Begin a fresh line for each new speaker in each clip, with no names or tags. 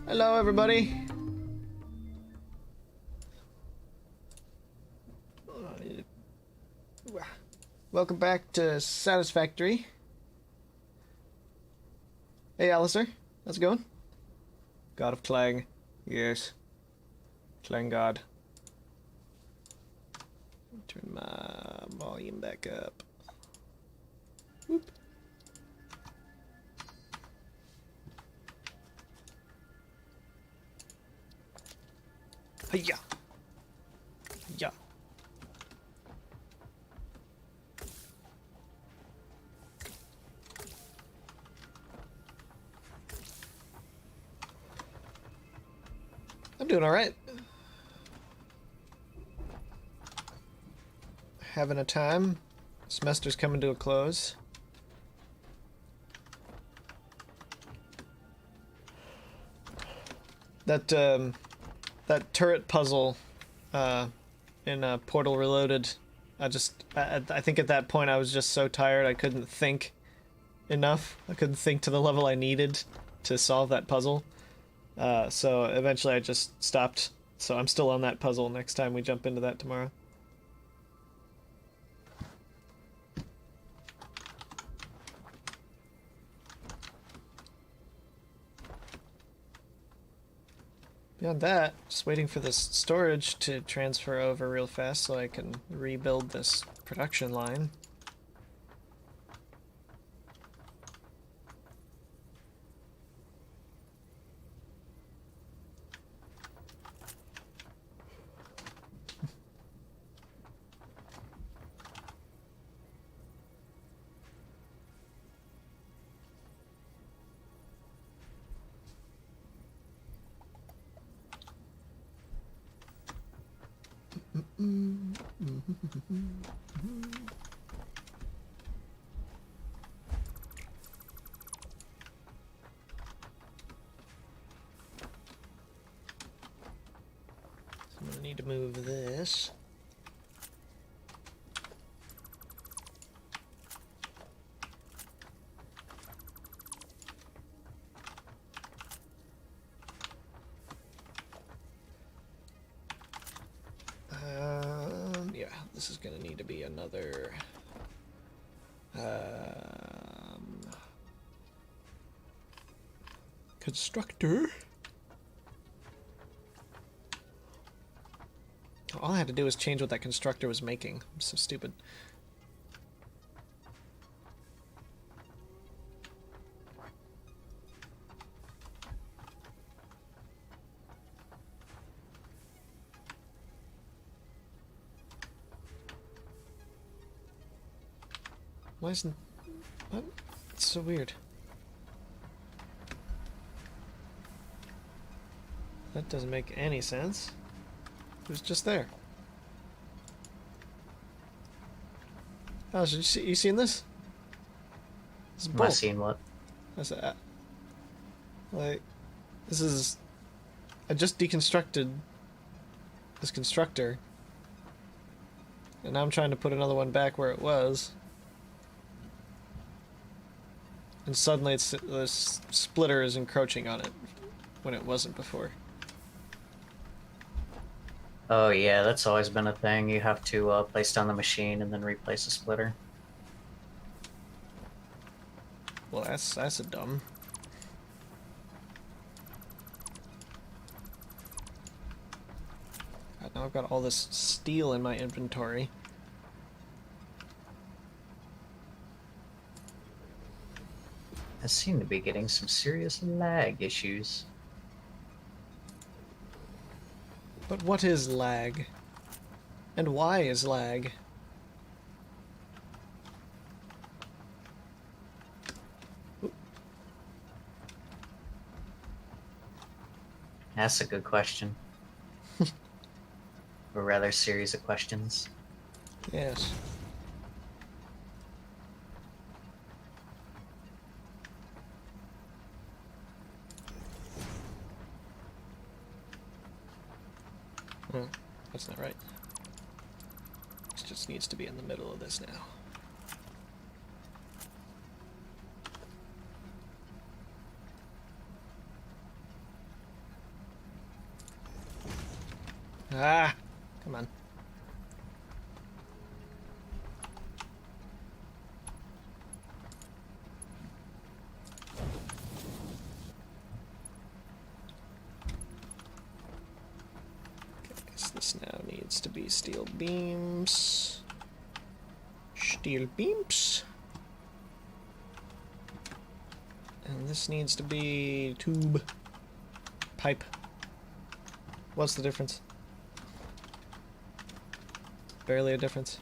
Hello, everybody. Welcome back to Satisfactory. Hey, Alistair. How's it going? God of Clang. Yes. Clang God. Turn my volume back up. Whoop. Hiya. Hiya. I'm doing all right. Having a time. Semester's coming to a close. That that turret puzzle in Portal Reloaded, I think at that point I was just so tired I couldn't think enough. I couldn't think to the level I needed to solve that puzzle. So eventually I just stopped. So I'm still on that puzzle next time we jump into that tomorrow. Beyond that, just waiting for this storage to transfer over real fast so I can rebuild this production line. I'm gonna need to move this. Yeah, this is gonna need to be another constructor. All I had to do was change what that constructor was making. I'm so stupid. Why isn't... What? It's so weird. That doesn't make any sense. It was just there. Oh, you seen this? This is
Am I seeing what?
That's that. Like, this is... I just deconstructed this constructor. And now I'm trying to put another one back where it was. And suddenly this splitter is encroaching on it when it wasn't before.
Oh yeah, that's always been a thing. You have to place down the machine and then replace the splitter.
Well, that's a dumb. God, now I've got all this steel in my inventory.
I seem to be getting some serious lag issues.
But what is lag? And why is lag?
That's a good question. Or rather, series of questions.
Yes. Oh, that's not right. This just needs to be in the middle of this now. Ah! Come on. This now needs to be steel beams. Steel beams. And this needs to be tube. Pipe. What's the difference? Barely a difference.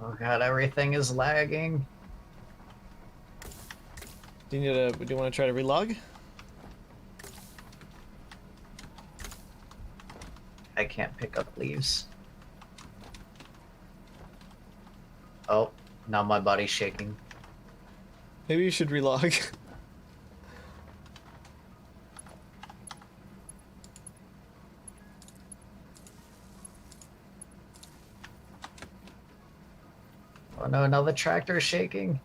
Oh god, everything is lagging.
Do you want to try to relog?
I can't pick up leaves. Oh, now my body's shaking.
Maybe you should relog.
Oh no, now the tractor is shaking.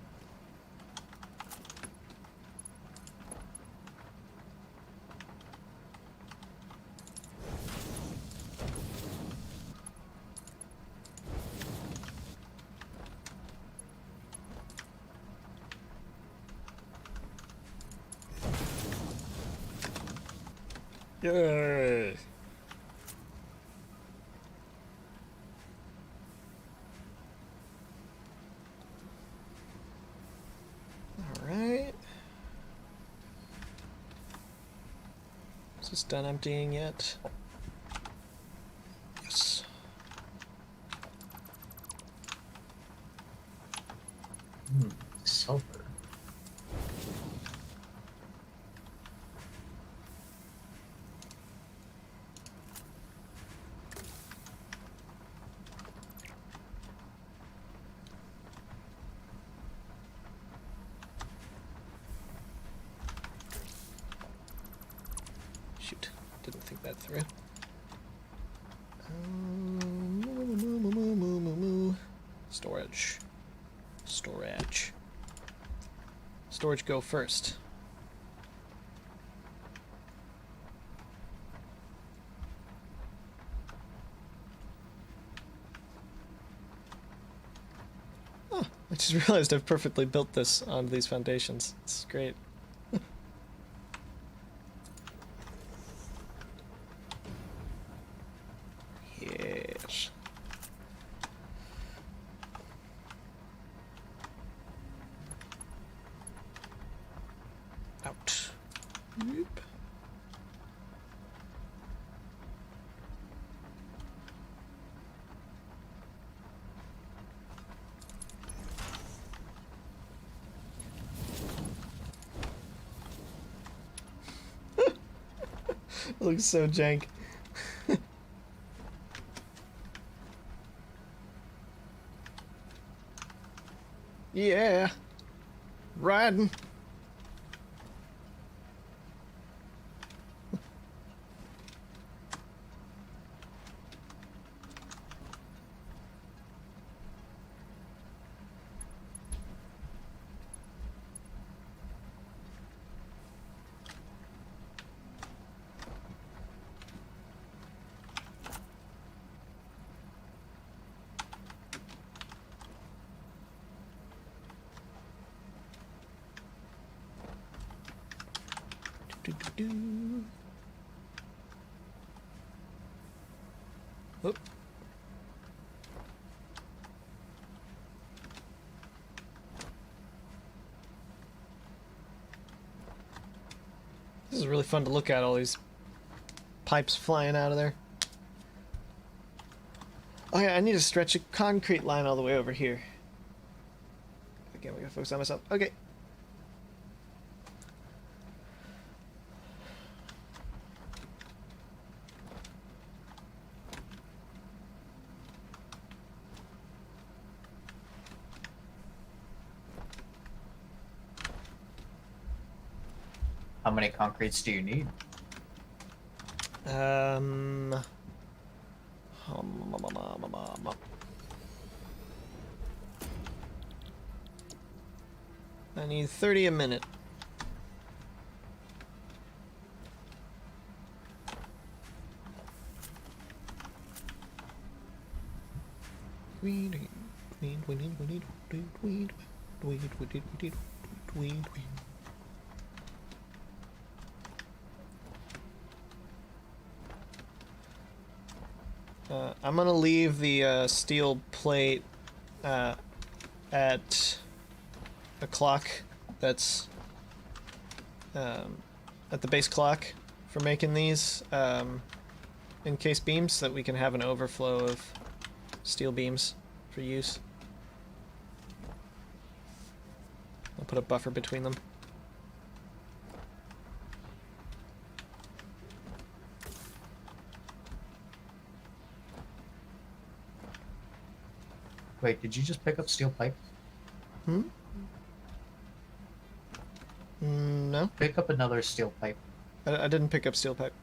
Yay! Alright. Is this done emptying yet? Yes.
Sulfur.
Shoot, didn't think that through. Storage. Storage. Storage go first. Oh, I just realized I've perfectly built this on these foundations. It's great. Yes. Out. Yep. Looks so jank. Yeah. Riding. Do. Oop. This is really fun to look at, all these pipes flying out of there. Oh yeah, I need to stretch a concrete line all the way over here. Again, we gotta focus on myself. Okay.
How many concretes do you need?
Um, I need 30 a minute. I'm gonna leave the steel plate at a clock that's at the base clock for making these encased beams so that we can have an overflow of steel beams for use. I'll put a buffer between them.
Wait, did you just pick up steel pipe?
Hmm? No,
Pick up another steel pipe.
I didn't pick up steel pipe.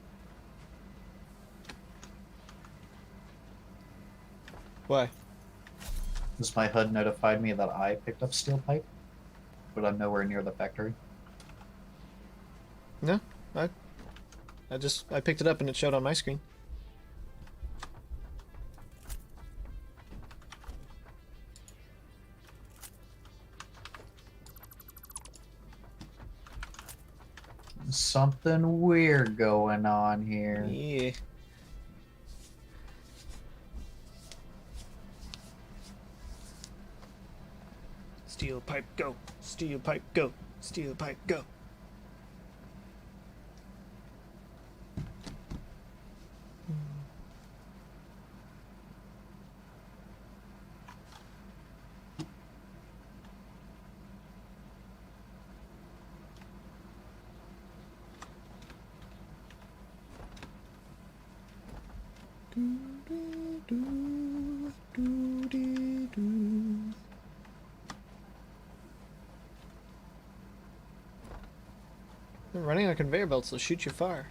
Why?
Because my HUD notified me that I picked up steel pipe, but I'm nowhere near the factory.
No, I picked it up and it showed on my screen.
Something weird going on here.
Yeah. Steel pipe, go. Steel pipe, go. Steel pipe, go. Running on conveyor belts will shoot you far.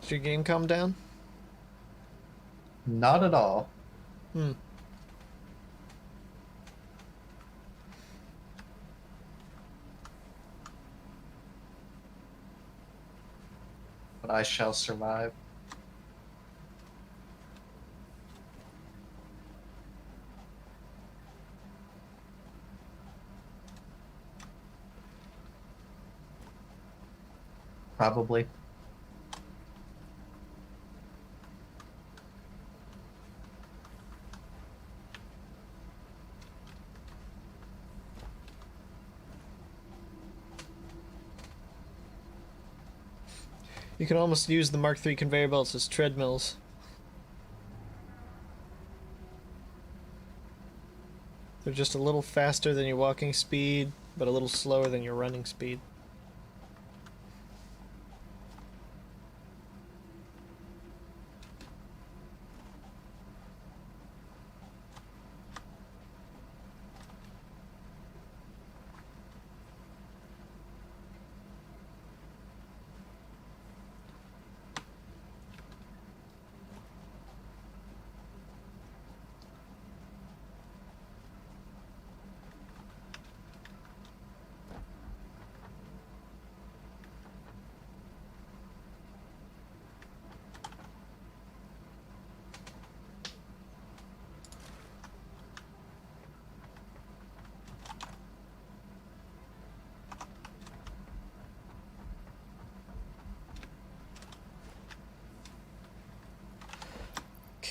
Did your game calm down?
Not at all.
Hmm.
But I shall survive. Probably.
You can almost use the Mark III conveyor belts as treadmills. They're just a little faster than your walking speed, but a little slower than your running speed.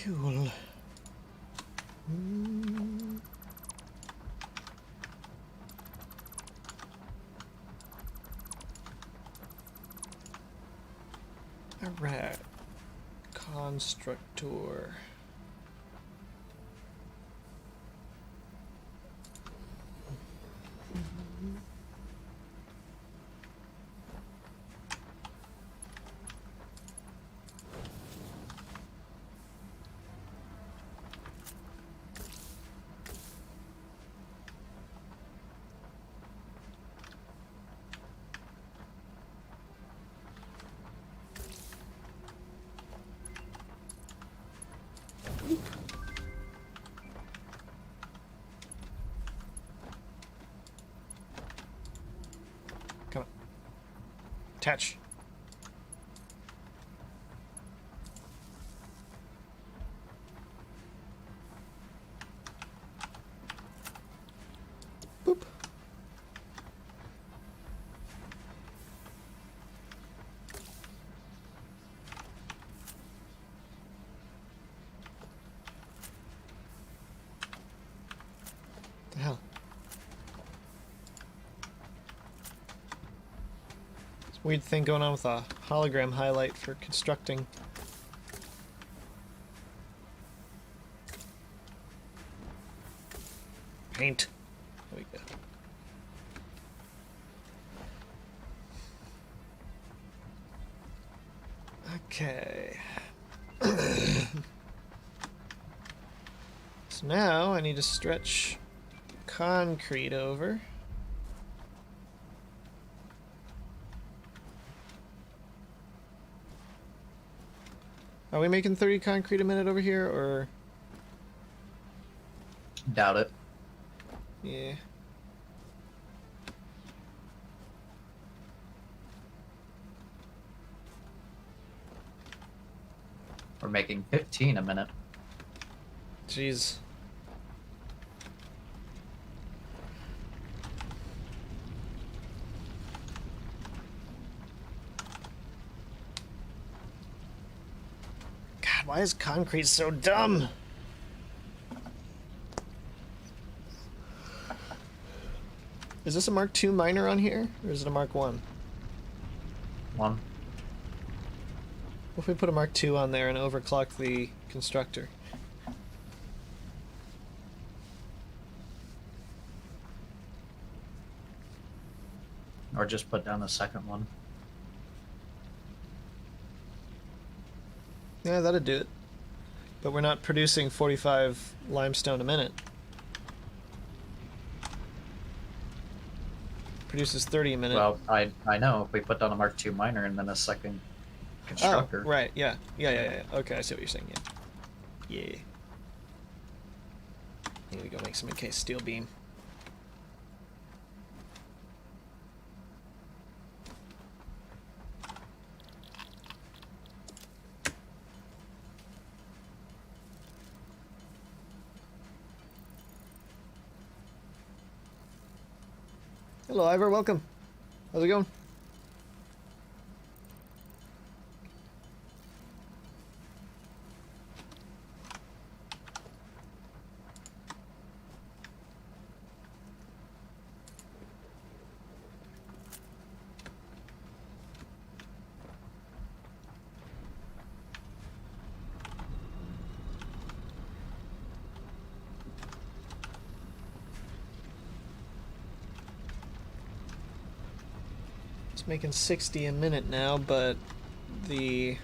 Cool. Alright. Constructor. Come on. Attach. Boop. The hell? Weird thing going on with a hologram highlight for constructing. paint. There we go. Okay. So now I need to stretch concrete over. Are we making 30 concrete a minute over here, or?
Doubt it.
Yeah.
We're making 15 a minute.
Jeez. God, why is concrete so dumb? Is this a Mark II miner on here, or is it a Mark I?
One.
What if we put a Mark II on there and overclock the constructor?
Or just put down a second one.
Yeah, that'd do it. But we're not producing 45 limestone a minute. Produces 30 a minute.
Well, I know. If we put down a Mark II miner and then a second constructor.
Oh, right, yeah. Yeah. Okay, I see what you're saying, yeah. Yeah. Here we go, make some encased steel beam. Hello, Ivor, welcome. How's it going? It's making 60 a minute now, but the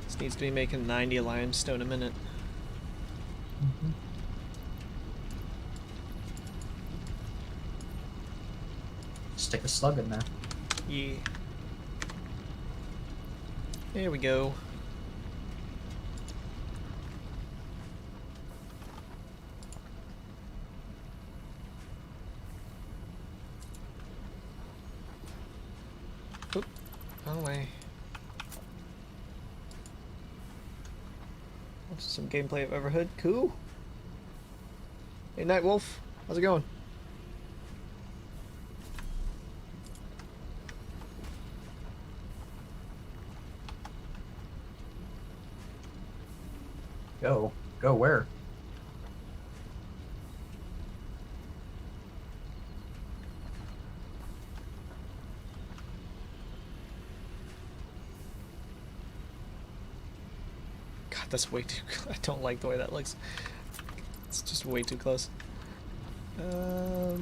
this needs to be making 90 limestone a minute.
Mm-hmm. Stick a slug in there.
Yeah. There we go. Oop, wrong way. That's some gameplay of Everhood. Cool. Hey, Night Wolf. How's it going?
Go where?
God, that's way too... I don't like the way that looks. It's just way too close.
Are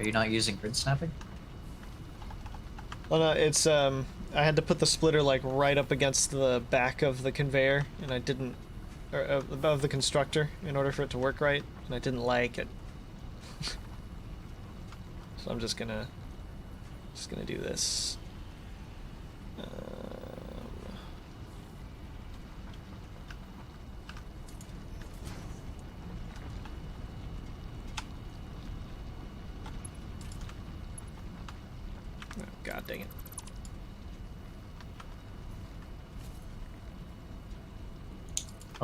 you not using grid snapping?
Well, no, it's, I had to put the splitter, like, right up against the back of the conveyor, and I didn't... Or, above the constructor, in order for it to work right, and I didn't like it. So I'm just gonna do this. Oh, God dang it.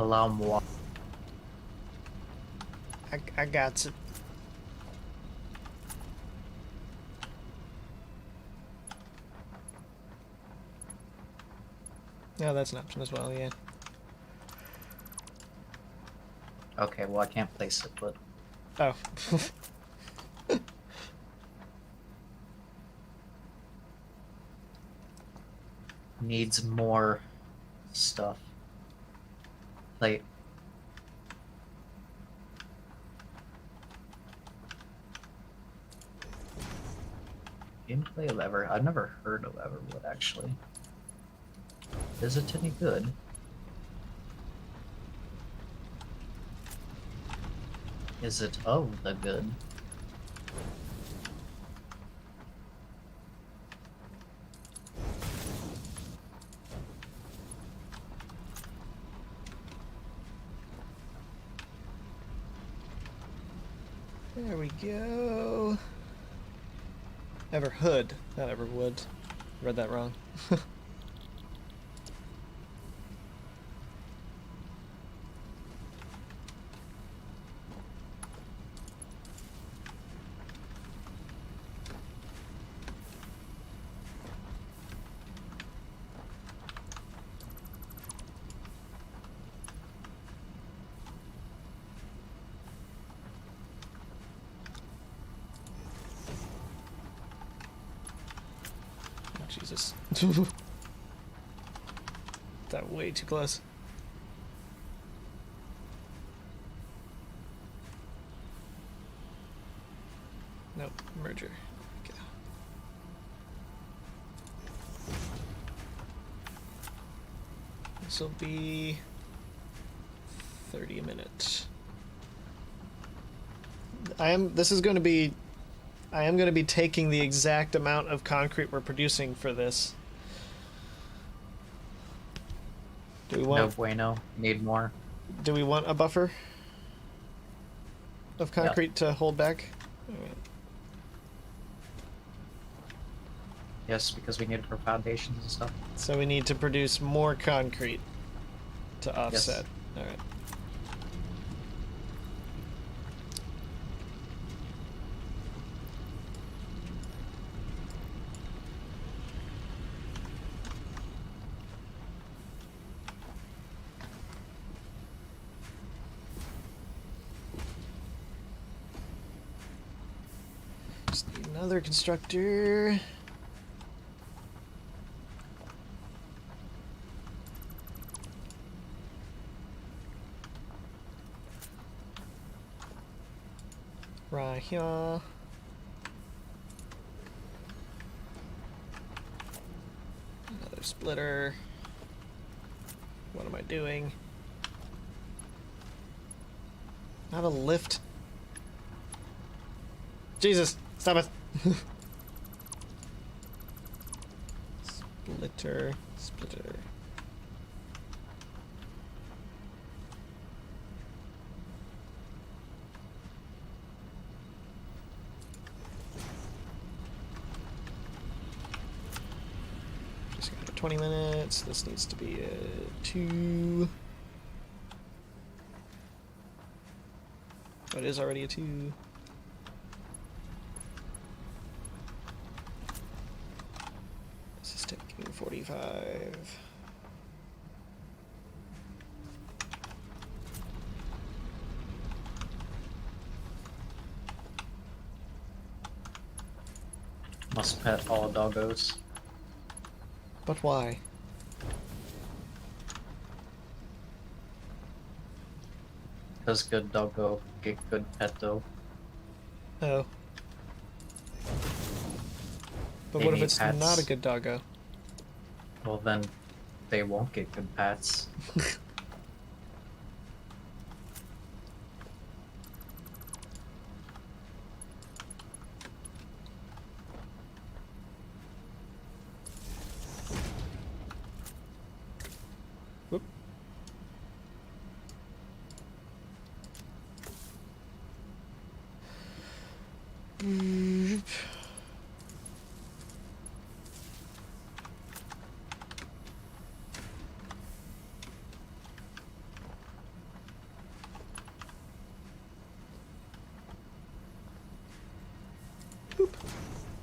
Allow moi.
I got it. No, that's an option as well, yeah.
Okay, well I can't place it, but
Oh.
needs more stuff. Like, gameplay of Ever. I've never heard of Everwood actually. Is it any good? Is it of the good?
There we go. Everhood, not Everwood. Read that wrong. Jesus. That way too close. Nope, merger. Okay. This will be 30 a minute. I am going to be taking the exact amount of concrete we're producing for this. Do we want?
No bueno. Need more.
Do we want a buffer of concrete to hold back? All right.
Yes, because we need it for foundations and stuff.
So we need to produce more concrete to offset. All right. Just need another constructor. Right here. Another splitter. What am I doing? Not a lift. Jesus, stop it. Splitter, splitter. Just got 20 minutes. This needs to be a 2. Oh, it is already a 2. This is taking 45.
Must pet all doggos.
But why?
Because good doggo get good pet though.
Oh. But
They
what if
need
it's
pets.
not a good doggo?
Well then, they won't get good pets.
Whoop.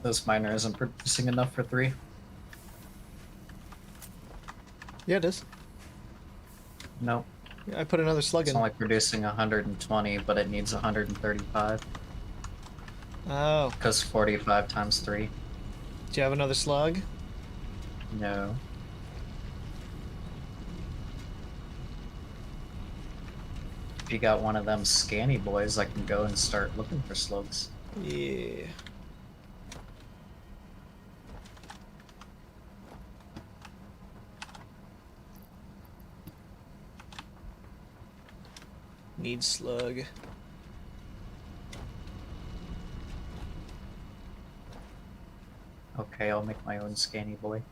This miner isn't producing enough for 3.
Yeah, it is.
No,
Yeah, I put another slug
it's
in.
only producing 120, but it needs 135.
Oh.
Because 45 times 3.
Do you have another slug?
No. If you got one of them scanny boys, I can go and start looking for slugs.
Yeah. Need slug.
Okay, I'll make my own scanny boy.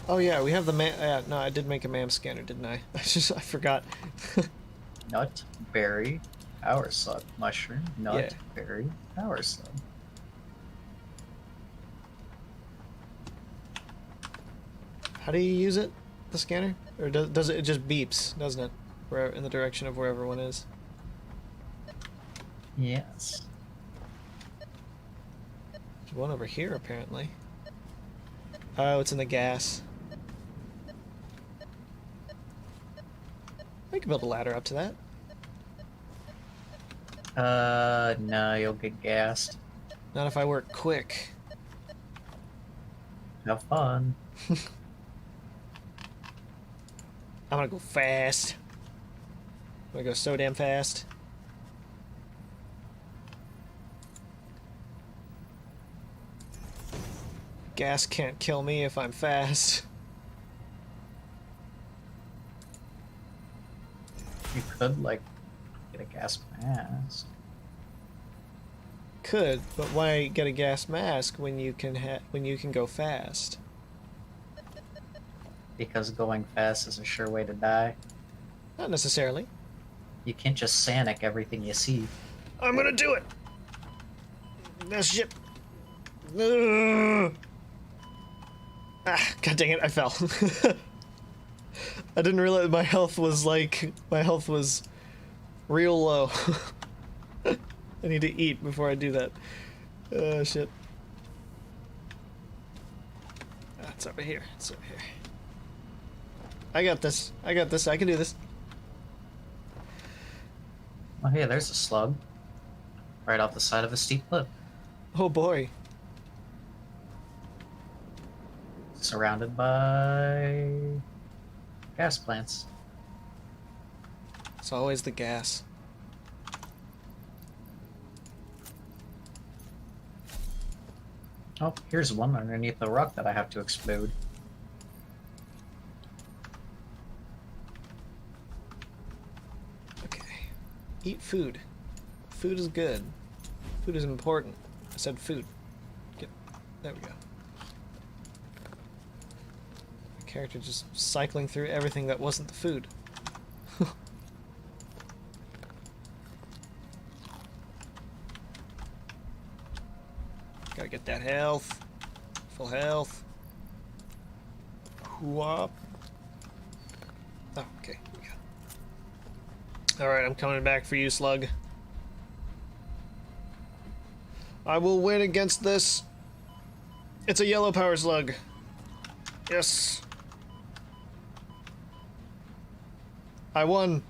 Oh yeah, we have the no, I did make a MAM scanner, didn't I? I forgot.
Nut, berry, power slug, mushroom, nut,
Yeah.
berry, power slug.
How do you use it? The scanner? Or does it just beeps, doesn't it? Where in the direction of wherever one is.
Yes.
There's one over here apparently. Oh, it's in the gas. I can build a ladder up to that.
No, you'll get gassed.
Not if I work quick.
Have fun.
I'm gonna go fast. I'm gonna go so damn fast. Gas can't kill me if I'm fast.
You could, like, get a gas mask.
Could, but why get a gas mask when you can go fast?
Because going fast is a sure way to die.
Not necessarily.
You can't just Sanic everything you see.
I'm gonna do it. That shit. Ugh. Ah, god dang it! I fell. I didn't realize my health was real low. I need to eat before I do that. Oh shit. Ah, it's over here. It's over here. I got this. I got this. I can do this.
Oh, hey, there's a slug. Right off the side of a steep cliff.
Oh boy.
Surrounded by gas plants.
It's always the gas.
Oh, here's one underneath the rock that I have to explode.
Okay. Eat food. Food is good. Food is important. I said food. There we go. My character just cycling through everything that wasn't the food. Gotta get that health. Full health. Whoop. Oh, okay. Alright, I'm coming back for you, Slug. I will win against this. It's a yellow power slug. Yes. I won.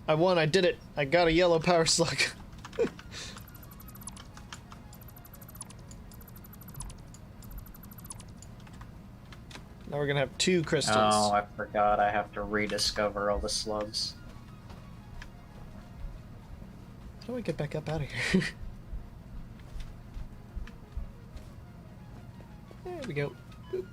I won. I did it. I got a yellow power slug. Now we're gonna have 2 crystals.
Oh, I forgot. I have to rediscover all the slugs.
How do I get back up out of here? There we go. Boop.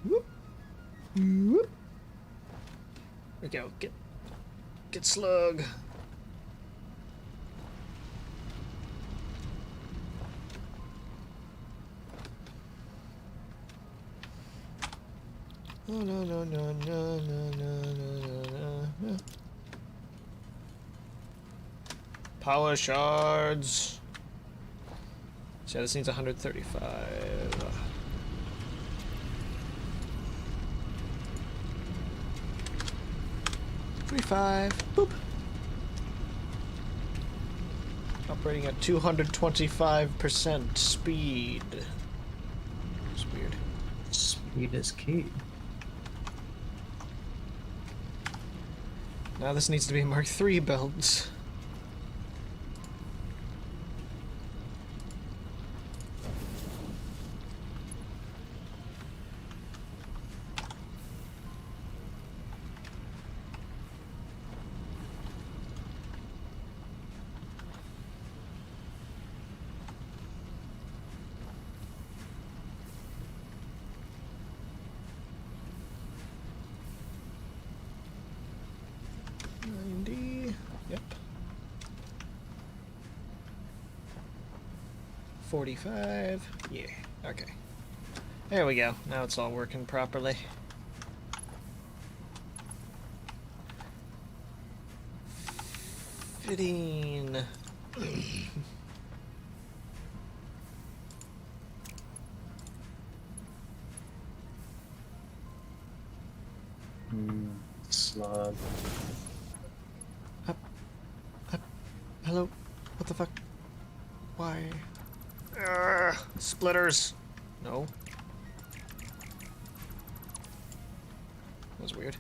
Whoop. Whoop. There we go. Get slug. Oh, no. Power shards. So this needs 135. 35. Boop. Operating at 225% speed. It's weird.
Speed is key.
Now this needs to be Mark III builds. Yep. 45. Yeah. Okay. There we go. Now it's all working properly. Fitting.
Slug.
Up. Hello? What the fuck? Why? Splitters! No. That was weird.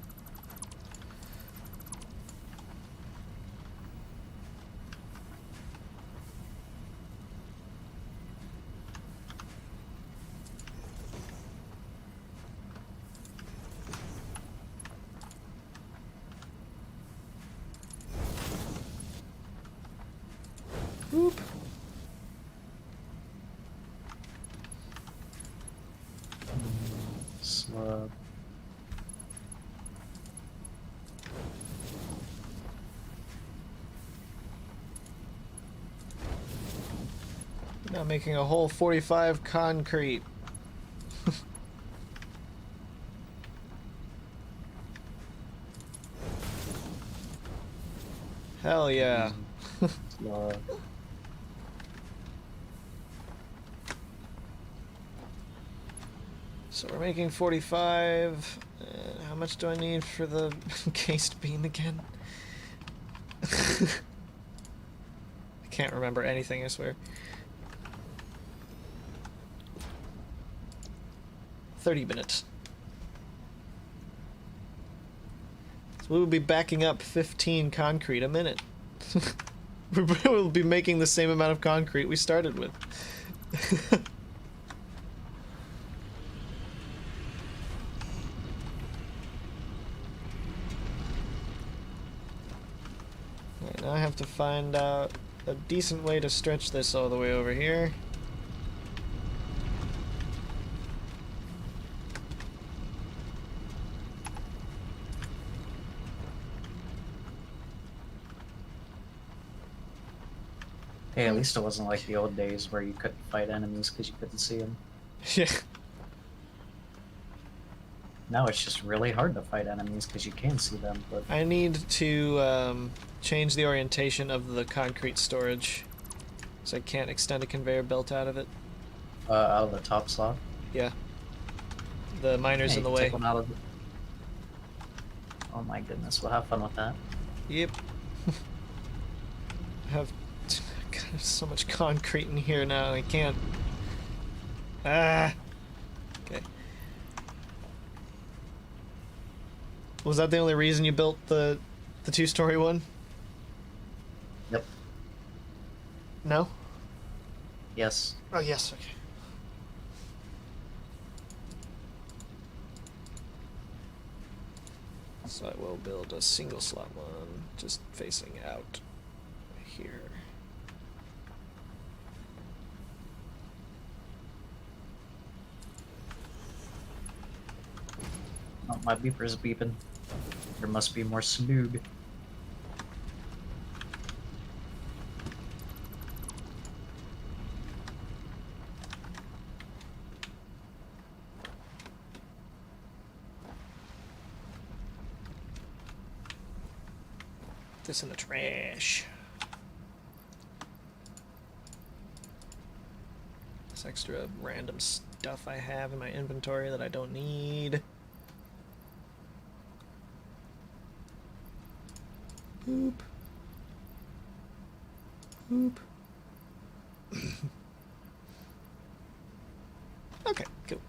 Whoop.
Slug.
Now making a whole 45 concrete. Hell yeah.
Slug.
So we're making 45. How much do I need for the cased beam again? I can't remember anything, I swear. 30 minutes. So we will be backing up 15 concrete a minute. We'll be making the same amount of concrete we started with. Alright, now I have to find out a decent way to stretch this all the way over here.
Hey, at least it wasn't like the old days where you couldn't fight enemies because you couldn't see them.
Yeah.
Now it's just really hard to fight enemies because you can see them, but...
I need to change the orientation of the concrete storage, so I can't extend a conveyor belt out of it.
Out of the top slot?
Yeah. The miner's
Hey,
in the
take
way.
one out of the... Oh my goodness, we'll have fun with that.
Yep. I have God, so much concrete in here now, I can't... Ah! Okay. Was that the only reason you built the two-story one?
Yep.
No?
Yes.
Oh, yes, okay. So I will build a single slot one, just facing out here.
Oh, my beeper's beeping. There must be more snoog.
This in the trash. This extra random stuff I have in my inventory that I don't need. Boop. Boop. Okay, cool.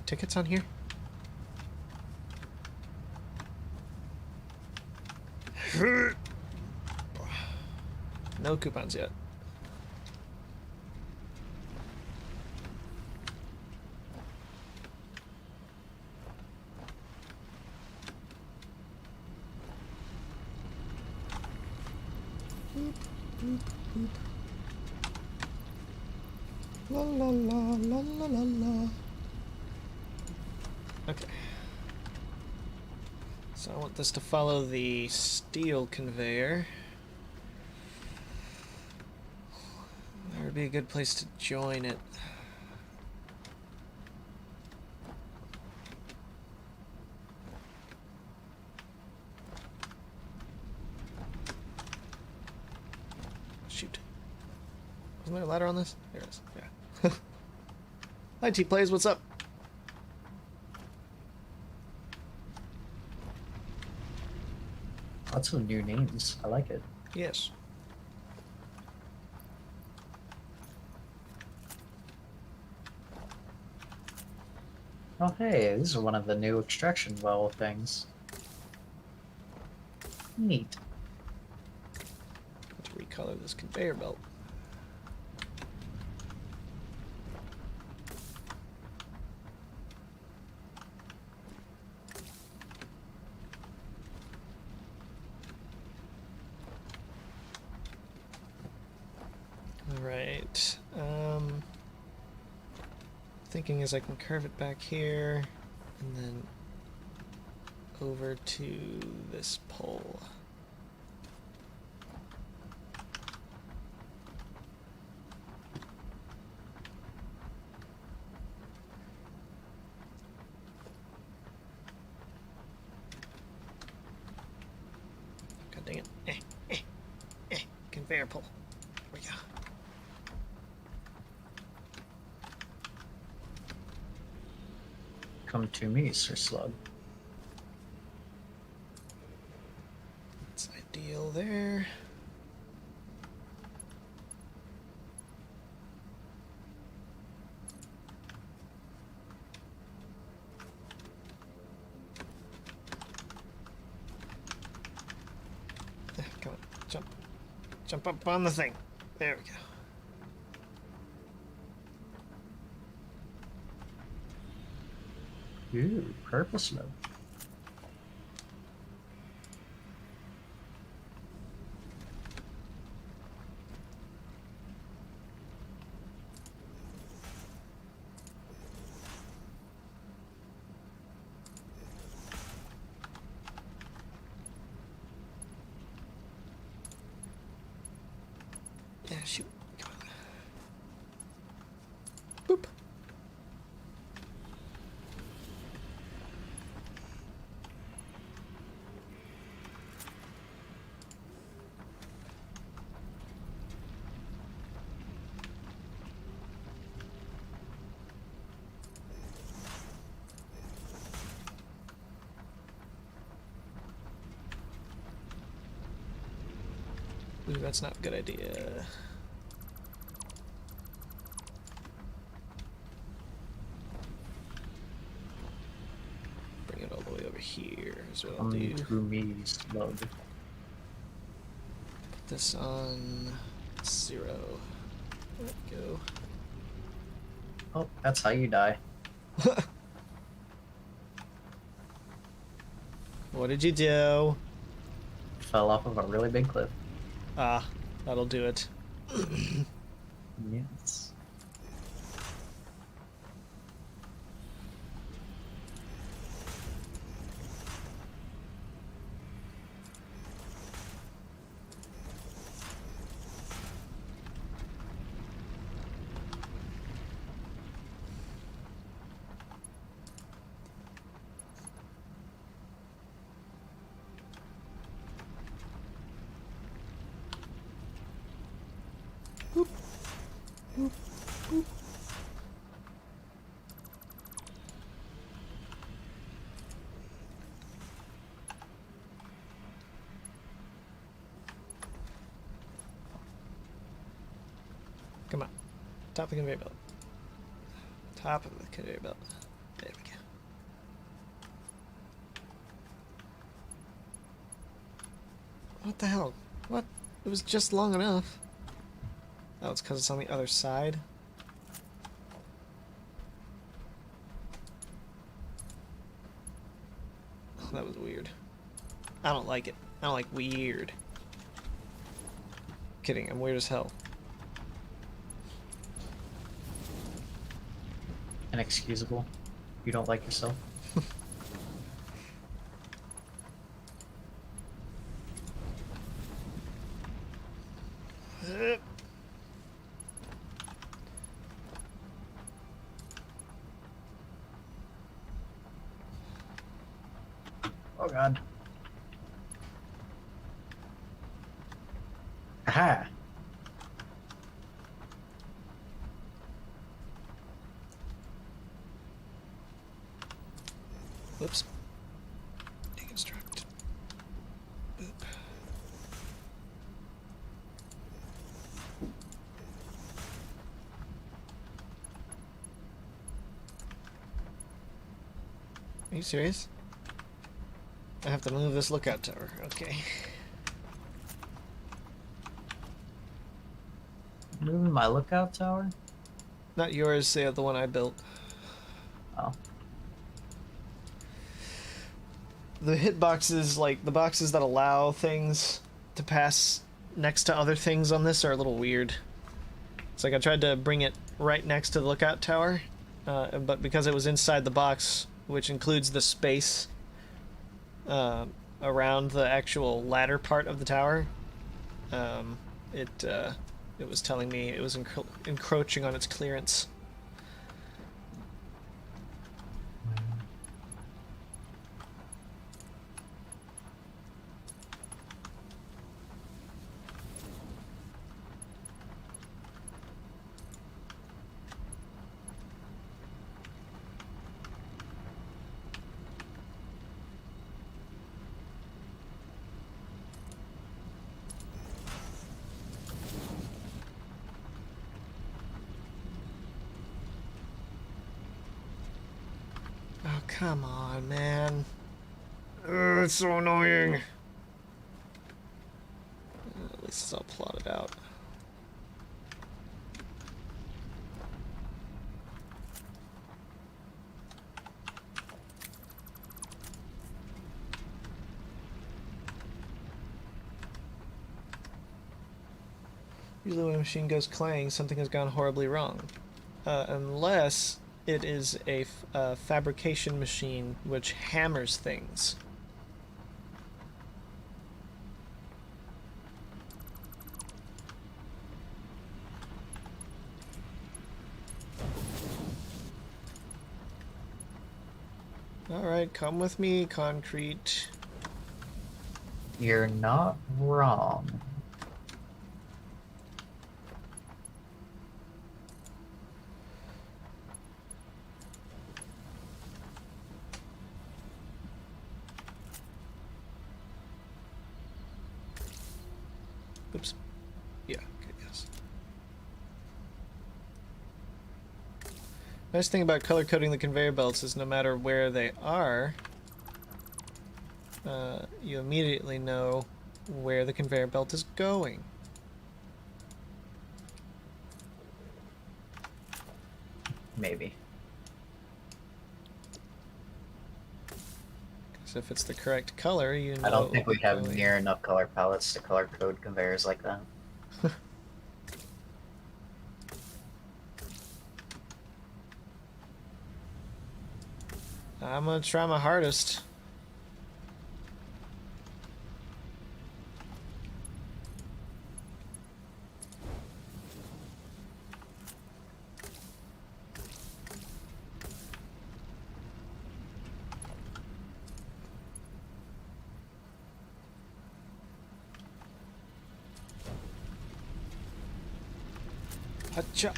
have tickets on here? No coupons yet. Boop, boop, boop. La la la la la la la. Okay. So I want this to follow the steel conveyor. There would be a good place to join it. Shoot. Wasn't there a ladder on this? There it is. Yeah. Hi, T-Plays, what's up?
Lots of new names. I like it.
Yes.
Oh, hey, this is one of the new extraction well things. Neat.
Let's recolor this conveyor belt. Alright. Thinking is I can curve it back here and then over to this pole. God dang it. Conveyor pole. There we go.
Come to me, Sir Slug.
That's ideal there. Come on, jump. Jump up on the thing. There we go.
Ooh, purple slug.
Yeah, shoot. Come on. Boop. Ooh, that's not a good idea. Bring it all the way over here is what I'll do.
Come to me, slug.
Put this on 0. There we go.
Oh, that's how you die.
What did you do?
Fell off of a really big cliff.
Ah, that'll do it.
Yes.
Boop. Boop. Boop. Come on. Top of the conveyor belt. Top of the conveyor belt. There we go. What the hell? What? It was just long enough. Oh, it's because it's on the other side. Oh, that was weird. I don't like it. I don't like weird. Kidding, I'm weird as hell.
Inexcusable. You don't like yourself. Oh god. Aha!
Whoops. Deconstruct. Boop. Are you serious? I have to move this lookout tower. Okay.
Moving my lookout tower?
Not yours, the one I built.
Oh.
The hitboxes, like the boxes that allow things to pass next to other things on this, are a little weird. It's like I tried to bring it right next to the lookout tower, but because it was inside the box, which includes the space around the actual ladder part of the tower, it was telling me it was encroaching on its clearance. Oh, come on, man. Ugh, it's so annoying. At least it's all plotted out. Usually when a machine goes clang, something has gone horribly wrong. Unless it is a fabrication machine which hammers things. Alright, come with me, concrete.
You're not wrong.
Oops. Yeah, good guess. Nice thing about color coding the conveyor belts is no matter where they are, you immediately know where the conveyor belt is going.
Maybe.
Because if it's the correct color, you know.
I don't think we have
going.
near enough color palettes to color code conveyors like that.
I'm gonna try my hardest. Hacha.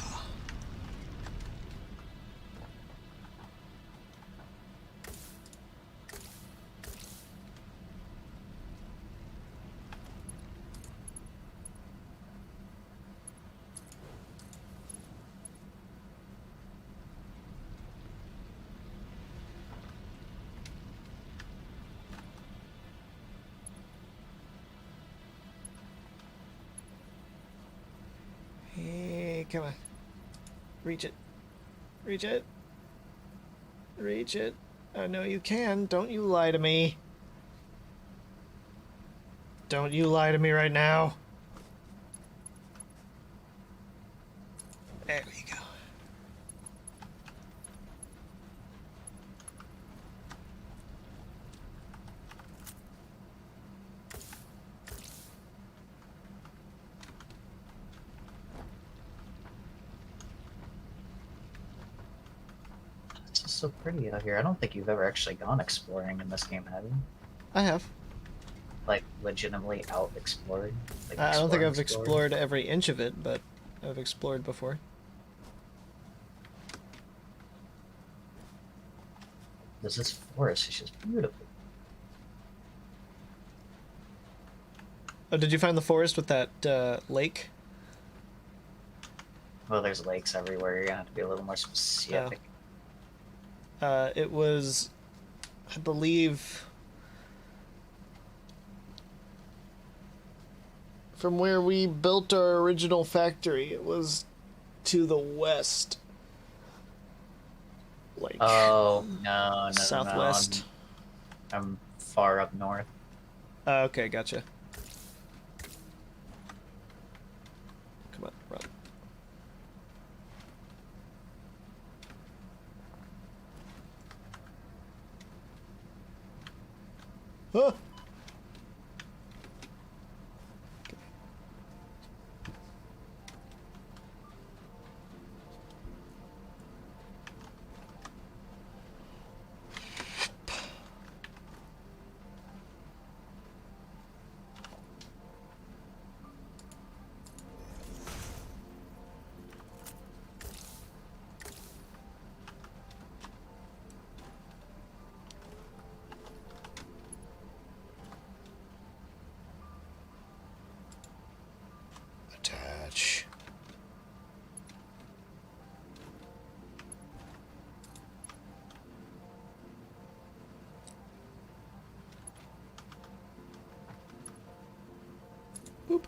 come on. Reach it. Reach it. Reach it. I know you can. Don't you lie to me. Don't you lie to me right now. There we go.
This is so pretty out here. I don't think you've ever actually gone exploring in this game, have you?
I have.
Like, legitimately out explored? Like,
I don't think I've
explored?
explored every inch of it, but I've explored before.
This forest is just beautiful.
Oh, did you find the forest with that lake?
Well, there's lakes everywhere. You're gonna have to be a little more specific.
It was, I believe, from where we built our original factory. It was to the west. Like,
Oh, no,
southwest.
No. I'm far up north.
Okay, gotcha. Come on, run. Oh! Attach. Boop.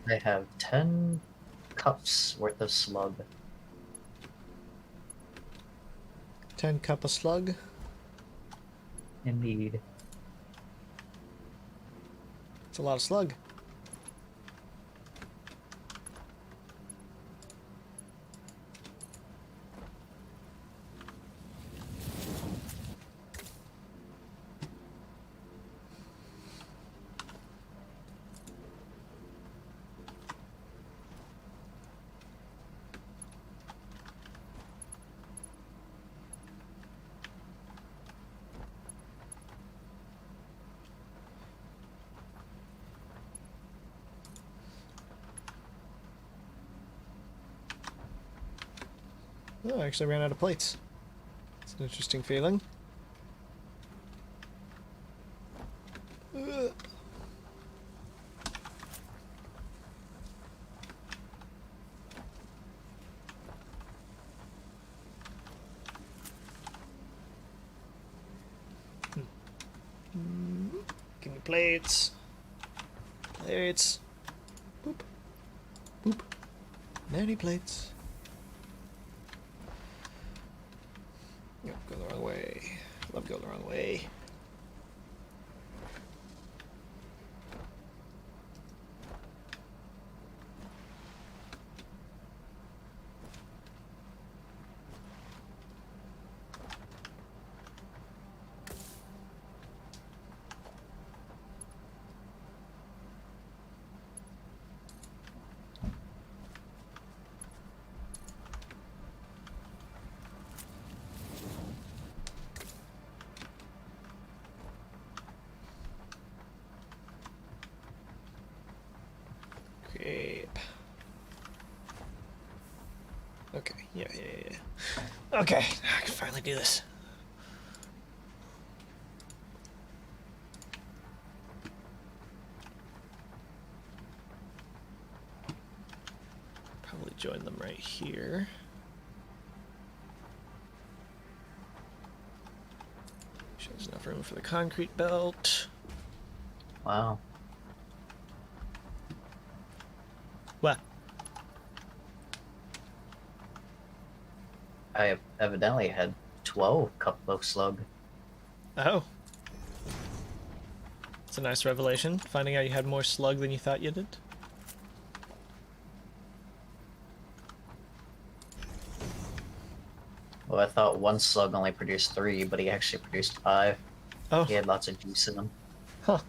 I have 10 cups worth of slug.
10 cup of slug.
Indeed.
It's a lot of slug. Oh, I actually ran out of plates. It's an interesting feeling. Ugh. Give me plates. Plates. Boop. Boop. Many plates. Yep, go the wrong way. Love go the wrong way. Grape. Okay, yeah. Okay, I can finally do this. join them right here. There's enough room for the concrete belt.
Wow.
What?
I evidently had 12 cup of slug.
Oh. It's a nice revelation, finding out you had more slug than you thought you did.
Well, I thought one slug only produced 3, but he actually produced 5.
Oh.
He had lots of juice in him.
Huh.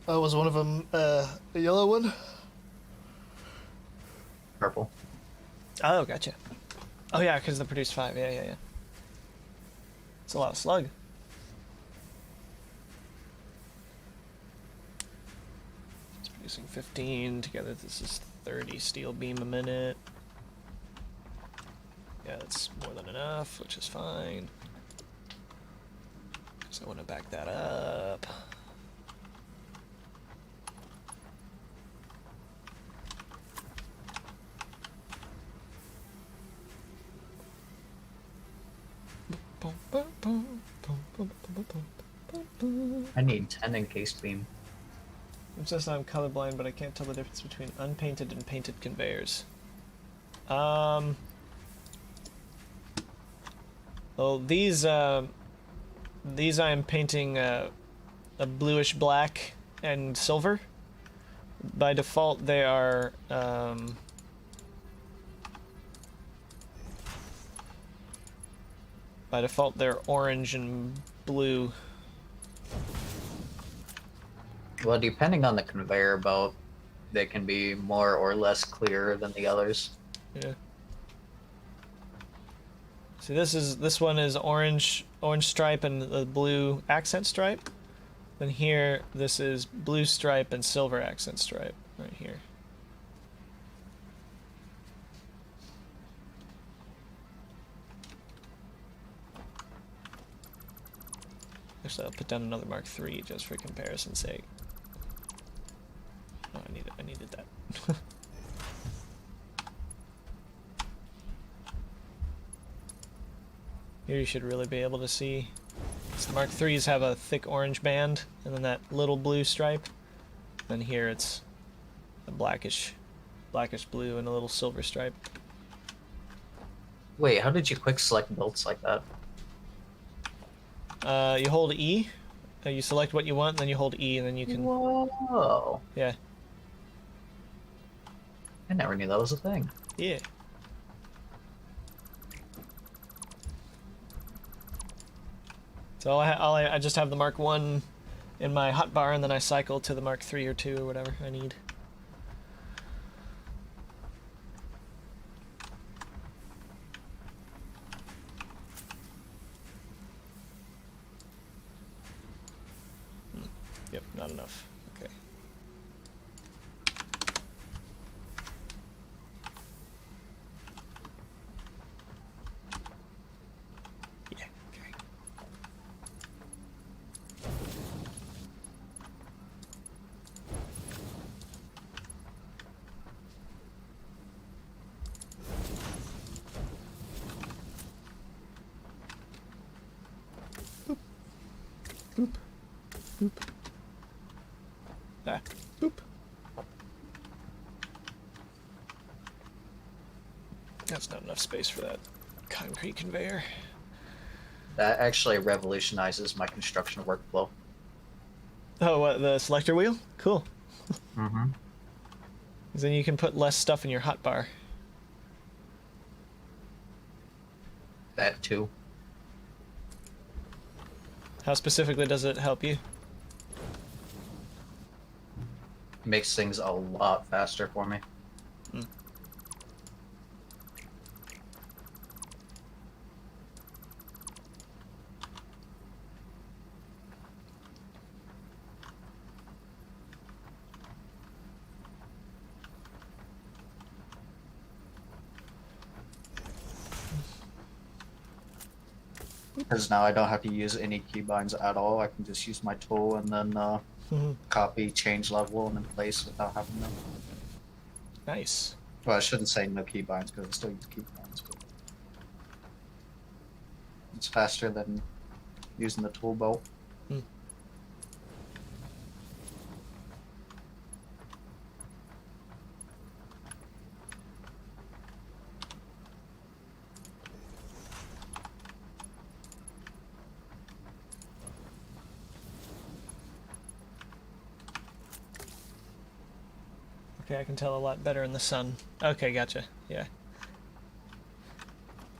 Oh, was one of them a yellow one?
Purple.
Oh, gotcha. Oh yeah, because they produced 5. Yeah. It's a lot of slug. It's producing 15. Together this is 30 steel beam a minute. Yeah, that's more than enough, which is fine. So I want to back that up.
I need 10 encased beam.
It's just I'm colorblind, but I can't tell the difference between unpainted and painted conveyors. Well, these I am painting a bluish black and silver. By default, they are by default they're orange and blue.
Well, depending on the conveyor belt, they can be more or less clear than the others.
Yeah. See, this one is orange stripe and the blue accent stripe. Then here, this is blue stripe and silver accent stripe right here. Actually, I'll put down another Mark III just for comparison's sake. Oh, I needed that. Here you should really be able to see. So Mark III's have a thick orange band, and then that little blue stripe. Then here it's a blackish blue and a little silver stripe.
Wait, how did you quick select belts like that?
You hold E, you select what you want, and then you hold E, and then you can...
Whoa.
Yeah.
I never knew that was a thing.
Yeah. So I just have the Mark I in my hotbar, and then I cycle to the Mark III or II or whatever I need. Yep, not enough. Okay. Yeah, okay. Boop. Boop. Boop. Ah, boop. That's not enough space for that concrete conveyor.
That actually revolutionizes my construction workflow.
Oh, what, the selector wheel? Cool.
Mm-hmm.
'Cause then you can put less stuff in your hotbar.
That too.
How specifically does it help you?
Makes things a lot faster for me.
Mm.
Because now I don't have to use any keybinds at all. I can just use my tool and then copy, change level, and then place without having them.
Nice.
Well, I shouldn't say no keybinds because I still use keybinds, but it's faster than using the tool belt.
Hmm. Okay, I can tell a lot better in the sun. Okay, gotcha. Yeah.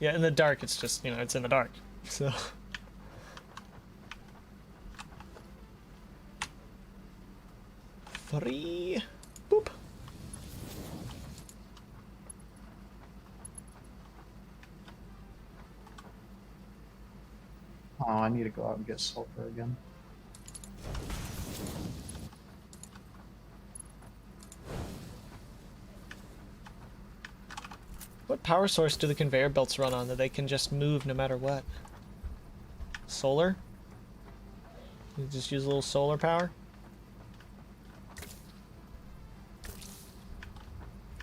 Yeah, in the dark, it's just, you know, it's in the dark. So. Three. Boop.
Oh, I need to go out and get sulfur again.
What power source do the conveyor belts run on that they can just move no matter what? Solar? You just use a little solar power?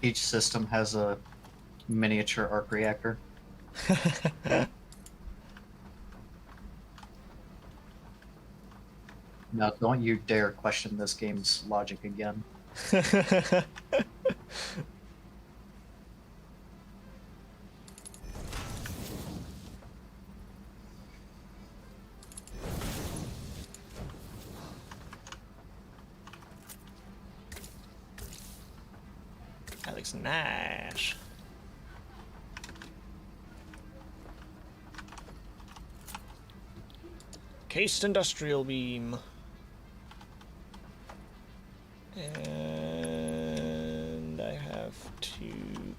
Each system has a miniature arc reactor. Now, don't you dare question this game's logic again.
That looks nice. Cased industrial beam. And I have to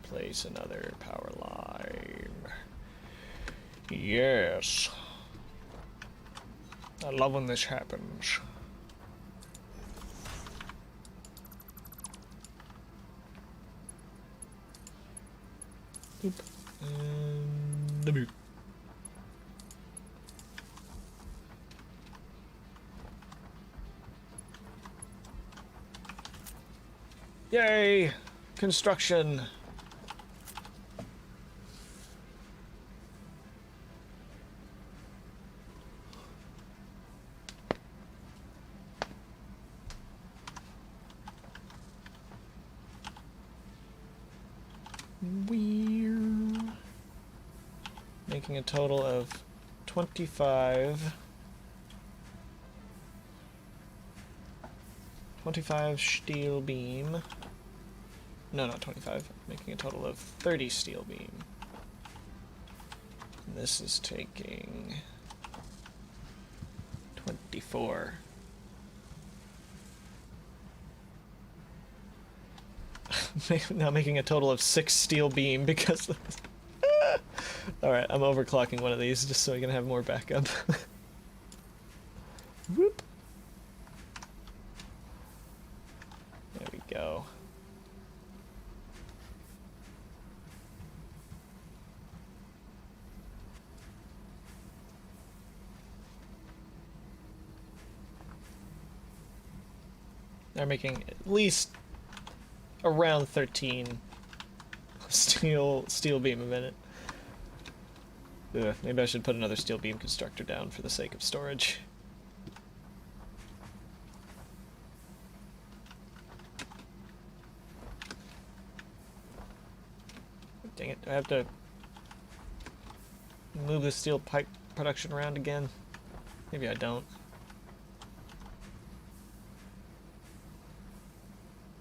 place another power line. Yes. I love when this happens. Boop. And the boot. Yay! Construction! We're making a total of 25 steel beam. No, not 25. Making a total of 30 steel beam. And this is taking 24. Now making a total of 6 steel beam because of this. Alright, I'm overclocking one of these just so I can have more backup. Whoop. There we go. They're making at least around 13 steel beam a minute. Ugh, maybe I should put another steel beam constructor down for the sake of storage. Dang it, do I have to move the steel pipe production around again? Maybe I don't.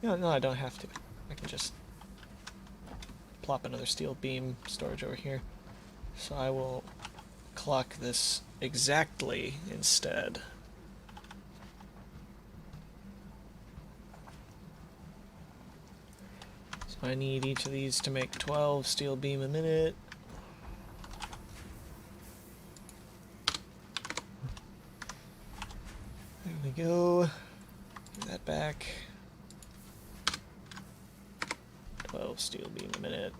No, I don't have to. I can just plop another steel beam storage over here. So I will clock this exactly instead. So I need each of these to make 12 steel beam a minute. There we go. Give that back. 12 steel beam a minute.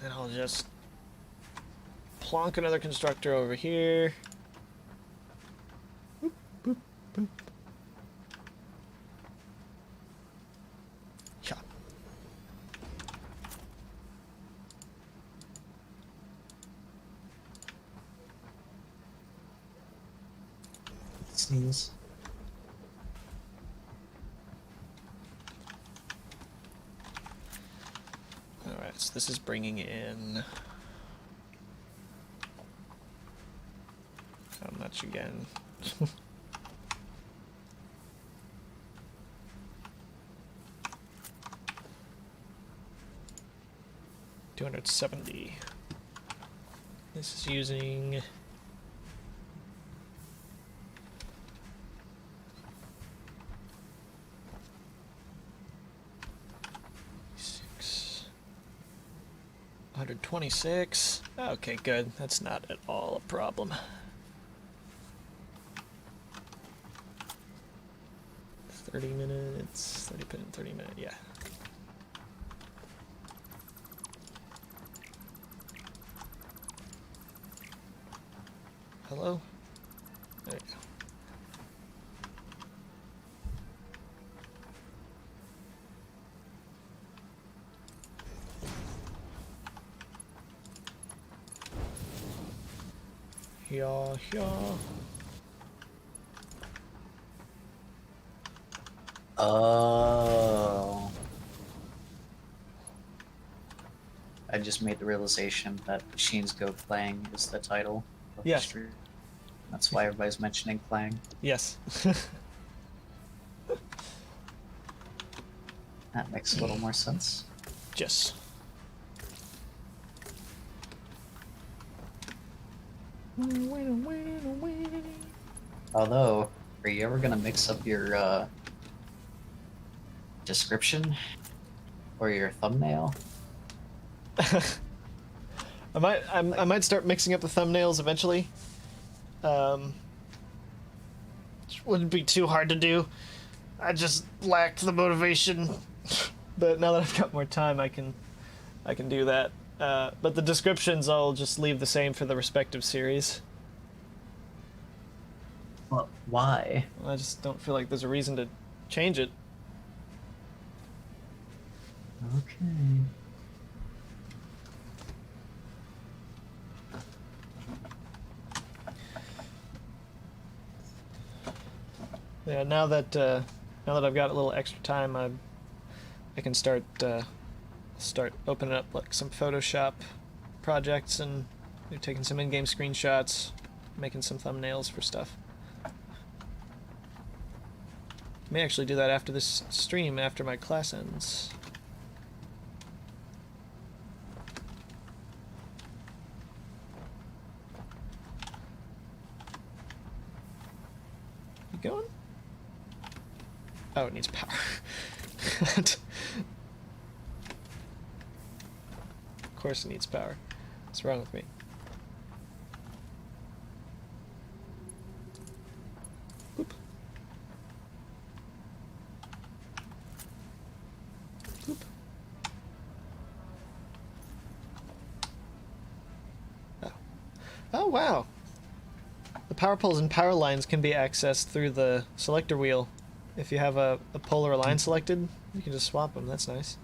And I'll just plonk another constructor over here. Boop, boop, boop. Yeah.
Sneeze.
Alright, so this is bringing in how much again? $270. This is using $126. Okay, good. That's not at all a problem. 30 minutes, 30 minutes, yeah. Hello? There you go. Yeah, yeah.
Oh. I just made the realization that Machines Go Clang is the title of
Yes.
the stream. That's why everybody's mentioning Clang.
Yes.
That makes a little more sense.
Yes.
Although, are you ever gonna mix up your description or your thumbnail?
I might start mixing up the thumbnails eventually. Which wouldn't be too hard to do. I just lacked the motivation. But now that I've got more time, I can do that. But the descriptions I'll just leave the same for the respective series.
Well, why?
I just don't feel like there's a reason to change it.
Okay.
Yeah, now that I've got a little extra time, I can start opening up like some Photoshop projects and taking some in-game screenshots, making some thumbnails for stuff. May actually do that after this stream, after my class ends. You going? Oh, it needs power. Of course it needs power. What's wrong with me? Oop. Oop. Oh. Oh, wow. The power poles and power lines can be accessed through the selector wheel. If you have a pole or a line selected, you can just swap them. That's nice.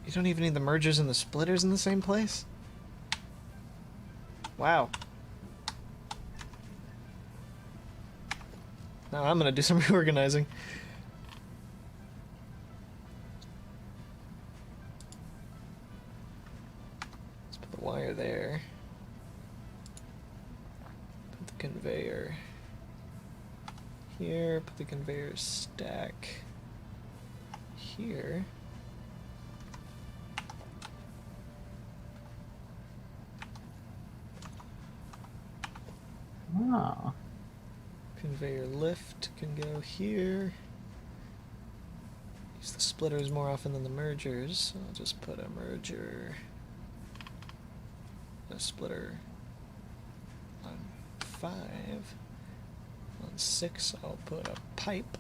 You don't even need the mergers and the splitters in the same place? Wow. Now I'm gonna do some reorganizing. Let's put the wire there. Put the conveyor here. Put the conveyor stack here.
Oh.
Conveyor lift can go here. Use the splitters more often than the mergers. So I'll just put a merger, a splitter on 5. On 6, I'll put a pipe,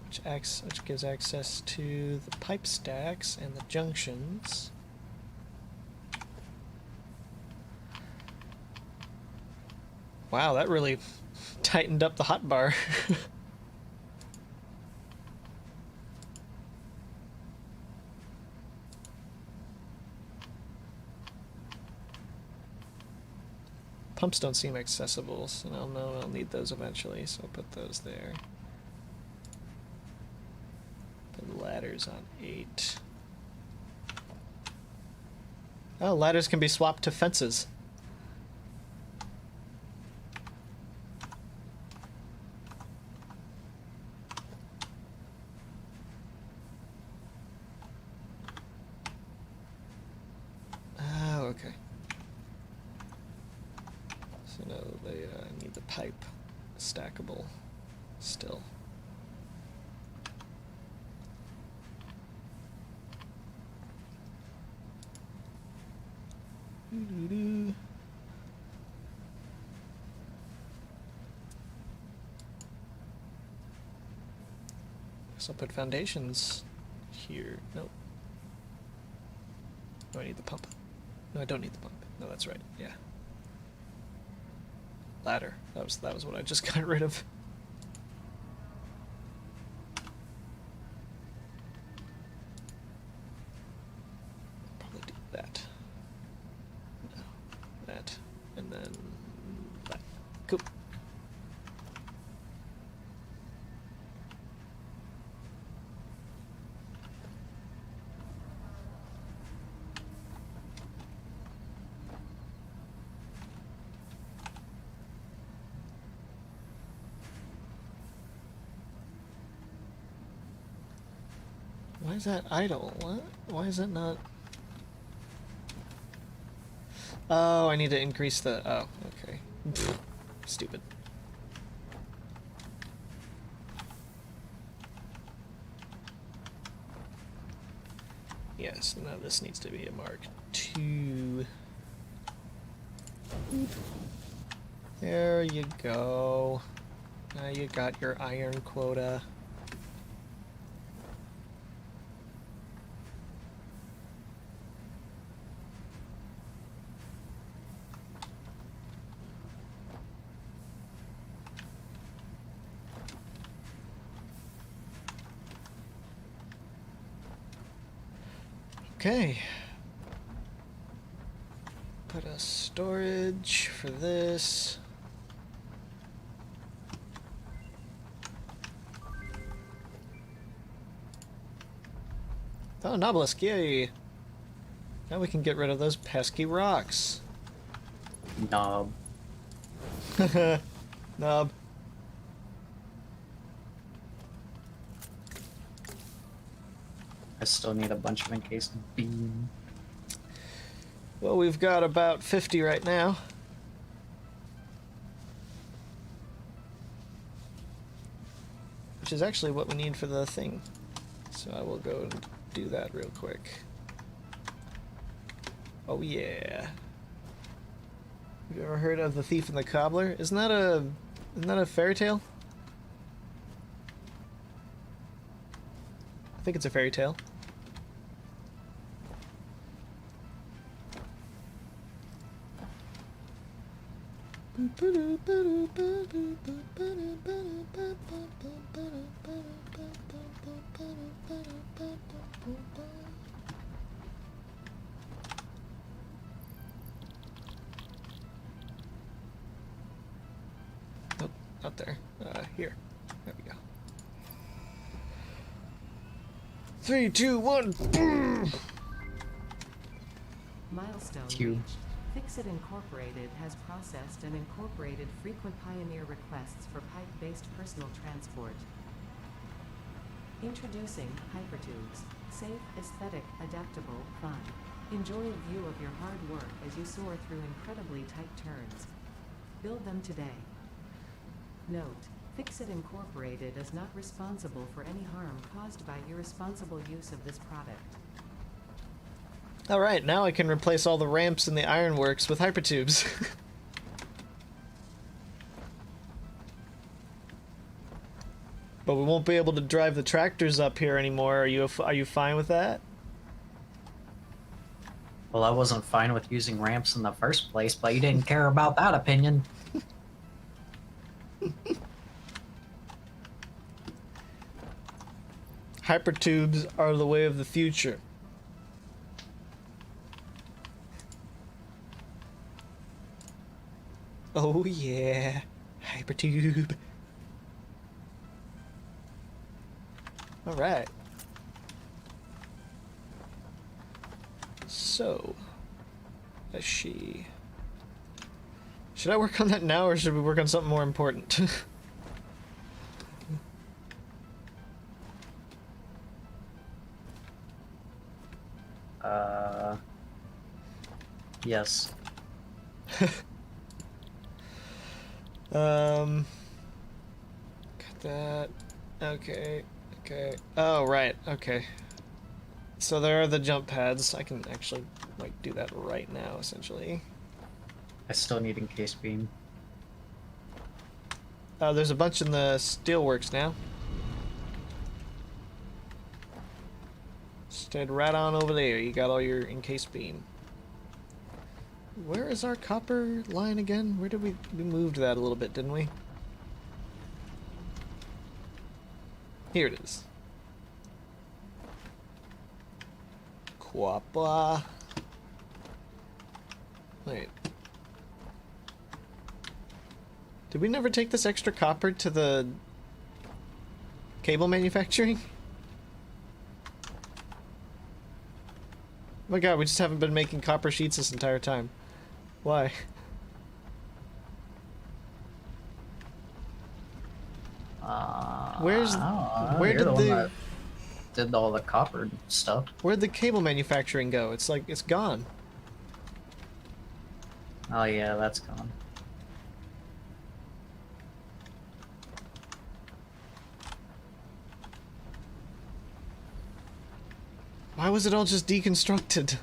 which gives access to the pipe stacks and the junctions. Wow, that really tightened up the hotbar. Pumps don't seem accessible, so I'll know I'll need those eventually, so I'll put those there. Put ladders on 8. Oh, ladders can be swapped to fences. Oh, okay. So no, they need the pipe stackable still. Doo-doo-doo. Guess I'll put foundations here. Nope. Do I need the pump? No, I don't need the pump. No, that's right. Yeah. Ladder. That was what I just got rid of. Probably do that. No, that, and then that. Cool. Why is that idle? What? Why is that not? Oh, I need to increase the... Oh, okay. Pfft, stupid. Yes, now this needs to be a Mark II. There you go. Now you got your iron quota. Okay. Put a storage for this. Oh, an obelisk, yay! Now we can get rid of those pesky rocks.
Knob.
Knob.
I still need a bunch of encased beam.
Well, we've got about 50 right now. Which is actually what we need for the thing. So I will go and do that real quick. Oh yeah. Have you ever heard of The Thief and the Cobbler? Isn't that a fairy tale? I think it's a fairy tale. Nope, not there. Here. There we go. 3, 2, 1. Boom!
Milestone
Q.
reached. Fixit Incorporated has processed and incorporated frequent Pioneer requests for pipe-based personal transport. Introducing Hypertubes. Safe, aesthetic, adaptable, fun. Enjoy a view of your hard work as you soar through incredibly tight turns. Build them today. Note: Fixit Incorporated is not responsible for any harm caused by irresponsible use of this product.
Alright, now I can replace all the ramps in the ironworks with hypertubes. But we won't be able to drive the tractors up here anymore. Are you fine with that?
Well, I wasn't fine with using ramps in the first place, but you didn't care about that opinion.
Hypertubes are the way of the future. Oh yeah, hypertube. All right. So, a she. Should I work on that now, or should we work on something more important?
Yes.
Got that. Okay. Okay. Oh, right. Okay. So there are the jump pads. I can actually, like, do that right now, essentially.
I still need encased beam.
There's a bunch in the steelworks now. Stayed right on over there. You got all your encased beam. Where is our copper line again? Where did we moved that a little bit, didn't we? Here it is. Quappa. Wait. Did we never take this extra copper to the cable manufacturing? Oh my god, we just haven't been making copper sheets this entire time. Why? Where's where
you're
did
the one
the
that did all the copper stuff?
where'd the cable manufacturing go? It's like it's gone.
Oh yeah, that's gone.
Why was it all just deconstructed?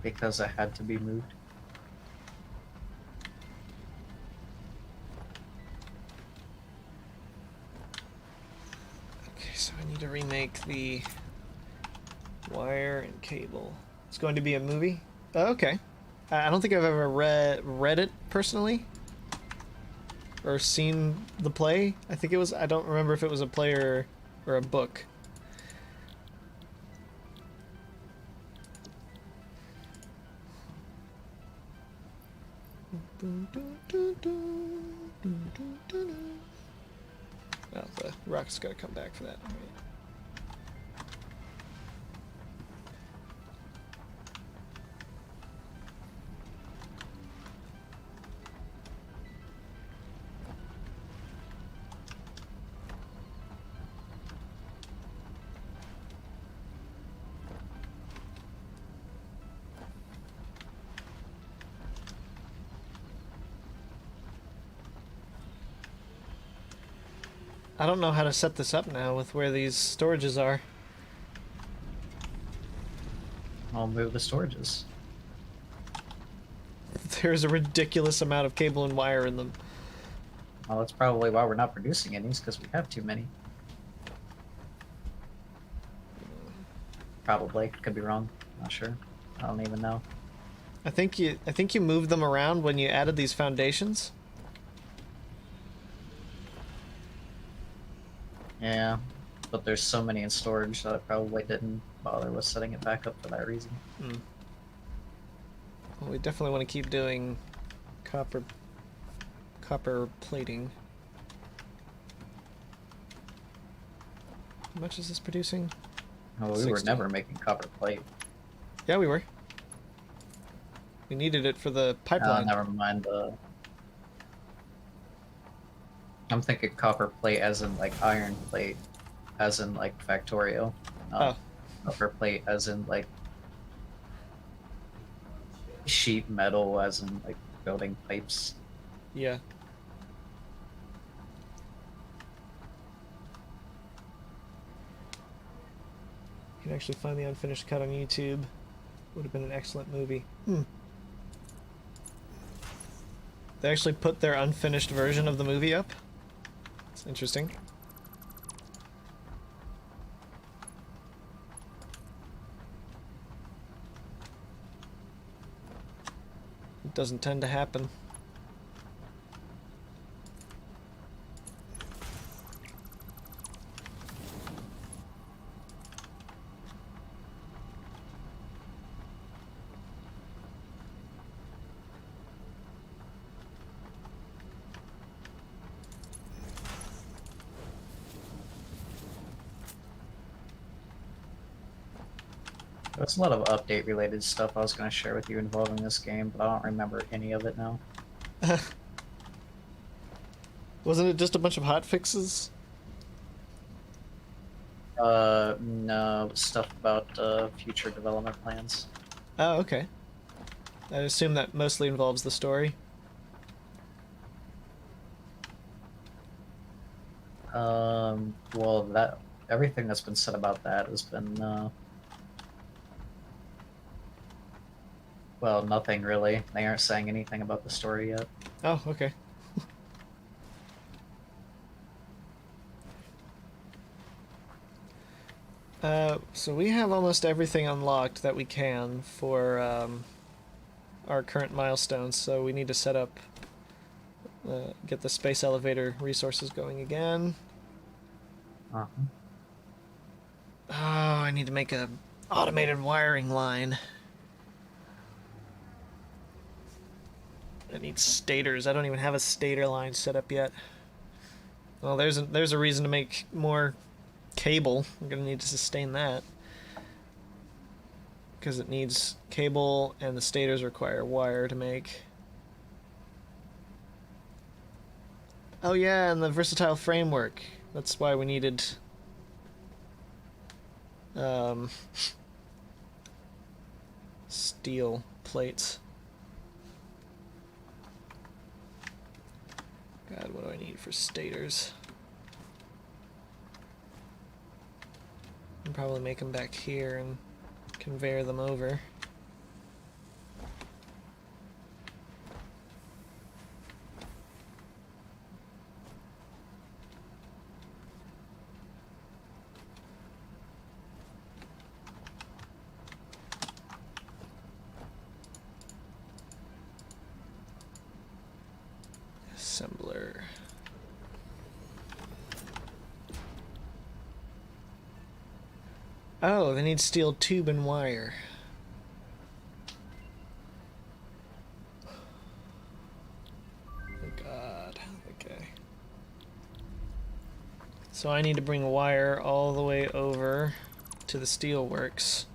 Because it had to be moved.
Okay, so I need to remake the wire and cable. It's going to be a movie? Oh, okay. I don't think I've ever read it personally. Or seen the play. I think it was, I don't remember if it was a play or a book. Oh, the rock's gotta come back for that. All right. I don't know how to set this up now with where these storages are.
I'll move the storages.
There's a ridiculous amount of cable and wire in them.
Well, that's probably why we're not producing any, because we have too many. Probably. Could be wrong. Not sure. I don't even know.
I think you moved them around when you added these foundations.
Yeah, but there's so many in storage that I probably didn't bother with setting it back up for that reason.
Hmm. Well, we definitely want to keep doing copper plating. How much is this producing?
Oh, we were
60.
never making copper plate.
Yeah, we were. We needed it for the pipeline.
Never mind the... I'm thinking copper plate as in like iron plate, as in like Factorio.
Oh.
Copper plate as in like sheet metal, as in like building pipes.
Yeah. You can actually find the unfinished cut on YouTube. Would have been an excellent movie. Hmm. They actually put their unfinished version of the movie up. It's interesting. It doesn't tend to happen.
There's a lot of update related stuff I was going to share with you involving this game, but I don't remember any of it now.
Wasn't it just a bunch of hot fixes?
No, stuff about future development plans.
Oh, okay. I assume that mostly involves the story.
Well, that everything that's been said about that has been, well, nothing really. They aren't saying anything about the story yet.
Oh, okay. So we have almost everything unlocked that we can for our current milestones, so we need to set up, get the space elevator resources going again.
Uh-huh.
Oh, I need to make a automated wiring line. I need stators. I don't even have a stator line set up yet. Well, there's a reason to make more cable. I'm gonna need to sustain that because it needs cable, and the stators require wire to make. Oh yeah, and the versatile framework. That's why we needed steel plates. God, what do I need for stators? I can probably make them back here and conveyor them over. Assembler. Oh, they need steel tube and wire. Oh God, okay. So I need to bring wire all the way over to the steel works.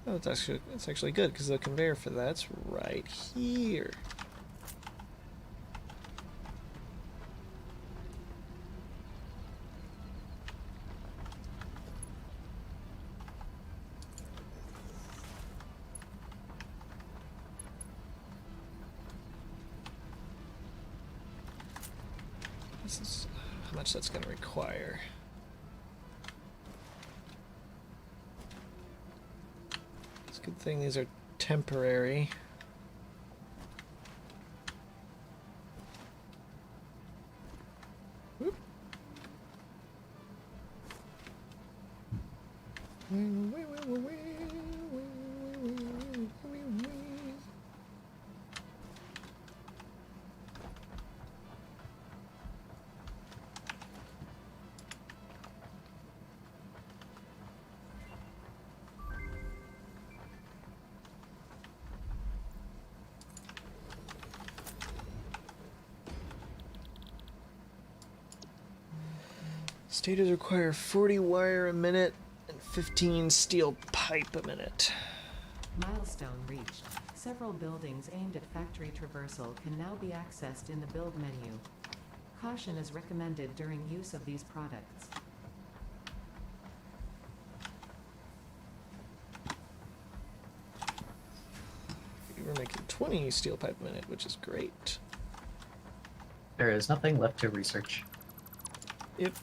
Oh, it's actually good because the conveyor for that's right here. This is how much that's going to require. It's a good thing these are temporary. Whoop. Stators require 40 wire a minute and 15 steel pipe a minute.
Milestone reached. Several buildings aimed at factory traversal can now be accessed in the build menu. Caution is recommended during use of these products.
We're making 20 steel pipe a minute, which is great.
There is nothing left to research.
Yep.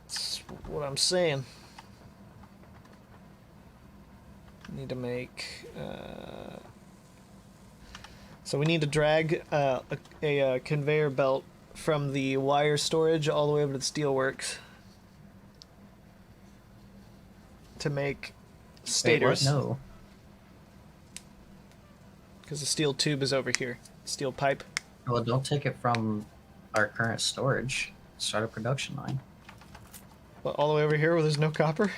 That's what I'm saying. Need to make. So we need to drag a conveyor belt from the wire storage all the way over to the steelworks to make
Wait, what?
stators.
No.
Because the steel tube is over here. Steel pipe.
Well, don't take it from our current storage. Start a production line.
But all the way over here where there's no copper?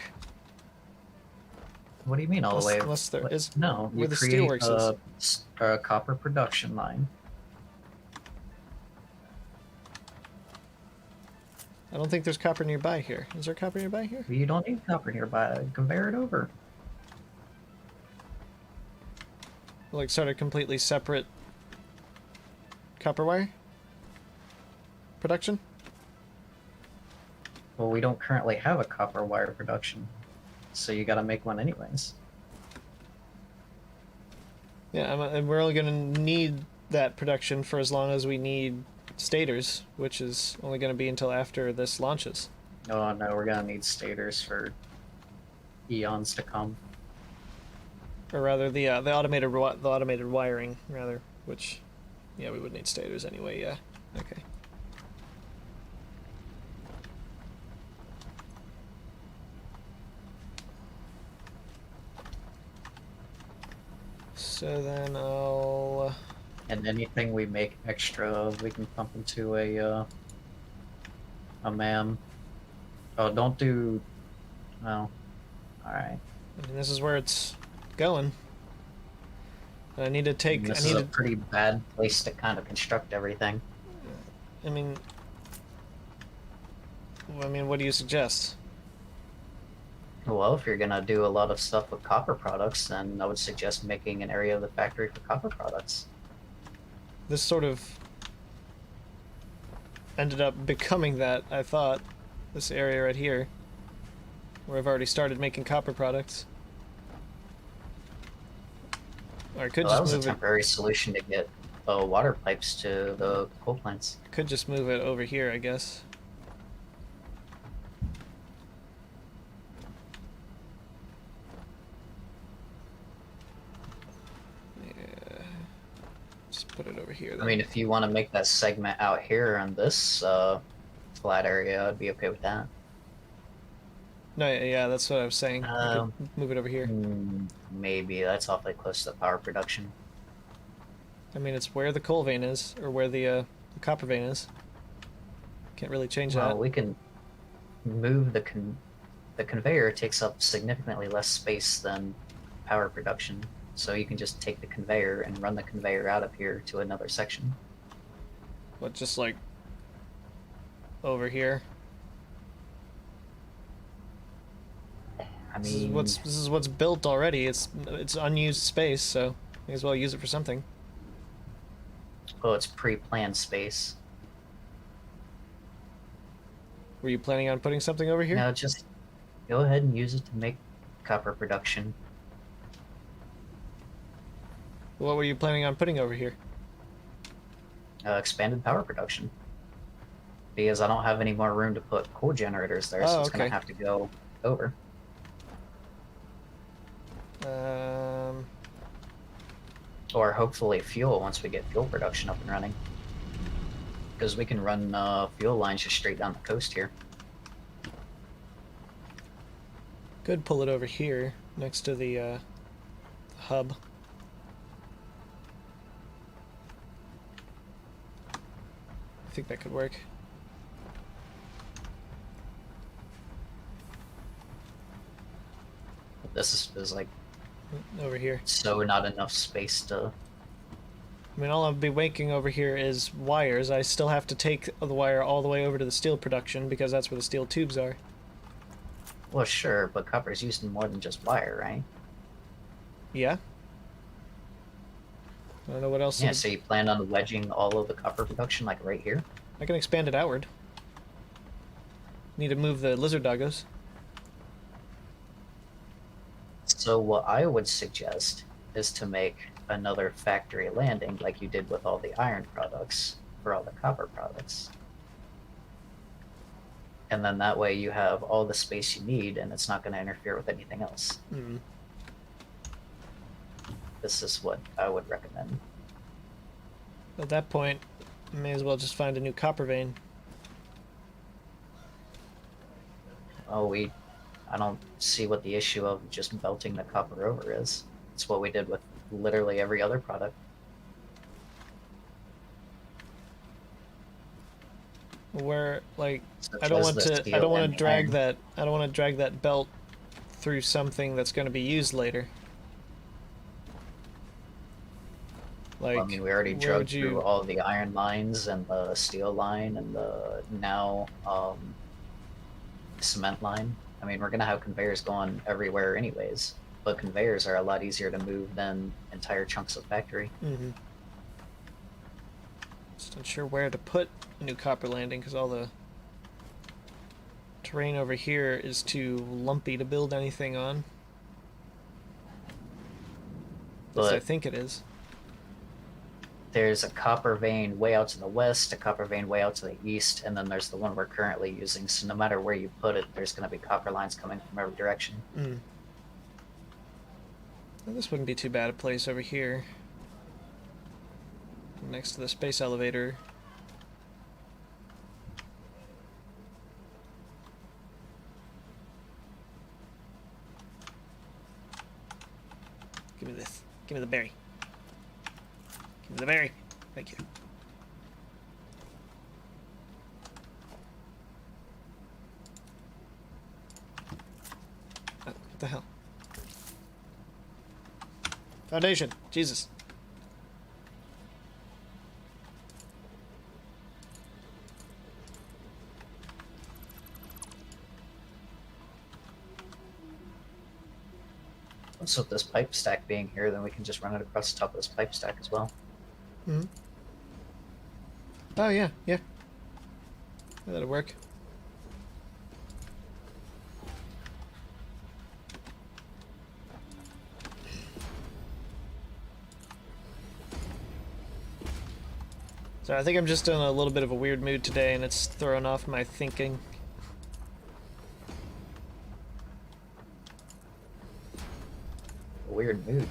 What do you mean all the way?
Unless there
what?
is.
No,
where
you
the
create
steelworks
a copper production line.
I don't think there's copper nearby here. Is there copper nearby here?
You don't need copper nearby. Conveyor it over.
Like sort of completely separate copper wire production?
Well, we don't currently have a copper wire production, so you gotta make one anyways.
Yeah, and we're only gonna need that production for as long as we need stators, which is only gonna be until after this launches.
Oh no, we're gonna need stators for eons to come.
Or rather, the automated wiring, rather, which, yeah, we would need stators anyway. Yeah, okay. So then I'll.
And anything we make extra of, we can pump into a MAM. Oh, don't do. No. All right.
I mean, this is where it's going. And I need to take.
This
I need
is a
to.
pretty bad place to kind of construct everything.
I mean, what do you suggest?
Well, if you're gonna do a lot of stuff with copper products, then I would suggest making an area of the factory for copper products.
This sort of ended up becoming that, I thought. This area right here, where I've already started making copper products. Or I could
Well, that
just
was a
move it.
temporary solution to get water pipes to the coal plants.
Could just move it over here, I guess. Yeah. Just put it over here then.
I mean, if you want to make that segment out here on this flat area, I'd be okay with that.
No, yeah, that's what I was saying. I could move it over here.
Maybe that's awfully close to the power production.
I mean, it's where the coal vein is, or where the copper vein is. Can't really change
Well,
that.
we can move the conveyor takes up significantly less space than power production, so you can just take the conveyor and run the conveyor out of here to another section.
But just like over here.
I
This is
mean,
what's built already. It's unused space, so may as well use it for something.
well, it's pre-planned space.
Were you planning on putting something over here?
Now just go ahead and use it to make copper production.
What were you planning on putting over here?
Expanded power production. Because I don't have any more room to put coal generators there,
Oh,
so it's
okay.
gonna have to go over. Or hopefully fuel once we get fuel production up and running. Because we can run fuel lines just straight down the coast here.
Could pull it over here next to the hub. I think that could work.
This is like
Over here.
so not enough space to.
I mean, all I'll be making over here is wires. I still have to take the wire all the way over to the steel production because that's where the steel tubes are.
Well, sure, but copper is used in more than just wire, right?
Yeah? I don't know what else.
Yeah, so you plan on wedging all of the copper production like right here?
I can expand it outward. Need to move the lizard doggos.
So what I would suggest is to make another factory landing like you did with all the iron products for all the copper products. And then that way you have all the space you need and it's not going to interfere with anything else.
Mm.
this is what I would recommend.
At that point, may as well just find a new copper vein.
Oh, I don't see what the issue of just belting the copper over is. It's what we did with literally every other product.
Where like
Such
I don't
as
want
the
to
steel and iron.
I don't want to drag that belt through something that's going to be used later. Like,
Well, I mean, we already
where
drug
would you?
through all the iron lines and the steel line and the now cement line. I mean, we're gonna have conveyors going everywhere anyways, but conveyors are a lot easier to move than entire chunks of factory.
Mm-hmm. Just unsure where to put a new copper landing because all the terrain over here is too lumpy to build anything on. At least I
But
think it is.
there's a copper vein way out to the west, a copper vein way out to the east, and then there's the one we're currently using. So no matter where you put it, there's going to be copper lines coming from every direction.
Mm. Well, this wouldn't be too bad a place over here. Next to the space elevator. Give me this. Give me the berry. Give me the berry. Thank you. What the hell? Foundation. Jesus.
So with this pipe stack being here, then we can just run it across the top of this pipe stack as well.
Hmm. Oh yeah, yeah. That'll work. So I think I'm just in a little bit of a weird mood today, and it's throwing off my thinking.
A weird mood.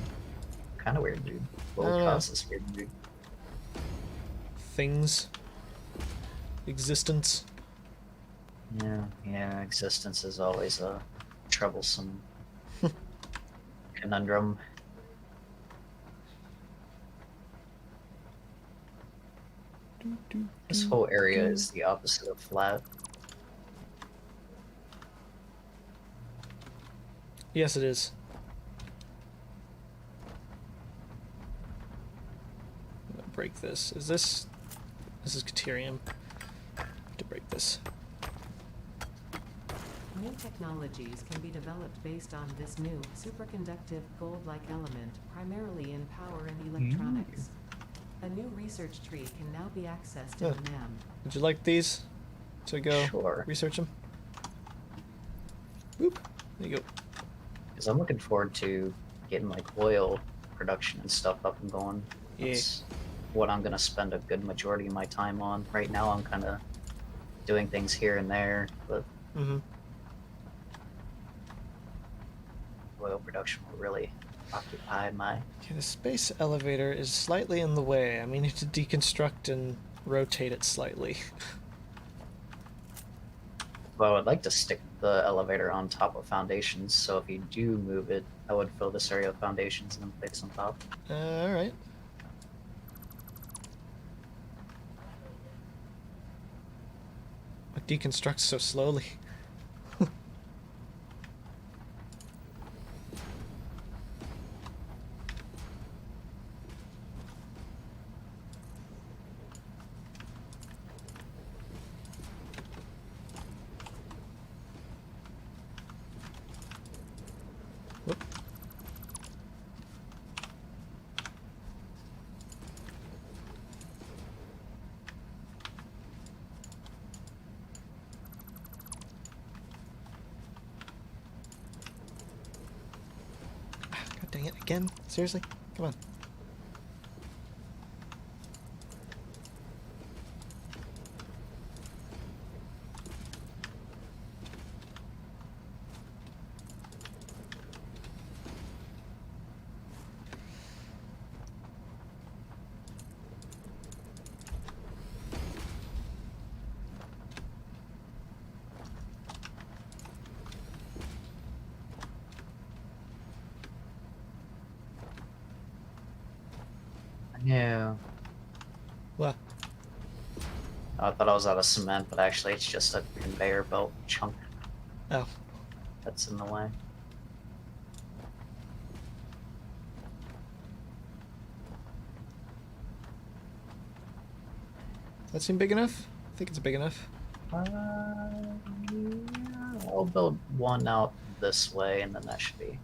Kind of weird mood. What would cause this weird mood?
Things. Existence.
Yeah, existence is always a troublesome conundrum. This whole area is the opposite of flat.
Yes, it is. I'm gonna break this. Is this... This is Caterium. I have to break this.
New technologies can be developed based on this new superconductive gold-like element, primarily in power and electronics. A new research tree can now be accessed in
Yeah.
the NAM.
Would you like these to go
Sure.
research them? Boop. There you go.
Because I'm looking forward to getting like oil production and stuff up and going.
Yeah.
That's what I'm gonna spend a good majority of my time on. Right now I'm kind of doing things here and there, but
Mm-hmm.
oil production will really occupy my...
Okay, the space elevator is slightly in the way. I may need to deconstruct and rotate it slightly.
Well, I would like to stick the elevator on top of foundations, so if you do move it, I would fill this area with foundations and then place on top.
Alright. It deconstructs so slowly. Whoop. God dang it, again? Seriously? Come on.
No.
What?
I thought I was out of cement, but actually it's just a conveyor belt chunk
Oh.
that's in the way.
That seem big enough? I think it's big enough.
Yeah, I'll build one out this way, and then that should be.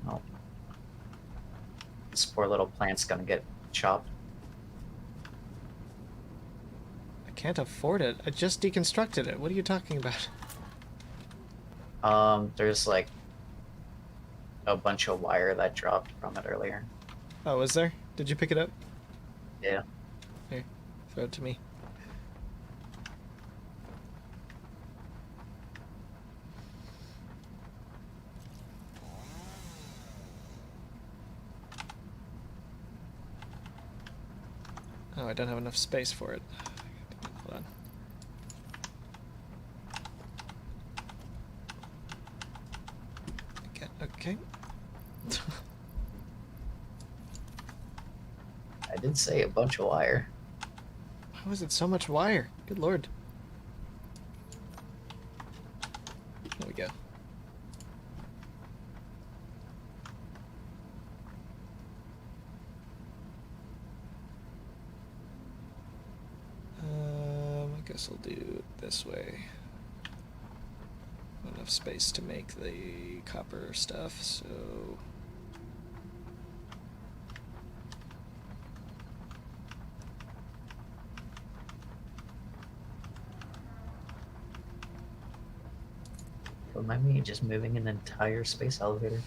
Oh. This poor little plant's gonna get chopped.
I can't afford it. I just deconstructed it. What are you talking about?
There's like a bunch of wire that dropped from it earlier.
Oh, is there? Did you pick it up?
Yeah.
Here, throw it to me. Oh, I don't have enough space for it. Hold on. Okay.
I did say a bunch of wire.
How is it so much wire? Good lord. There we go. I guess I'll do it this way. Not enough space to make the copper stuff, so...
Remind me of just moving an entire space elevator.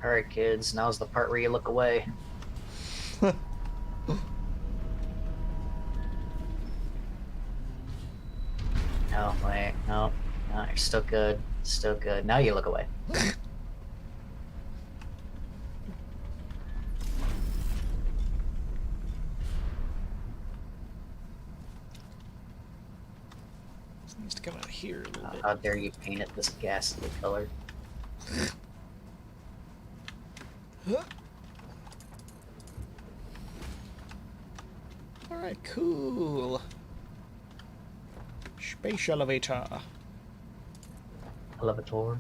Alright, kids, now's the part where you look away. No, wait, no, no, you're still good. Still good. Now you look away.
This needs to come out here a little bit.
How dare you paint it this ghastly color?
Alright, cool. Space elevator.
Elevator.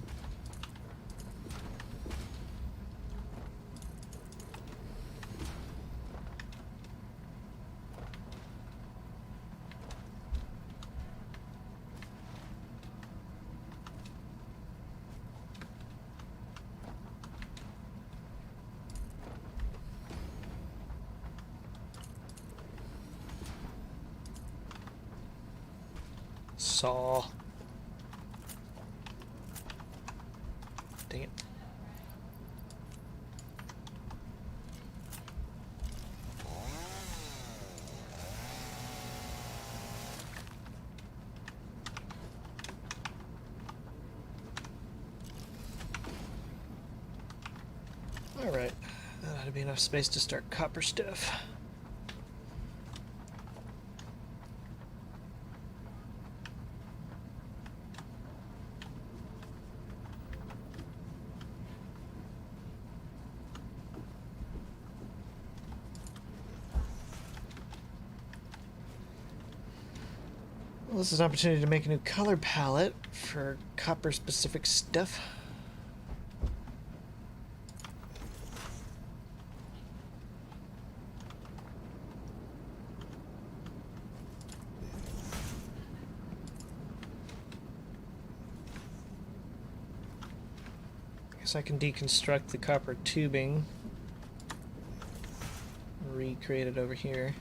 Saw. Dang it. Alright, that ought to be enough space to start copper stuff. Well, this is an opportunity to make a new color palette for copper specific stuff. I guess I can deconstruct the copper tubing, recreate it over here.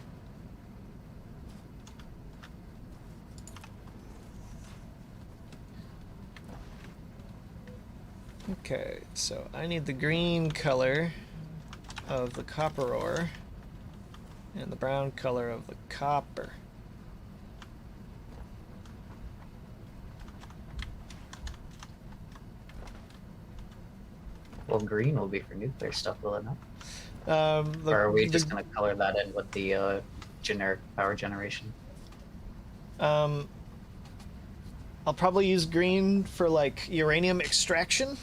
Okay, so I need the green color of the copper ore and the brown color of the copper.
Well, green will be for nuclear stuff, will it not?
The,
Or are we just going to color that in with the generic power generation?
I'll probably use green for like uranium extraction.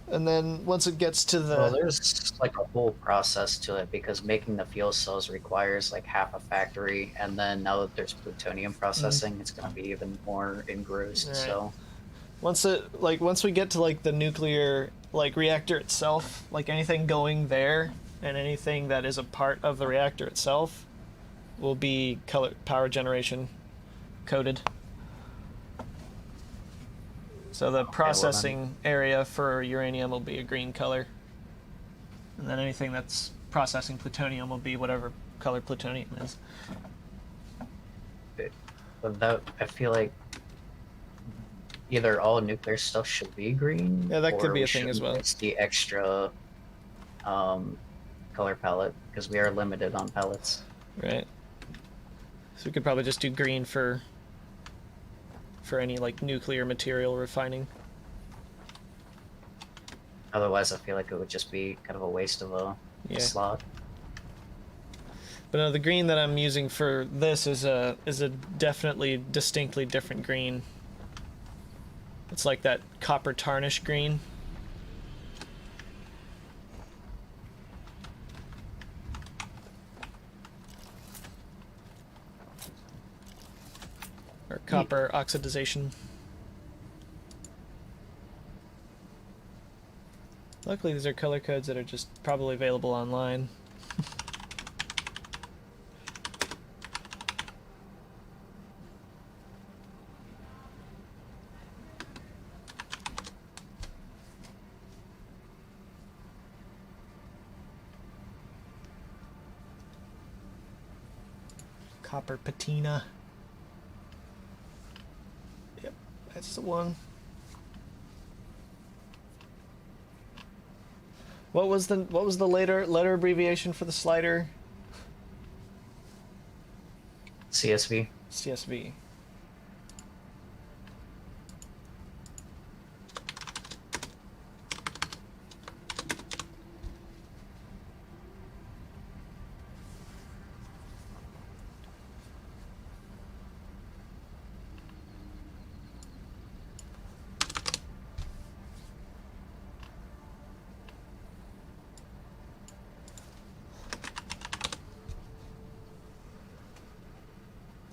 And then once it gets to the...
Well, there's like a whole process to it because making the fuel cells requires like half a factory, and then now that there's plutonium processing, it's going to be even more engrossed.
Right.
So
Once we get to like the nuclear like reactor itself, like anything going there and anything that is a part of the reactor itself will be color power generation coded. So the processing area for uranium will be a green color. And then anything that's processing plutonium will be whatever color plutonium is.
without, I feel like either all nuclear stuff should be green,
Yeah, that could
or
be
we
a thing as
should
well.
mix the extra color palette because we are limited on palettes.
Right. So we could probably just do green for any like nuclear material refining.
Otherwise, I feel like it would just be kind of a waste of a slot.
But no, the green that I'm using for this is a definitely distinctly different green. It's like that copper tarnish green. Or copper oxidization. Luckily, these are color codes that are just probably available online. Copper patina. Yep, that's the one. What was the letter abbreviation for the slider?
CSV.
CSV.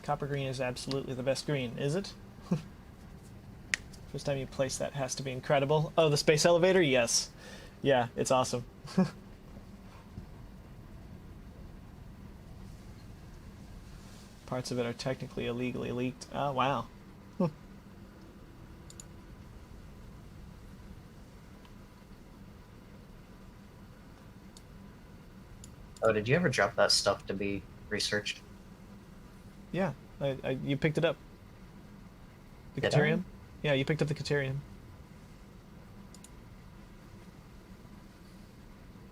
Copper green is absolutely the best green, is it? First time you place that has to be incredible. Oh, the space elevator? Yes. Yeah, it's awesome. Parts of it are technically illegally leaked. Oh, wow.
Oh, did you ever drop that stuff to be researched?
Yeah, you picked it up. The
Did
Caterium? Yeah, you picked up the Caterium.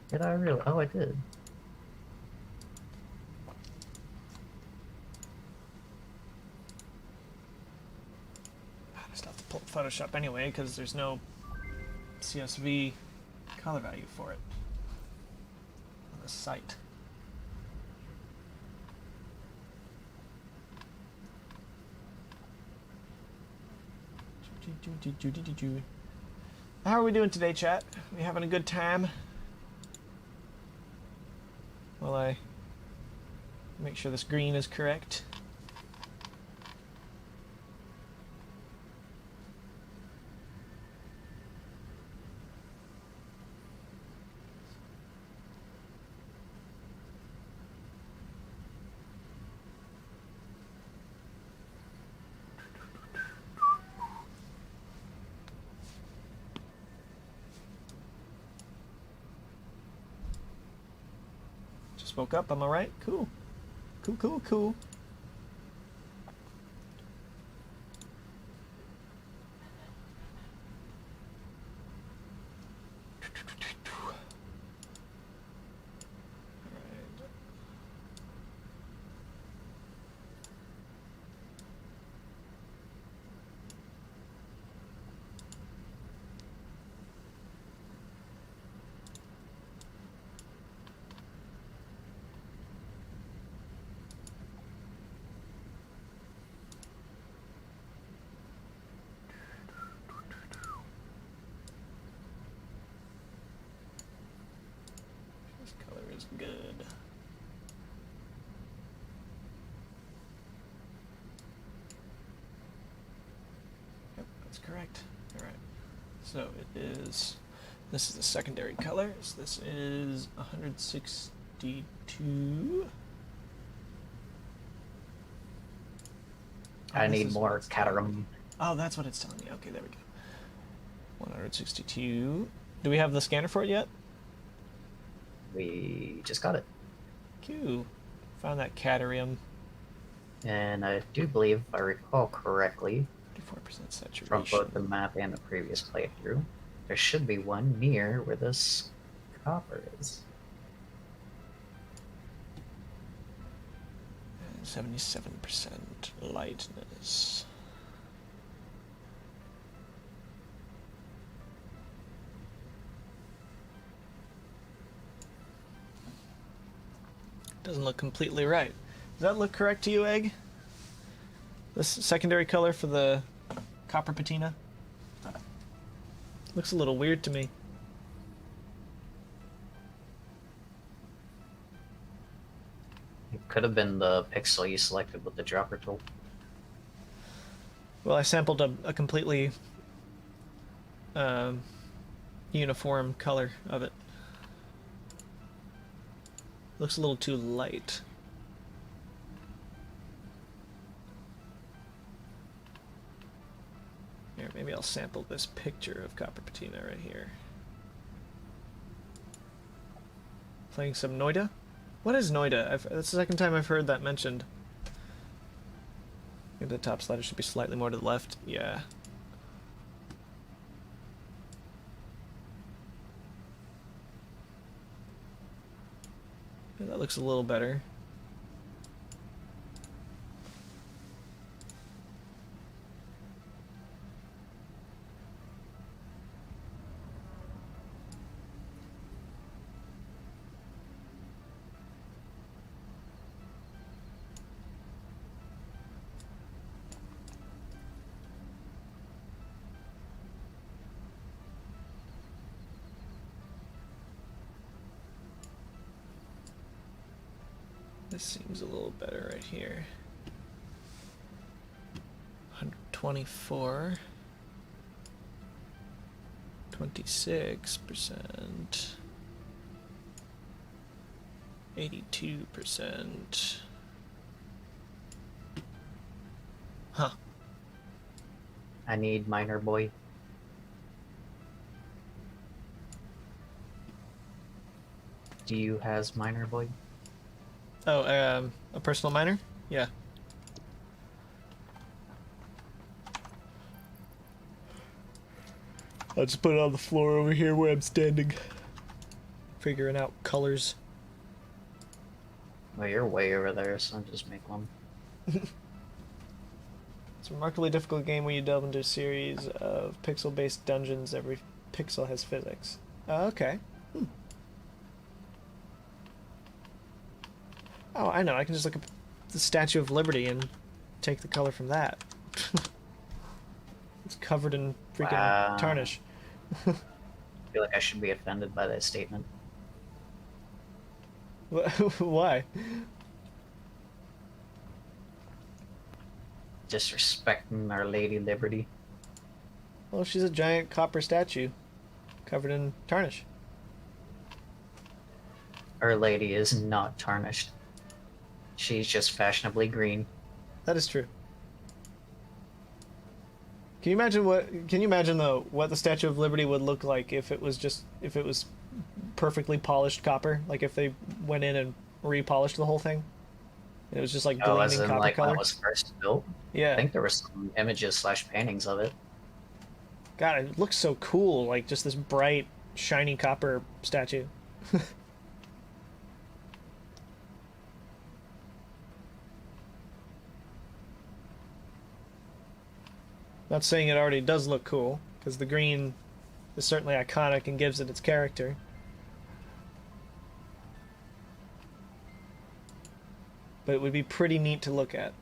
Did I really? Oh, I did.
I still have to pull Photoshop anyway because there's no CSV color value for it on the site. How are we doing today, chat? We having a good time? While I make sure this green is correct. Woke up, am I right? Cool. Cool. Sounds good. Yep, that's correct. All right. So it is. This is the secondary colors. This is 162.
I
this
need
is
more
what it's telling me.
Caterham.
Oh, that's what it's telling me. Okay, there we go. 162. Do we have the scanner for it yet?
We just got it.
Q. Found that Caterium.
And I do believe, if I recall correctly,
54% saturation.
from both the map and the previous playthrough, there should be one near where this copper is.
77% lightness. Doesn't look completely right. Does that look correct to you, Egg? This secondary color for the copper patina? Looks a little weird to me.
It could have been the pixel you selected with the dropper tool.
Well, I sampled a completely uniform color of it. Looks a little too light. Here, maybe I'll sample this picture of copper patina right here. Playing some Noida? What is Noida? That's the second time I've heard that mentioned. Maybe the top slider should be slightly more to the left. Yeah. Yeah, that looks a little better. This seems a little better right here. 124. 26%. 82%. Huh.
I need Miner Boy. Do you has Miner Boy?
Oh, a personal miner? Yeah. I'll just put it on the floor over here where I'm standing. Figuring out colors.
Well, you're way over there, so I'll just make one.
It's a remarkably difficult game when you delve into a series of pixel-based dungeons. Every pixel has physics. Okay. Oh, I know. I can just look at the Statue of Liberty and take the color from that. It's covered in freaking
Wow.
tarnish.
I feel like I should be offended by that statement.
Why?
Disrespecting Our Lady Liberty.
Well, she's a giant copper statue covered in tarnish.
Our Lady is not tarnished. She's just fashionably green.
That is true. Can you imagine though what the Statue of Liberty would look like if it was perfectly polished copper? Like if they went in and repolished the whole thing? And it was just like
Oh, as
gleaming
in
copper
like when
color?
it was first built?
Yeah.
I think there were some images / paintings of it.
God, it looks so cool, like just this bright, shiny copper statue. Not saying it already does look cool, because the green is certainly iconic and gives it its character. But it would be pretty neat to look at.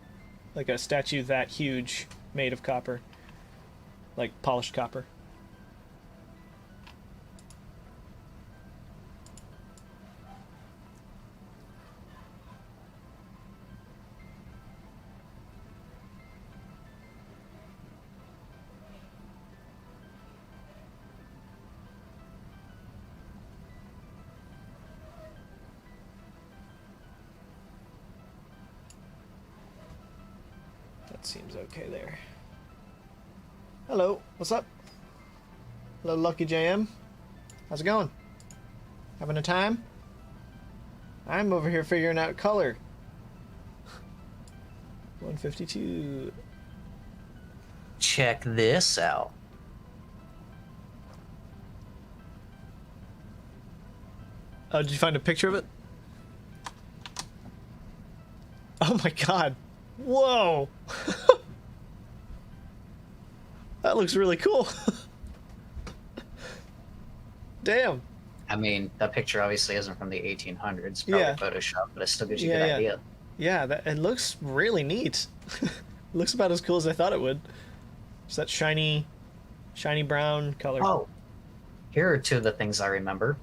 Like a statue that huge, made of copper. Like polished copper. That seems okay there. Hello, what's up? Hello, Lucky JM. How's it going? Having a time? I'm over here figuring out color. 152.
Check this out.
Oh, did you find a picture of it? Oh my god. Whoa! That looks really cool. Damn.
I mean, that picture obviously isn't from the 1800s, probably
Yeah.
Photoshop, but it still gives you a
Yeah,
good
yeah.
idea.
Yeah, it looks really neat. Looks about as cool as I thought it would. It's that shiny brown color.
Oh, here are two of the things I remember.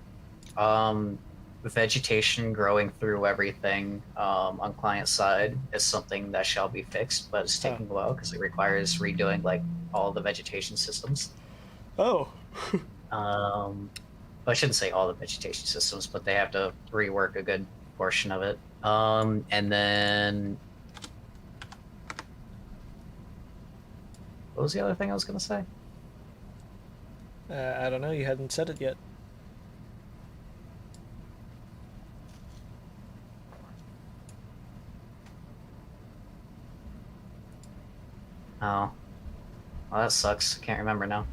Vegetation growing through everything on client side is something that shall be fixed, but it's taking a while because it requires redoing like all the vegetation systems.
Oh.
Well, I shouldn't say all the vegetation systems, but they have to rework a good portion of it. And then what was the other thing I was gonna say?
I don't know. You hadn't said it yet.
Oh, well, that sucks. Can't remember now.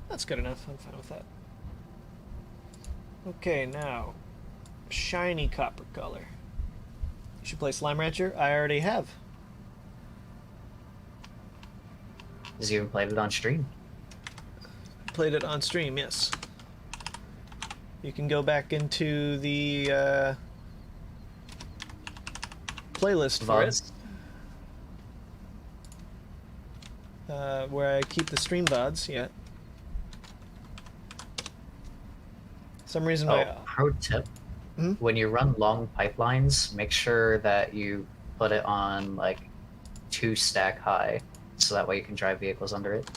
That's good enough. I'm fine with that. Okay, now shiny copper color. You should play Slime Rancher. I already have.
Has you even played it on stream?
Played it on stream, yes. You can go back into the playlist for it,
VODs?
where I keep the stream VODs. Yeah. Some reason
Oh,
why.
pro tip.
Hmm?
When you run long pipelines, make sure that you put it on like 2 stack high, so that way you can drive vehicles under it.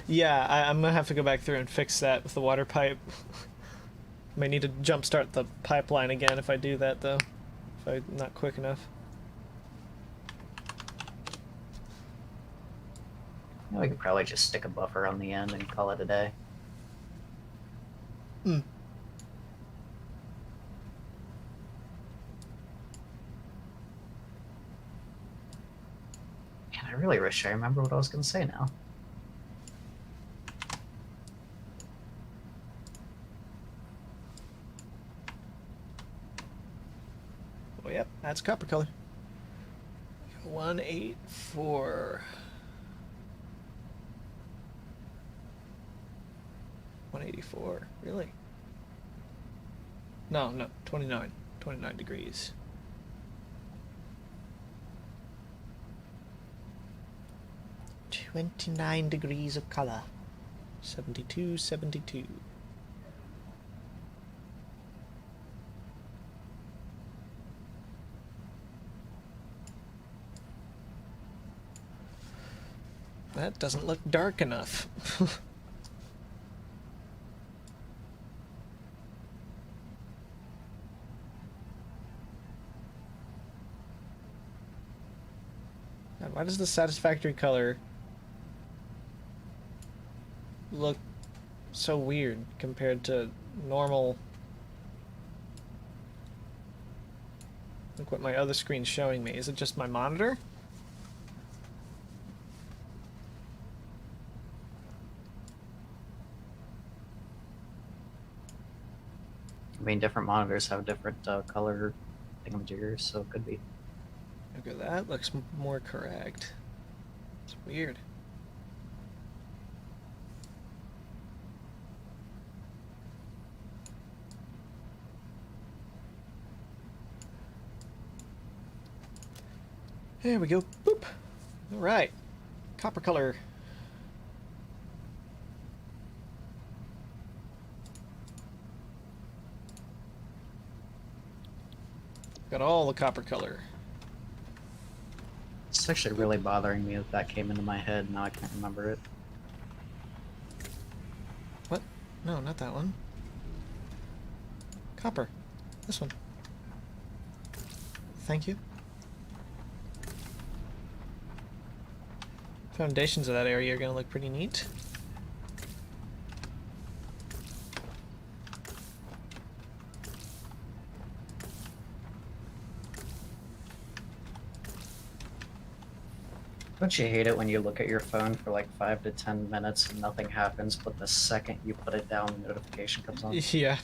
Yeah, I'm gonna have to go back through and fix that with the water pipe. Might need to jumpstart the pipeline again if I do that, though. If I'm not quick enough.
We could probably just stick a buffer on the end and call it a day.
Hmm.
Man, I really wish I remember what I was going to say now.
Oh, yep, that's copper color. 184. 184, really? No, 29. 29 degrees. $29 degrees of color. 72, 72. That doesn't look dark enough. God, why does the satisfactory color look so weird compared to normal? Look what my other screen's showing me. Is it just my monitor?
I mean, different monitors have different color thingamajiggers, so it could be.
Look at that. Looks more correct. It's weird. There we go. Boop. All right. Copper color. Got all the copper color.
It's actually really bothering me that came into my head. Now I can't remember it.
What? No, not that one. Copper. This one. Thank you. Foundations of that area are gonna look pretty neat.
Don't you hate it when you look at your phone for like 5 to 10 minutes and nothing happens, but the second you put it down, the notification comes on?
Yeah.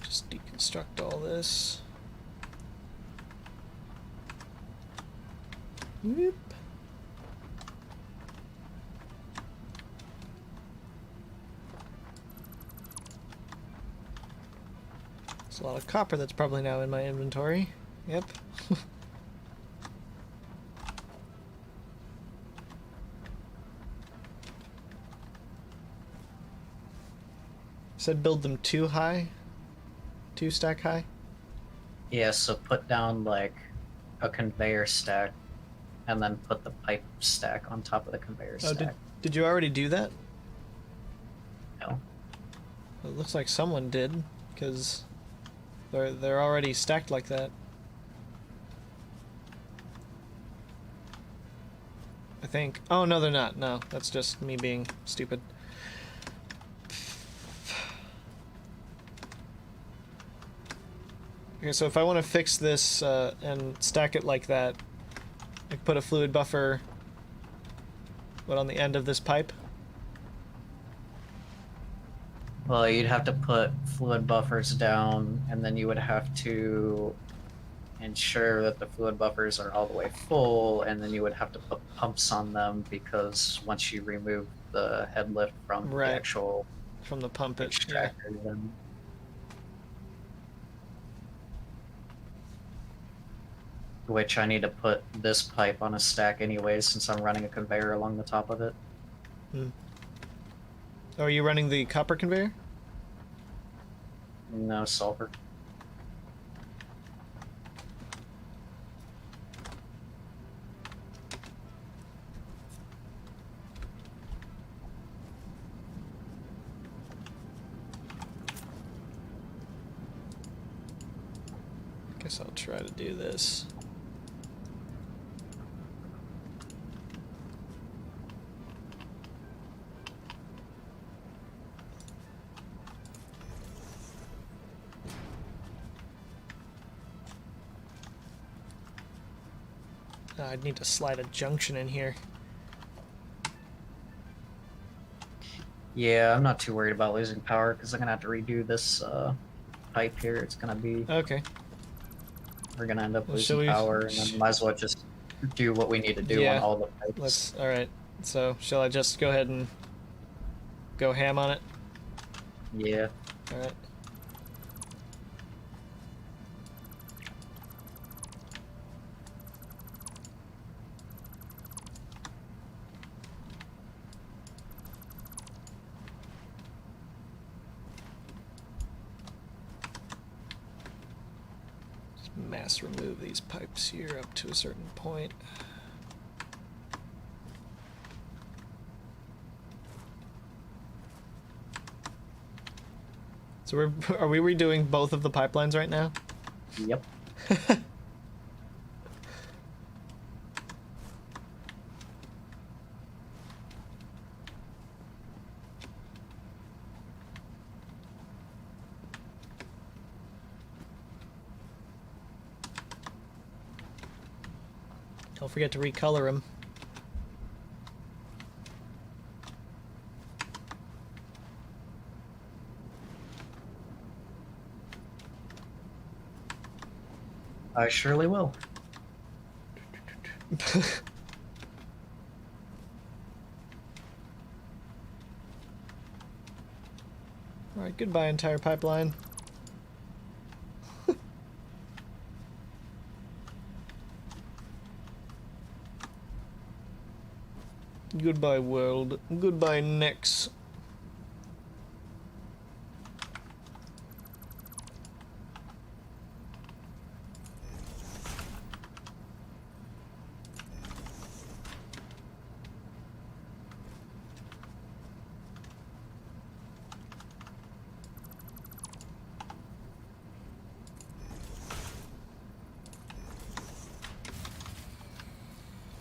Just deconstruct all this. Whoop. There's a lot of copper that's probably now in my inventory. Yep. Said build them 2 high? 2 stack high?
Yeah, so put down like a conveyor stack and then put the pipe stack on top of the conveyor
Oh,
stack.
did you already do that?
No.
It looks like someone did, because they're already stacked like that. I think. Oh no, they're not. No, that's just me being stupid. Okay, so if I want to fix this and stack it like that, I put a fluid buffer, what, on the end of this pipe?
Well, you'd have to put fluid buffers down, and then you would have to ensure that the fluid buffers are all the way full, and then you would have to put pumps on them because once you remove the head lift from
Right.
the actual
From the pump it. Yeah.
extractor, then which I need to put this pipe on a stack anyways since I'm running a conveyor along the top of it.
Oh, are you running the copper conveyor?
No sulfur.
Guess I'll try to do this. I'd need to slide a junction in here.
Yeah, I'm not too worried about losing power because I'm gonna have to redo this pipe here. It's gonna be
Okay.
we're gonna end up
Well, shall
losing
we-
power, and then might as well just do what we need to do
Yeah,
on all the pipes.
Let's. All right. So, shall I just go ahead and go ham on it?
Yeah.
All right. Just mass remove these pipes here up to a certain point. So are we redoing both of the pipelines right now?
Yep.
Don't forget to recolor them.
I surely will.
Alright, goodbye, entire pipeline. Goodbye, world. Goodbye, Nex.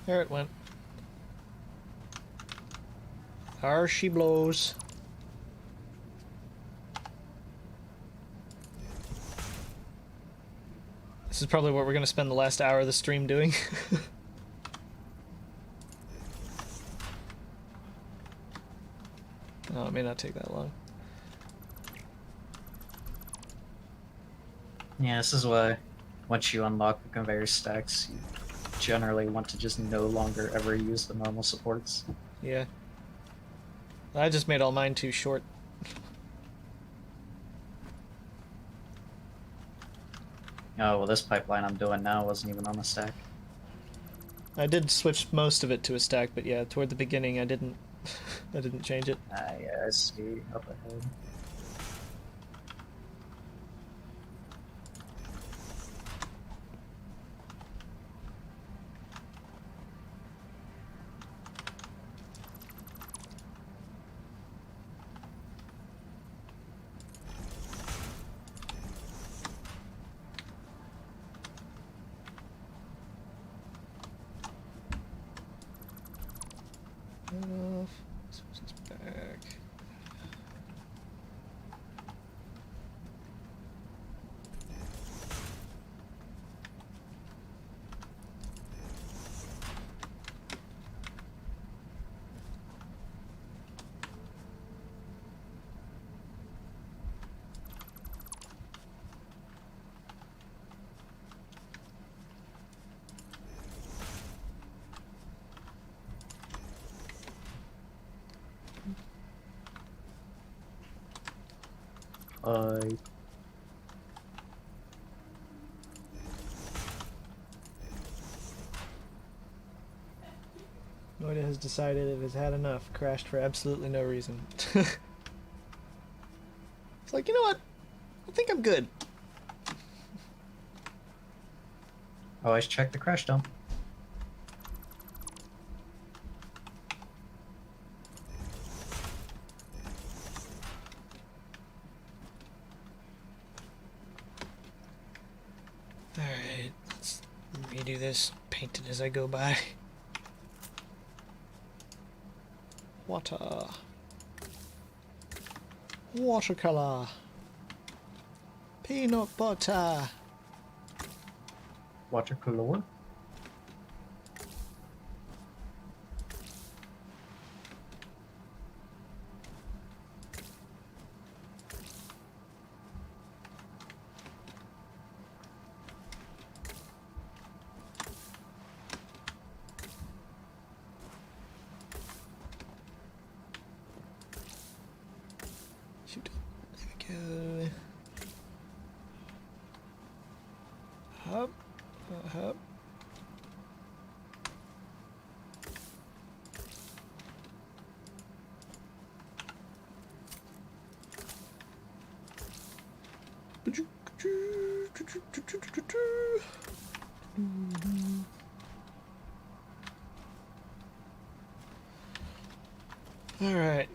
There it went. There she blows. This is probably what we're going to spend the last hour of the stream doing. Oh, it may not take that long.
Yeah, this is why once you unlock the conveyor stacks, you generally want to just no longer ever use the normal supports.
Yeah. I just made all mine too short.
Oh, well, this pipeline I'm doing now wasn't even on the stack.
I did switch most of it to a stack, but yeah, toward the beginning I didn't I didn't change it.
Ah, yeah, I see. Up ahead.
Off. Switch this back. Noida has decided it has had enough. Crashed for absolutely no reason. It's like, you know what? I think I'm good.
Always check the crash dump.
Alright, let's redo this. Paint it as I go by. Water. Watercolor. Peanut butter.
Watercolor.
Shoot. There we go. Hop. Hop. All right.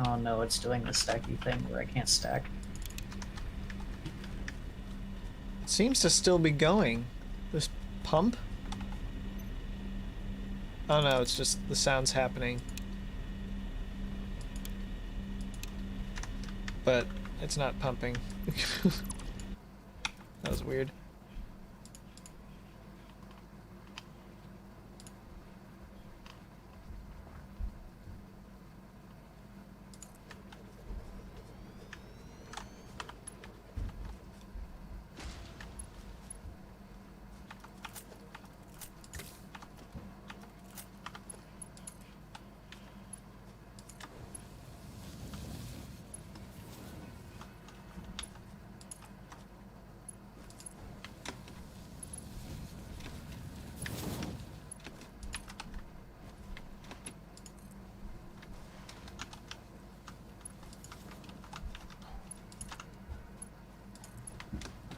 Oh no, it's doing the stacky thing where I can't stack.
It seems to still be going. This pump? Oh no, it's just the sound's happening. But it's not pumping. That was weird.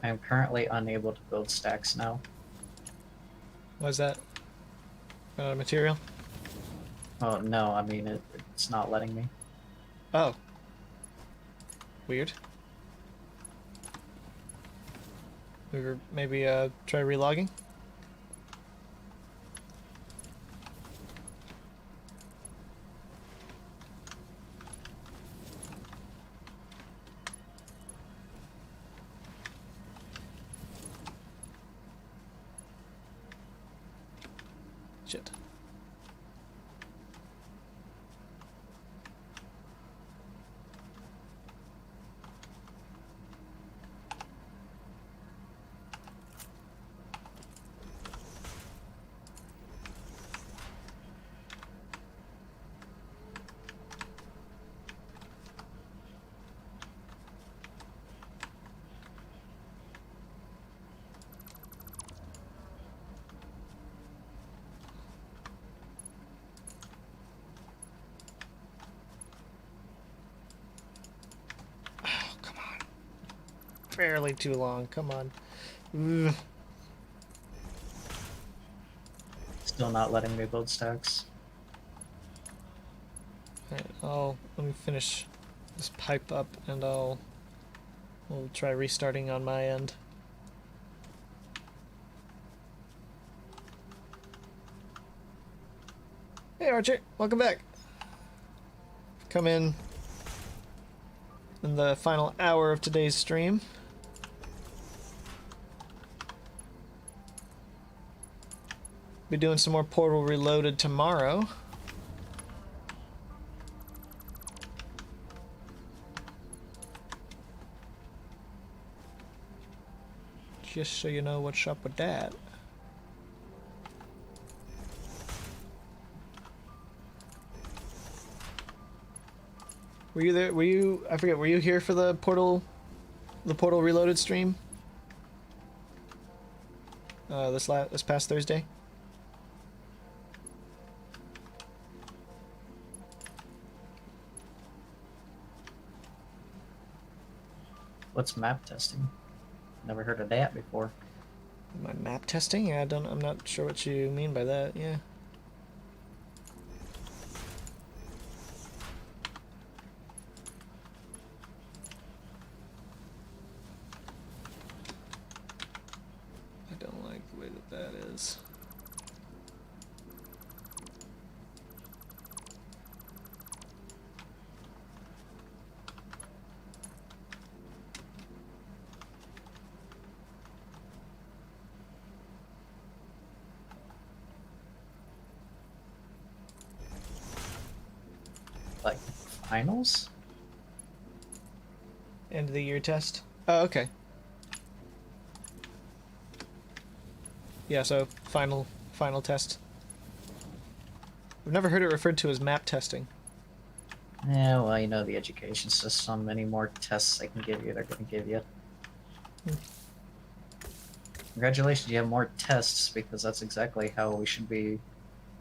I am currently unable to build stacks now.
Why's that? Run out of material?
Oh no, I mean it's not letting me.
Oh. Weird. Maybe try relogging? Shit. Barely too long. Come on. Ugh.
Still not letting me build stacks.
Alright, let me finish this pipe up and we'll try restarting on my end. Hey Archer, welcome back. Come in the final hour of today's stream. Be doing some more Portal Reloaded tomorrow. Just so you know what's up with that. Were you there? Were you? I forget. Were you here for the Portal Reloaded stream? This past Thursday.
What's map testing? Never heard of that before.
My map testing? Yeah, I'm not sure what you mean by that. Yeah. I don't like the way that is.
Like finals?
End of the year test. Oh, okay. Yeah, so final test. I've never heard it referred to as map testing.
Yeah, well, you know the education system. Any more tests they can give you, they're going to give you. Congratulations, you have more tests because that's exactly how we should be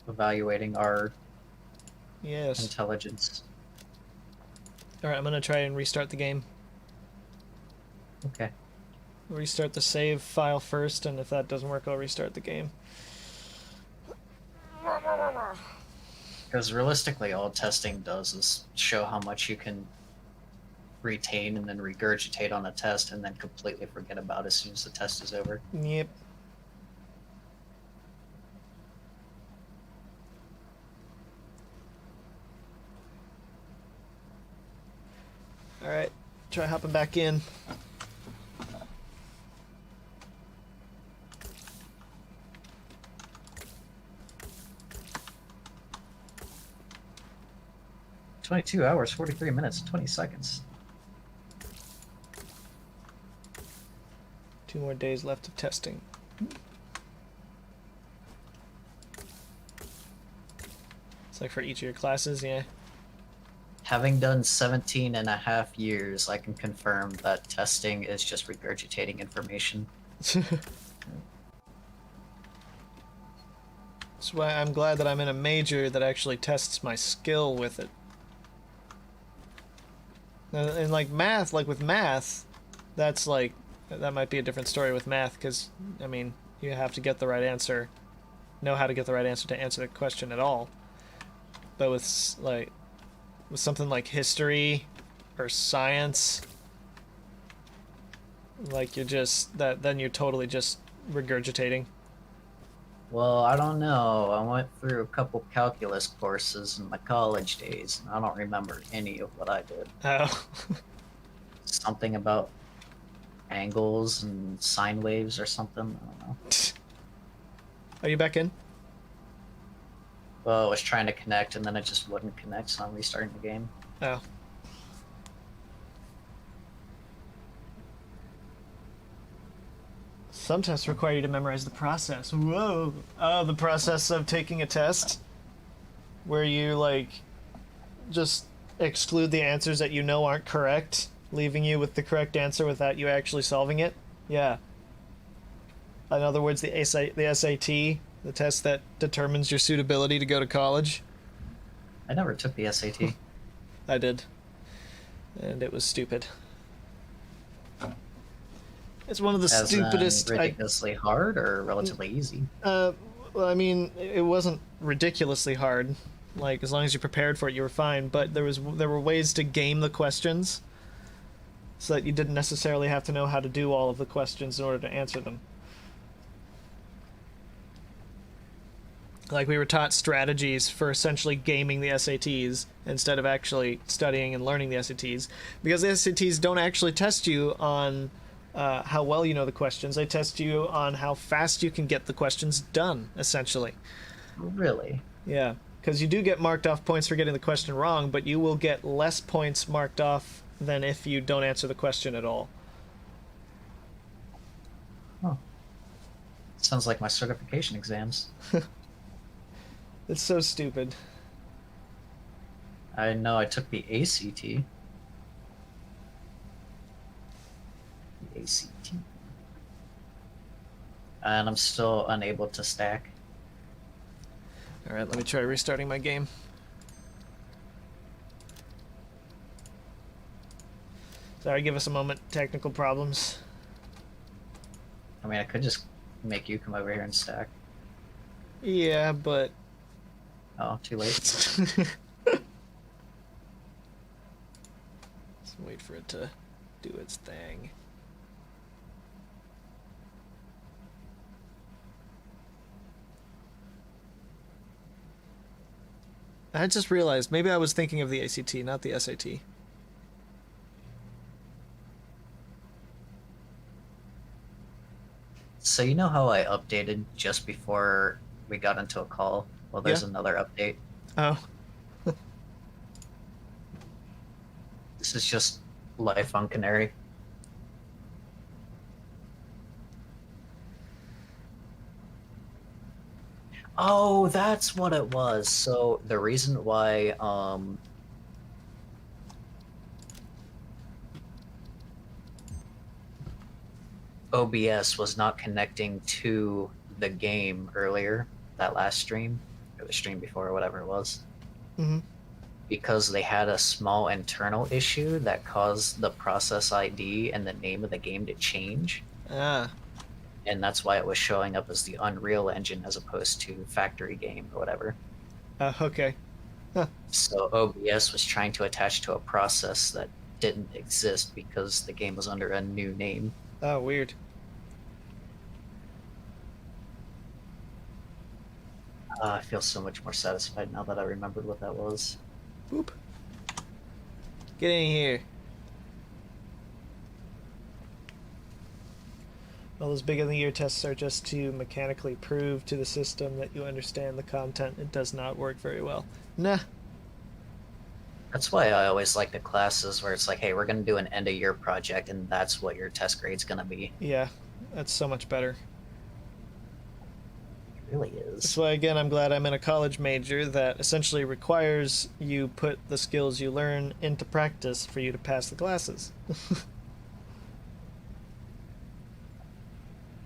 evaluating our
Yes.
intelligence.
Alright, I'm gonna try and restart the game.
Okay.
Restart the save file first, and if that doesn't work, I'll restart the game.
Because realistically, all testing does is show how much you can retain and then regurgitate on a test and then completely forget about as soon as the test is over.
Yep. Alright, try hopping back in.
"22 hours, 43 minutes, 20 seconds.
2 more days left of testing. It's like for each of your classes, yeah.
Having done 17 and a half years, I can confirm that testing is just regurgitating information.
That's why I'm glad that I'm in a major that actually tests my skill with it. And like math, like with math, that's like, that might be a different story with math, because, I mean, you have to get the right answer, know how to get the right answer to answer the question at all. but with something like history or science, like then you're totally just regurgitating.
Well, I don't know. I went through a couple calculus courses in my college days, and I don't remember any of what I did.
Oh.
Something about angles and sine waves or something. I don't know.
Are you back in?
Well, I was trying to connect, and then it just wouldn't connect, so I'm restarting the game.
Oh. Some tests require you to memorize the process. Whoa. Oh, the process of taking a test where you, like, just exclude the answers that you know aren't correct, leaving you with the correct answer without you actually solving it. Yeah. In other words, the SAT, the test that determines your suitability to go to college.
I never took the SAT.
I did. And it was stupid. It's one of the
As
stupidest.
ridiculously hard or relatively easy?
Well, I mean, it wasn't ridiculously hard. Like, as long as you prepared for it, you were fine. But there were ways to game the questions, so that you didn't necessarily have to know how to do all of the questions in order to answer them. Like, we were taught strategies for essentially gaming the SATs instead of actually studying and learning the SATs, because the SATs don't actually test you on how well you know the questions. They test you on how fast you can get the questions done, essentially.
Really?
Yeah, because you do get marked off points for getting the question wrong, but you will get less points marked off than if you don't answer the question at all.
Huh. Sounds like my certification exams.
It's so stupid.
I know I took the ACT. The ACT. And I'm still unable to stack.
Alright, let me try restarting my game. Sorry, give us a moment. Technical problems.
I mean, I could just make you come over here and stack.
Yeah, but...
Oh, too late.
Just wait for it to do its thing. I just realized maybe I was thinking of the ACT, not the SAT.
So you know how I updated just before we got into a call? Well, there's
Yeah.
another update.
Oh.
This is just life on Canary. Oh, that's what it was. So the reason why OBS was not connecting to the game earlier, that last stream, or the stream before, or whatever it was,
Mm-hmm.
because they had a small internal issue that caused the process ID and the name of the game to change.
Ah.
And that's why it was showing up as the Unreal Engine as opposed to factory game or whatever.
Okay.
So OBS was trying to attach to a process that didn't exist because the game was under a new name.
Oh, weird.
I feel so much more satisfied now that I remembered what that was.
Boop. Get in here. Well, those big of the year tests are just to mechanically prove to the system that you understand the content. It does not work very well. Nah.
That's why I always like the classes where it's like, hey, we're going to do an end-of-year project, and that's what your test grade's going to be.
Yeah, that's so much better.
It really is.
That's why, again, I'm glad I'm in a college major that essentially requires you put the skills you learn into practice for you to pass the classes.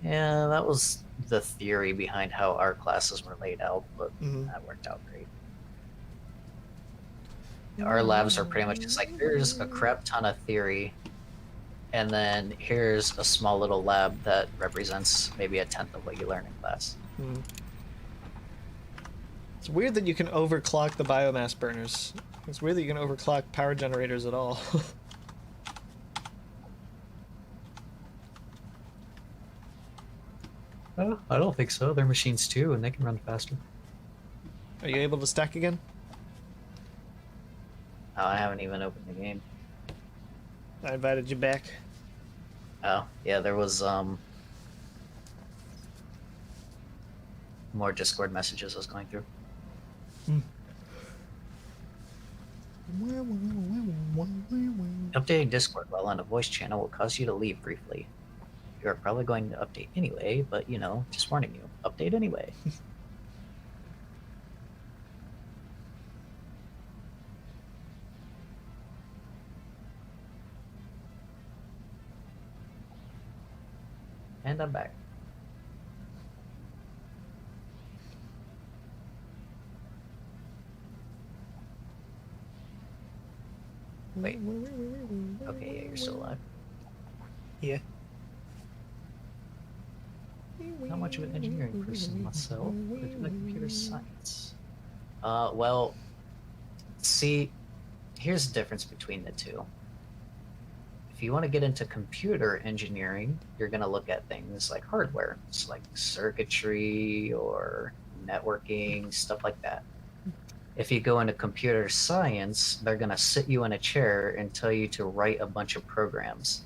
Yeah, that was the theory behind how our classes were laid out, but
Mhm.
that worked out great. Our labs are pretty much just like, here's a crap ton of theory, and then here's a small little lab that represents maybe a tenth of what you learn in class.
Mm. It's weird that you can overclock the biomass burners. It's weird that you can overclock power generators at all.
I don't think so. They're machines too, and they can run faster.
Are you able to stack again?
Oh, I haven't even opened the game.
I invited you back.
Oh, yeah, there was more Discord messages I was going through. Updating Discord while on a voice channel will cause you to leave briefly. You're probably going to update anyway, but you know, just warning you, update anyway. And I'm back. Wait. Okay, yeah, you're still alive.
Yeah.
Not much of an engineering person myself, but I do like computer science. Well, see, here's the difference between the two. If you want to get into computer engineering, you're going to look at things like hardware. It's like circuitry or networking, stuff like that. If you go into computer science, they're going to sit you in a chair and tell you to write a bunch of programs.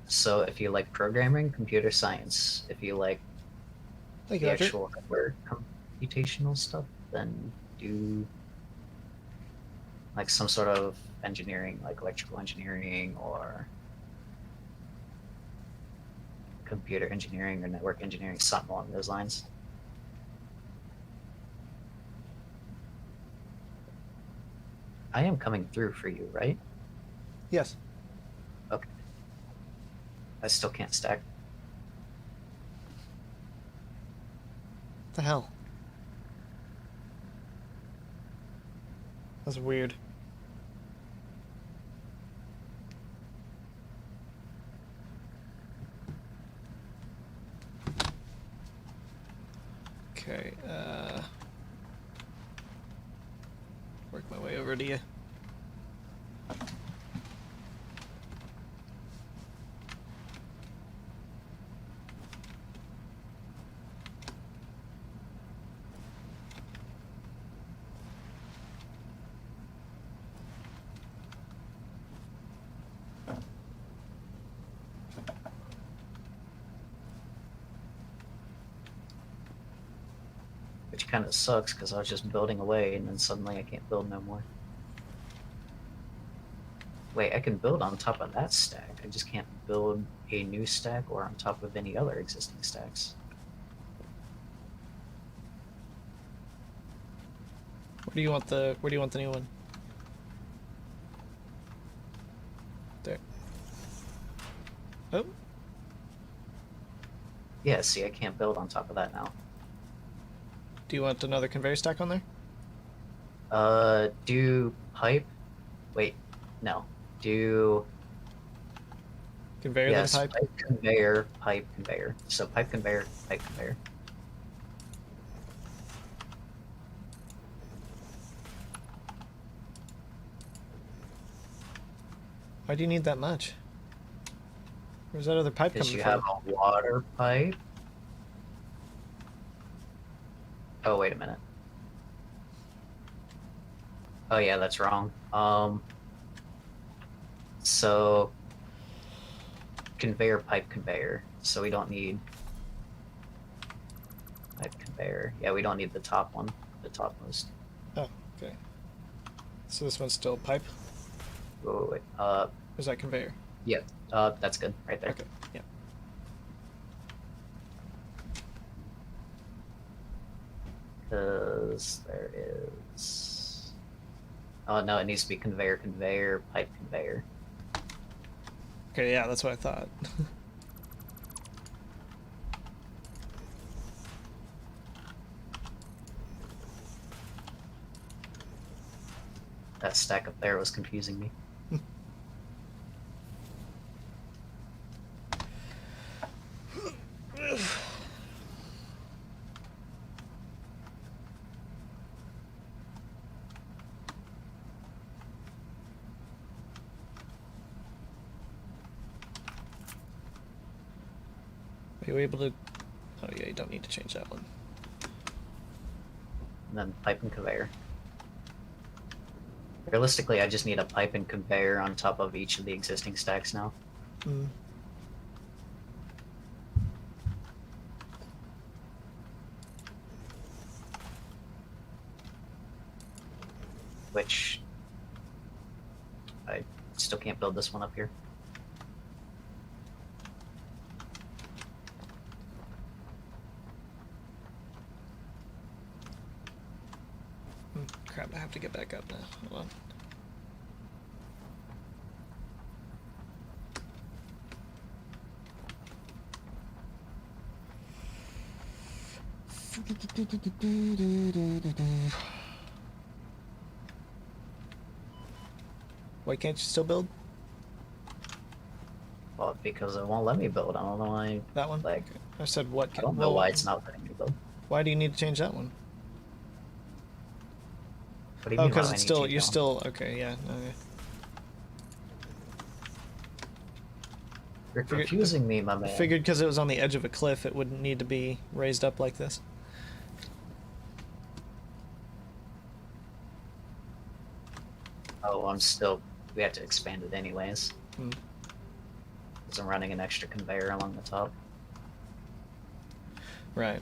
So if you like programming, computer science. If you like
Thank you,
the
Roger.
actual hardware computational stuff, then do like some sort of engineering, like electrical engineering or computer engineering or network engineering, something along those lines. I am coming through for you, right?
Yes.
Okay. I still can't stack.
What the hell? That's weird. Okay, work my way over to you.
Which kind of sucks because I was just building away and then suddenly I can't build no more. Wait, I can build on top of that stack. I just can't build a new stack or on top of any other existing stacks.
Where do you want the new one? There. Oh.
Yeah, see, I can't build on top of that now.
Do you want another conveyor stack on there?
Do pipe. Wait, no. Do
Conveyor
yes,
then pipe?
conveyor, pipe conveyor. So pipe conveyor, pipe conveyor.
Why do you need that much? Where's that other pipe
Because
coming
you
from?
have a water pipe. Oh, wait a minute. Oh yeah, that's wrong. So conveyor, pipe conveyor. So we don't need pipe conveyor. Yeah, we don't need the top one, the topmost.
Oh, okay. So this one's still pipe?
Wait.
Or is that conveyor?
Yeah. That's good right there.
Okay, yeah.
Because there is. Oh no, it needs to be conveyor, conveyor, pipe conveyor.
Okay, yeah, that's what I thought.
That stack up there was confusing me.
Are you able to... Oh yeah, you don't need to change that one.
And then pipe and conveyor. Realistically, I just need a pipe and conveyor on top of each of the existing stacks now.
Hmm.
Which I still can't build this one up here.
Crap, I have to get back up now. Hold on. Why can't you still build?
Well, because it won't let me build. I don't know why.
That one?
Like,
I said what?
I don't know why it's not letting me build.
Why do you need to change that one?
What do you
Oh,
mean?
because
why do I
it's
need to
still,
change
you're
that one?
still, okay, yeah. Okay.
You're
Figured-
confusing me, my
I
man.
figured because it was on the edge of a cliff, it wouldn't need to be raised up like this.
Oh, I'm still. We have to expand it anyways.
Hmm.
Because I'm running an extra conveyor along the top.
Right.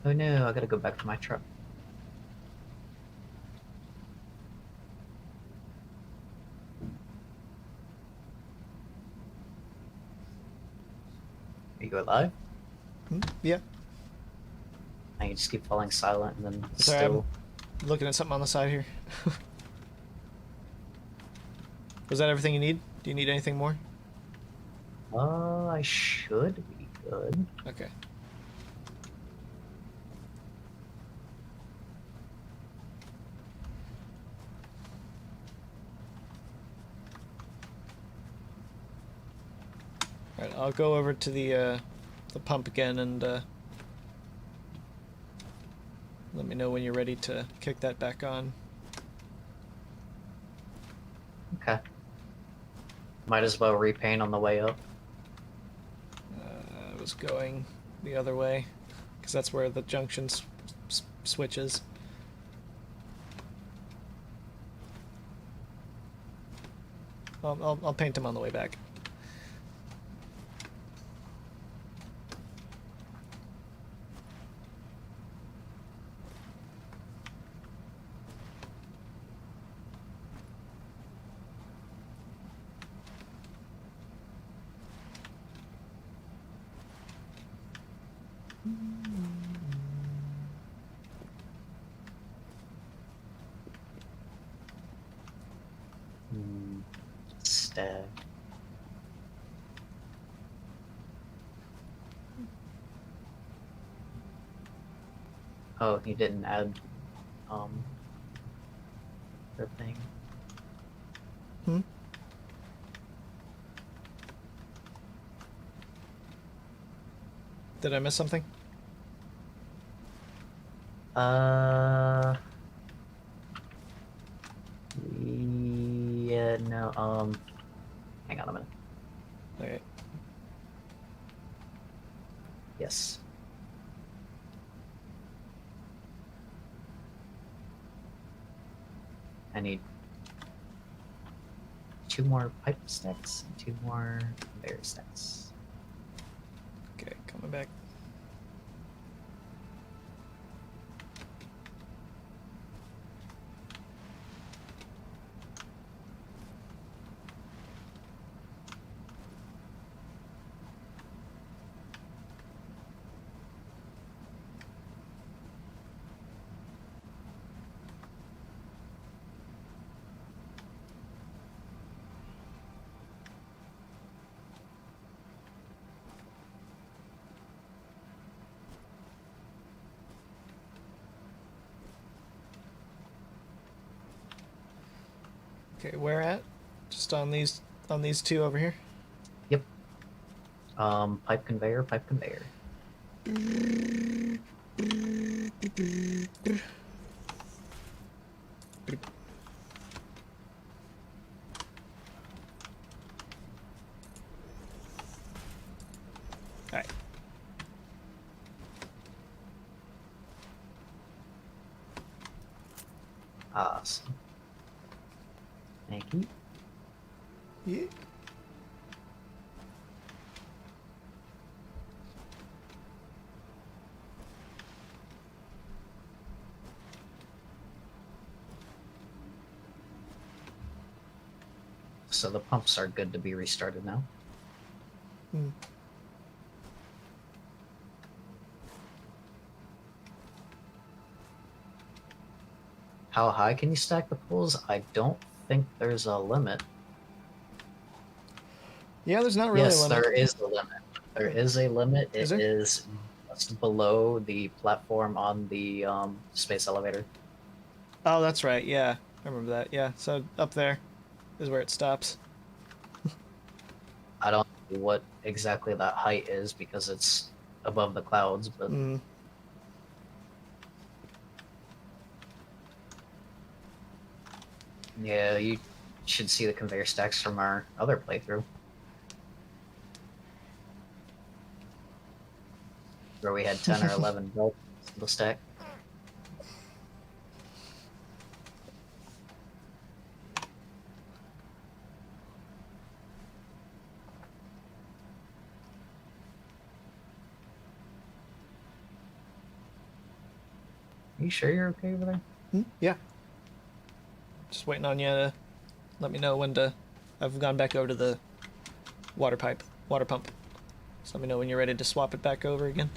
Oh no, I gotta go back to my truck. Are you alive?
Hmm? Yeah.
I can just keep falling silent and then
Sorry,
still.
I'm looking at something on the side here. Was that everything you need? Do you need anything more?
I should be good.
Okay. Alright, I'll go over to the pump again and let me know when you're ready to kick that back on.
Okay. Might as well repaint on the way up.
I was going the other way because that's where the junction switches. I'll paint them on the way back.
Stag. Oh, he didn't add the thing.
Hmm? Did I miss something?
Yeah, no, hang on a minute.
Okay.
Yes. I need 2 more pipe stacks and 2 more conveyor stacks.
Okay, coming back. Okay, where at? Just on these two over here.
Yep. Pipe conveyor, pipe conveyor.
All right.
Awesome. Thank you.
Yeah.
So the pumps are good to be restarted now.
Hmm.
How high can you stack the pools? I don't think there's a limit.
Yeah, there's not really a
Yes,
limit.
there is a limit. There is a limit.
Is
It
there?
is just below the platform on the space elevator.
Oh, that's right. Yeah, I remember that. Yeah, so up there is where it stops.
I don't know what exactly that height is because it's above the clouds, but
Mm.
yeah, you should see the conveyor stacks from our other playthrough. Where we had 10 or 11 built single stack. Are you sure you're okay over there?
Yeah. Just waiting on you to let me know when to. I've gone back over to the water pump. So let me know when you're ready to swap it back over again.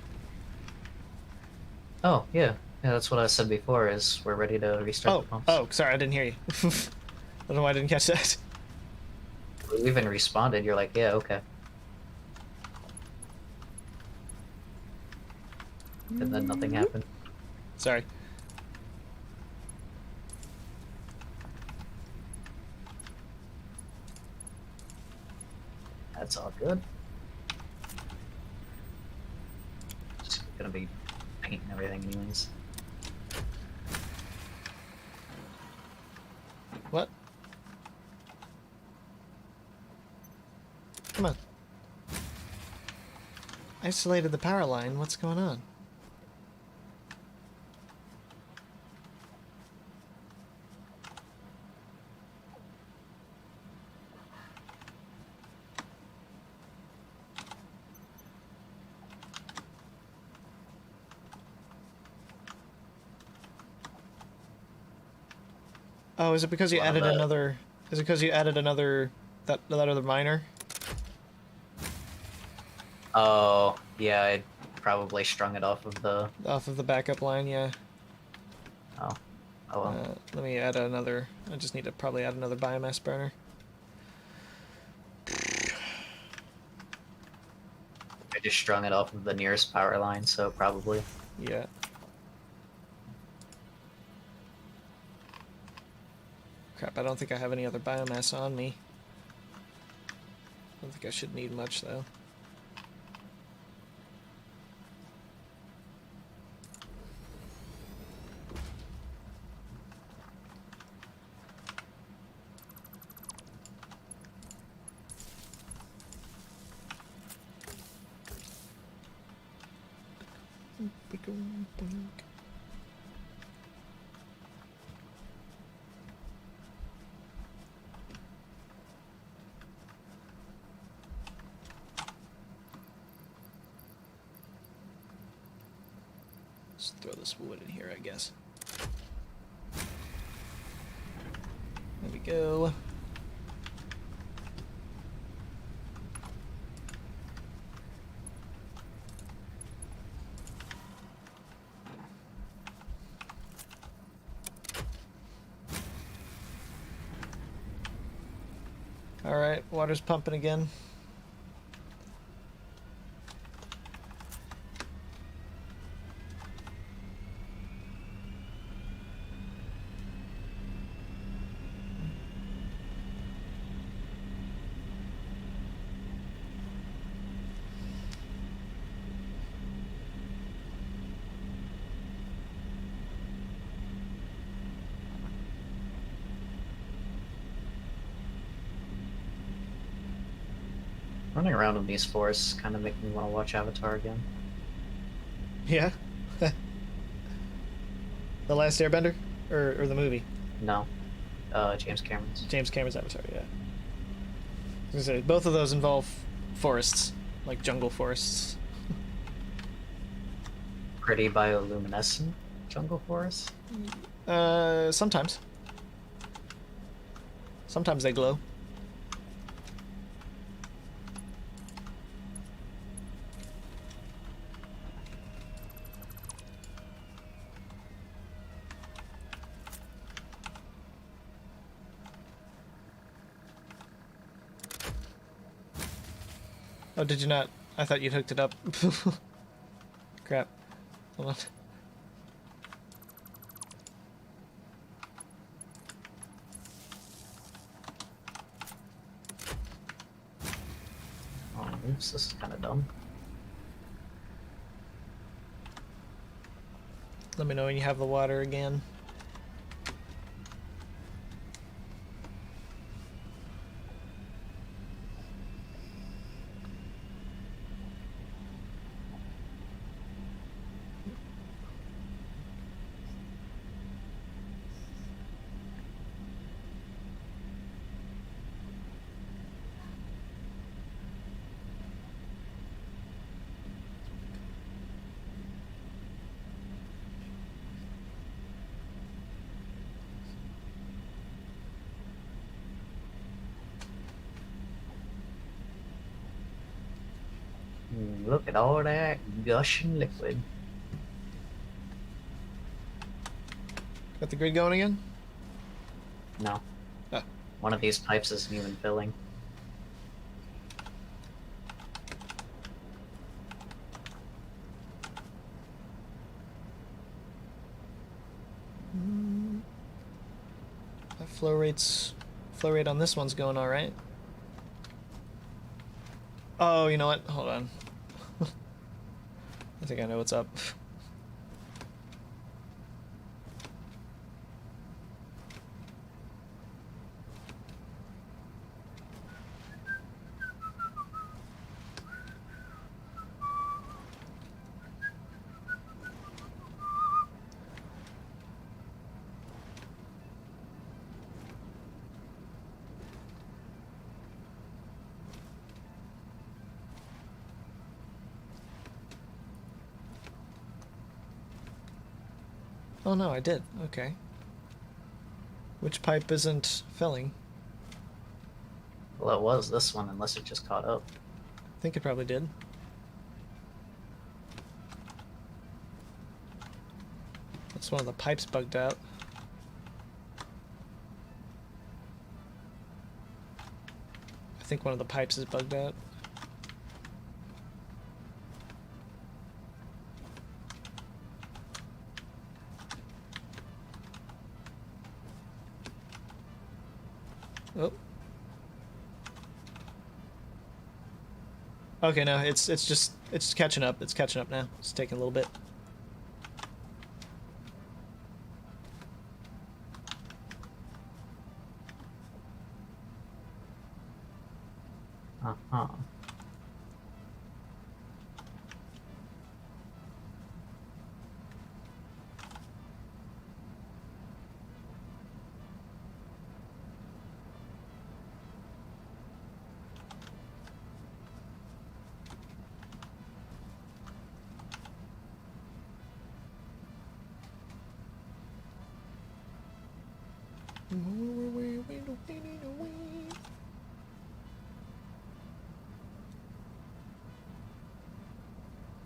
Oh, yeah. Yeah, that's what I said before, is we're ready to restart the pumps.
Oh, sorry, I didn't hear you. I don't know why I didn't catch that.
We even responded, you're like, yeah, okay. And then nothing happened.
Sorry.
That's all good. Just gonna be painting everything anyways.
What? Come on. Isolated the power line. What's going on? Oh, is it because you
One of
added
the-
another? Is it because you added another that other miner?
Oh, yeah, I probably strung it off of the...
Off of the backup line, yeah.
Oh. Oh well.
Let me add another. I just need to probably add another biomass burner.
I just strung it off of the nearest power line, so probably.
Yeah. Crap, I don't think I have any other biomass on me. I don't think I should need much, though. Boink, boink. Let's throw this wood in here, I guess. There we go. All right, water's pumping again.
Running around in these forests kind of make me want to watch Avatar again.
Yeah. The Last Airbender, or the movie.
No, James Cameron's.
James Cameron's Avatar. Yeah. I was gonna say, both of those involve forests, like jungle forests.
Pretty bioluminescent jungle forest.
Sometimes. Sometimes they glow. Oh, did you not? I thought you'd hooked it up. Crap. Hold on.
Oh, oops, this is kind of dumb.
Let me know when you have the water again.
Look at all that gushing liquid.
Got the grid going again?
No.
Oh.
One of these pipes isn't even filling.
That flow rate on this one's going all right. Oh, you know what? Hold on. I think I know what's up. Oh no, I did. Okay. Which pipe isn't filling?
Well, it was this one, unless it just caught up.
I think it probably did. That's one of the pipes bugged out. I think one of the pipes is bugged out. Oh. Okay, no, it's catching up. It's catching up now. It's taking a little bit.
Uh-huh.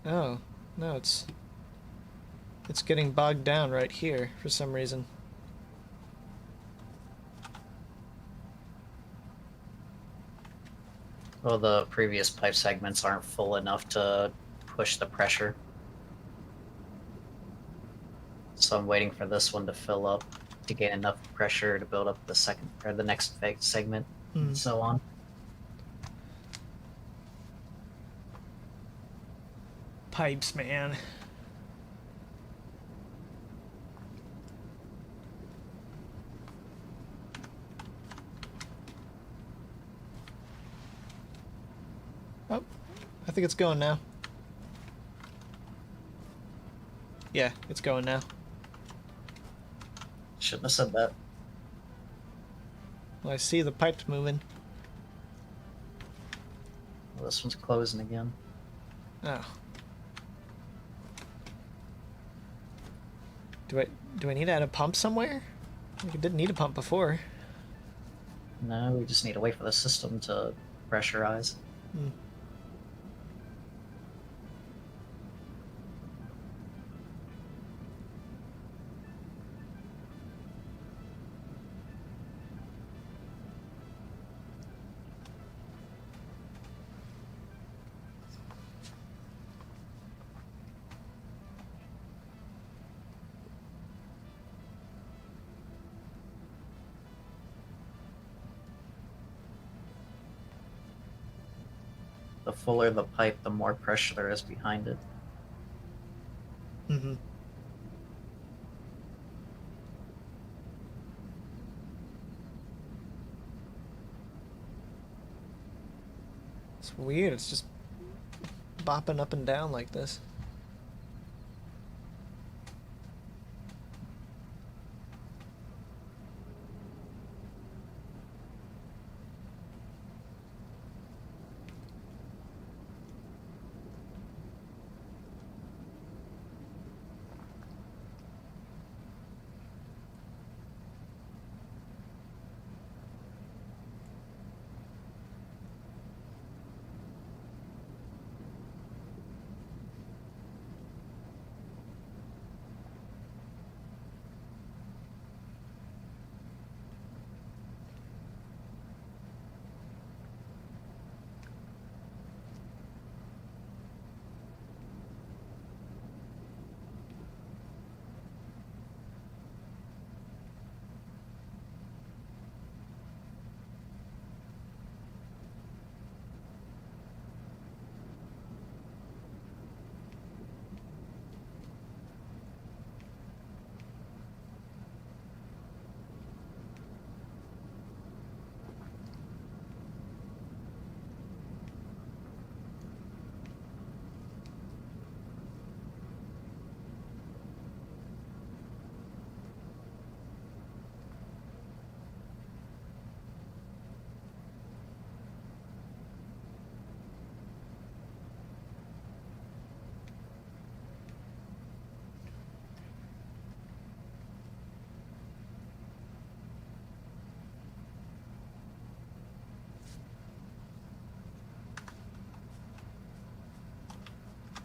Oh, no, it's getting bogged down right here for some reason.
Well, the previous pipe segments aren't full enough to push the pressure. So I'm waiting for this one to fill up to gain enough pressure to build up the second or the next segment, and so on.
Pipes, man. Oh, I think it's going now. Yeah, it's going now.
Shouldn't have said that.
Well, I see the pipes moving.
Well, this one's closing again.
Oh. Do I need to add a pump somewhere? Like, it didn't need a pump before.
No, we just need to wait for the system to pressurize. The fuller the pipe, the more pressure there is behind it.
Mm-hmm. It's weird. It's just bopping up and down like this.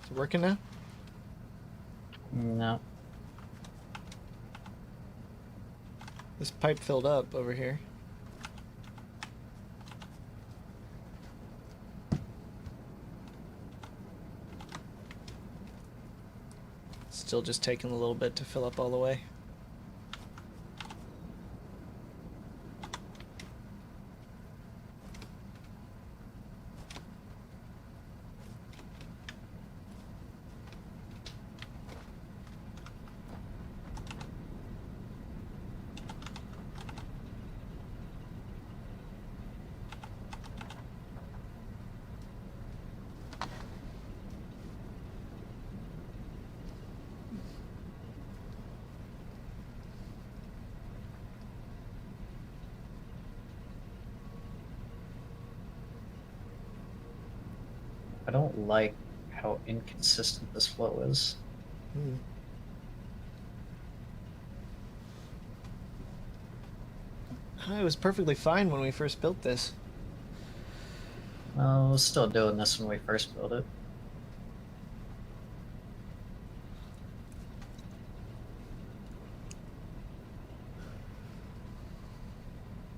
Is it working now?
No.
This pipe filled up over here. Still just taking a little bit to fill up all the way.
I don't like how inconsistent this flow is.
Hmm. 'Cause It was perfectly fine when we first built this.
I was still doing this when we first built it.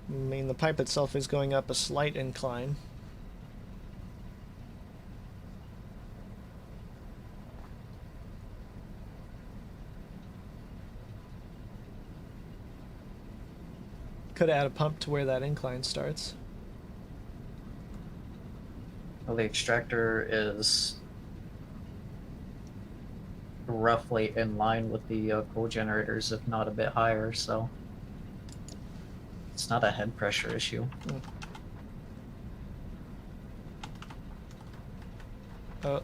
I mean, the pipe itself is going up a slight incline. Could add a pump to where that incline starts.
Well, the extractor is roughly in line with the coal generators, if not a bit higher, so it's not a head pressure issue.
Oh. I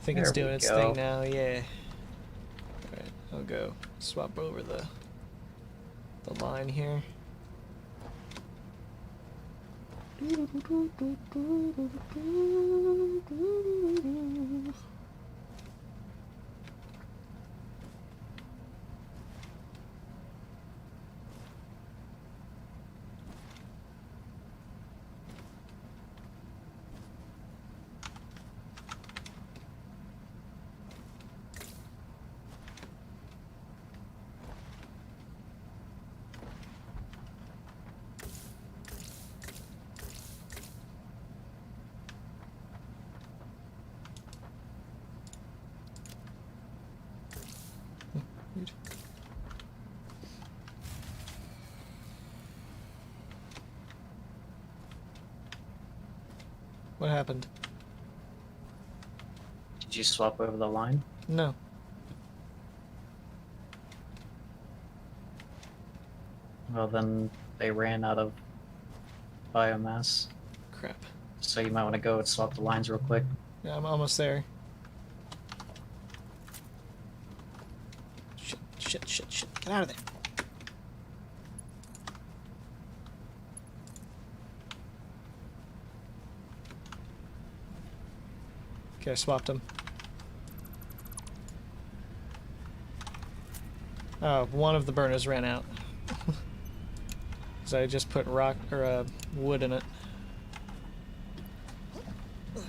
think it's
There we
doing its
go.
thing now, yeah. Alright, I'll go swap over the line here. What happened?
Did you swap over the line?
No.
Well, then they ran out of biomass,
Crap.
so you might want to go and swap the lines real quick.
Yeah, I'm almost there. Shit, shit, shit, shit. Get out of there. Okay, I swapped them. Oh, one of the burners ran out. So I just put rock or wood in it. Need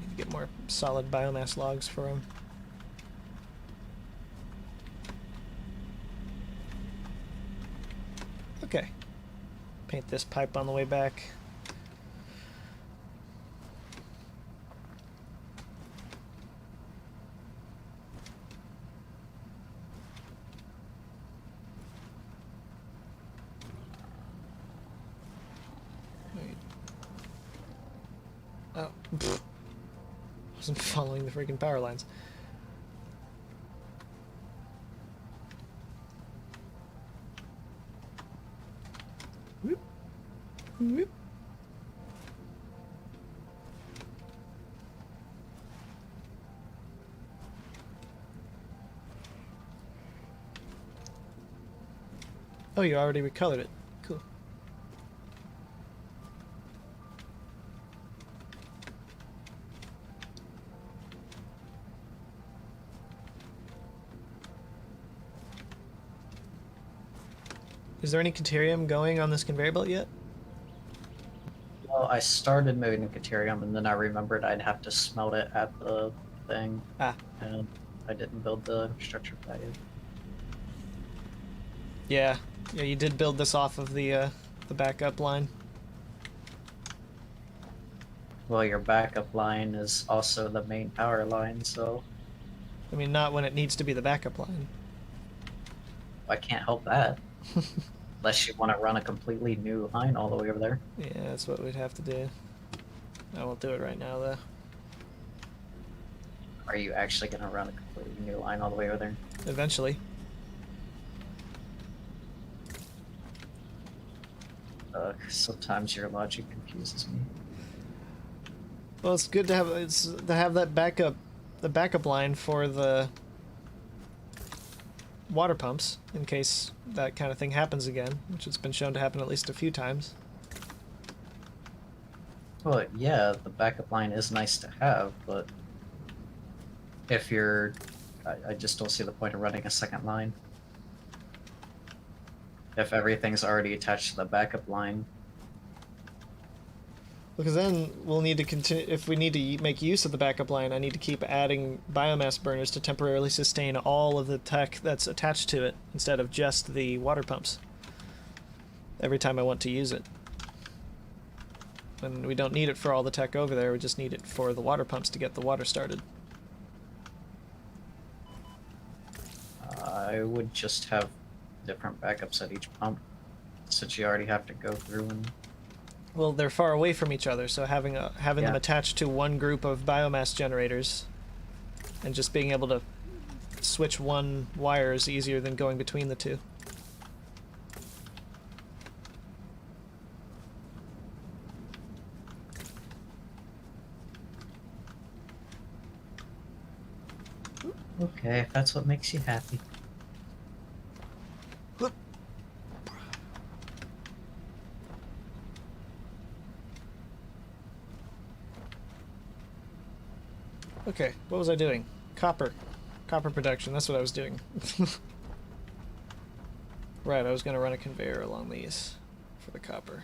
to get more solid biomass logs for him. Okay. Paint this pipe on the way back. Oh, pfft. Wasn't following the freaking power lines. Whoop. Whoop. Oh, you already recolored it. Cool. Is there any Caterium going on this conveyor belt yet?
Well, I started moving the Caterium, and then I remembered I'd have to smelt it at the thing,
Ah,
and I didn't build the structure for that yet.
yeah. Yeah, you did build this off of the backup line.
Well, your backup line is also the main power line, so
I mean, not when it needs to be the backup line.
I can't help that. Unless you want to run a completely new line all the way over there.
Yeah, that's what we'd have to do. I won't do it right now, though.
Are you actually going to run a completely new line all the way over there?
Eventually.
Sometimes your logic confuses me.
Well, it's good to have that backup, the backup line for the water pumps in case that kind of thing happens again, which has been shown to happen at least a few times.
Well, yeah, the backup line is nice to have, but if you're... I just don't see the point of running a second line. if everything's already attached to the backup line.
Because then we'll need to continue. If we need to make use of the backup line, I need to keep adding biomass burners to temporarily sustain all of the tech that's attached to it instead of just the water pumps every time I want to use it. And we don't need it for all the tech over there, we just need it for the water pumps to get the water started.
I would just have different backups at each pump, since you already have to go through and...
Well, they're far away from each other, so having them
Yeah.
attached to one group of biomass generators and just being able to switch one wire is easier than going between the two.
Okay, if that's what makes you happy.
Okay, what was I doing? Copper. Copper production, that's what I was doing. Right, I was going to run a conveyor along these for the copper.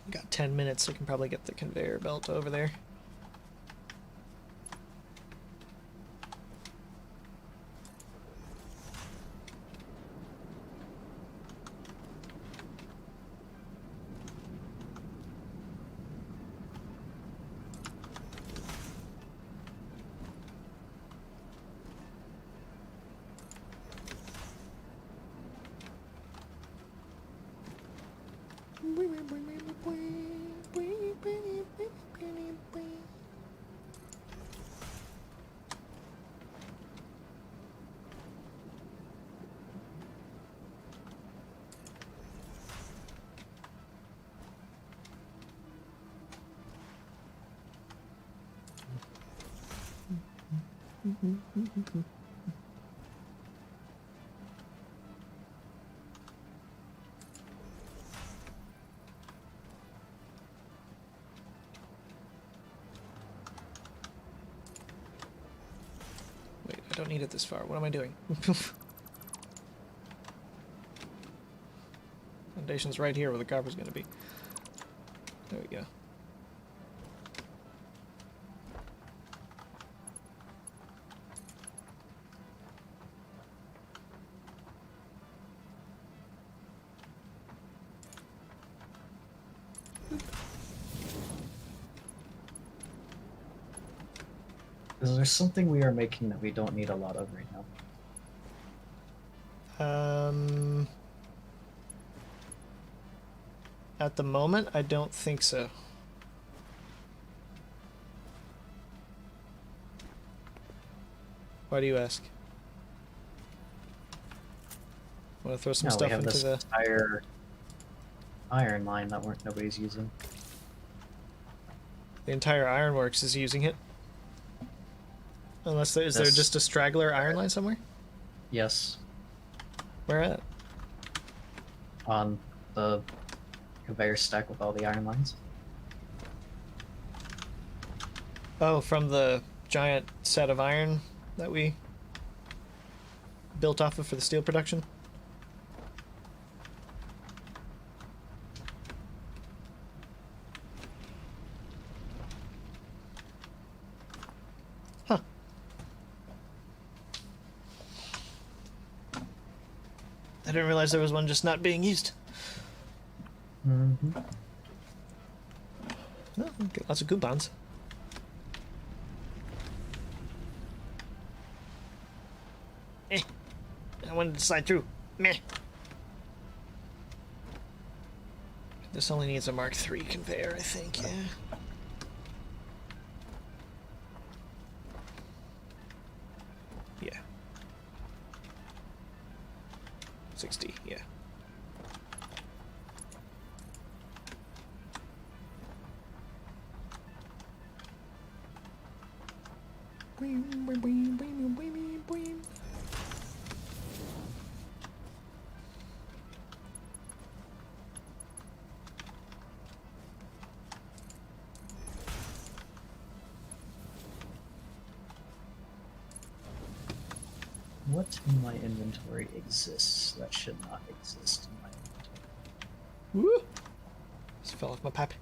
Got 10 minutes, so I can probably get the conveyor belt over there. Wait, I don't need it this far. What am I doing? Foundation's right here where the copper's going to be. There we go.
Is there something we are making that we don't need a lot of right now?
At the moment, I don't think so. Why do you ask? Want to throw some
No,
stuff
we have
into
this
the...
entire iron line that nobody's using.
The entire ironworks is using it. Unless is there
This-
just a straggler iron line somewhere?
Yes,
Where at?
on the conveyor stack with all the iron lines.
Oh, from the giant set of iron that we built off of for the steel production? Huh. I didn't realize there was one just not being used.
Mm-hmm.
Oh, get lots of coupons. I wanted to slide through. Meh. This only needs a Mark III conveyor, I think, yeah. Yeah. 60, yeah.
What in my inventory exists that should not exist in my inventory?
Woo! Just fell off my pipe.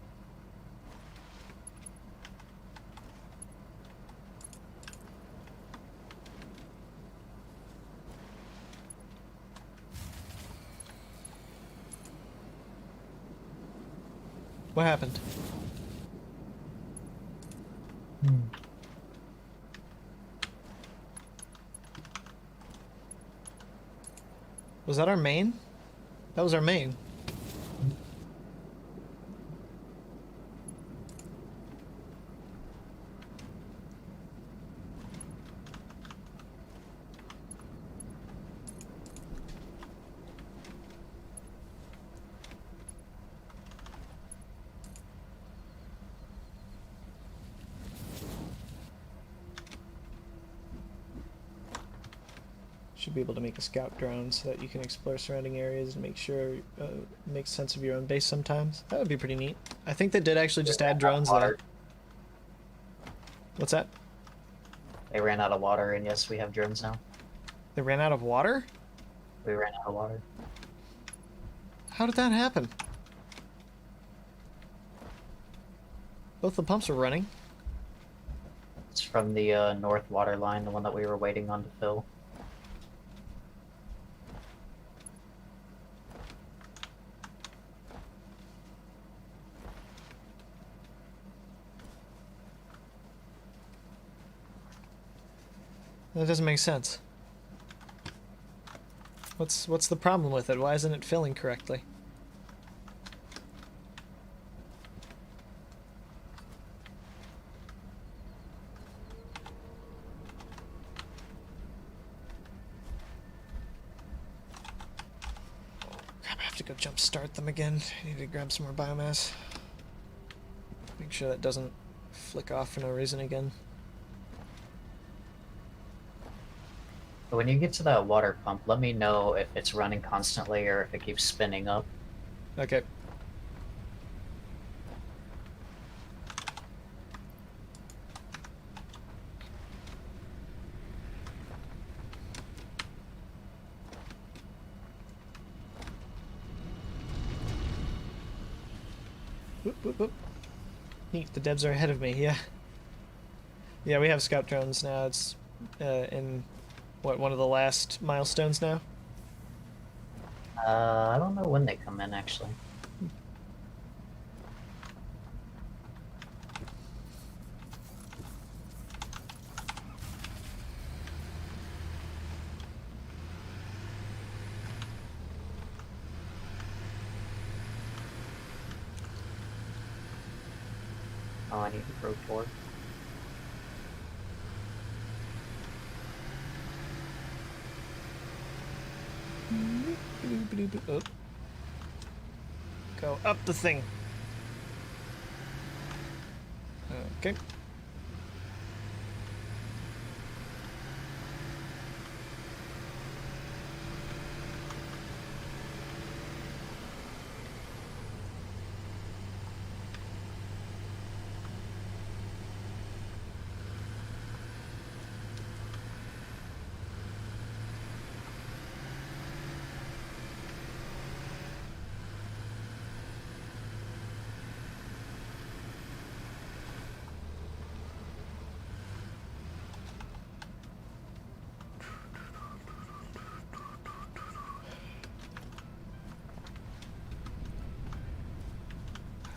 What happened? Was that our main? That was our main. Should be able to make a scout drone so that you can explore surrounding areas and make sure make sense of your own base sometimes. That would be pretty neat. I think they did actually just add drones though. What's that?
They ran out of water, and yes, we have drones now.
They ran out of water?
We ran out of water.
How did that happen? Both the pumps are running.
It's from the north water line, the one that we were waiting on to fill.
That doesn't make sense. What's the problem with it? Why isn't it filling correctly? Crap, I have to go jump start them again. I need to grab some more biomass. Make sure that doesn't flick off for no reason again.
But when you get to that water pump, let me know if it's running constantly or if it keeps spinning up.
Okay. Whoop, whoop, whoop. Neat, the devs are ahead of me, yeah. Yeah, we have scout drones now. It's in, what, one of the last milestones now?
I don't know when they come in, actually. Oh, I need to grow forward.
Oh. Go up the thing. Okay.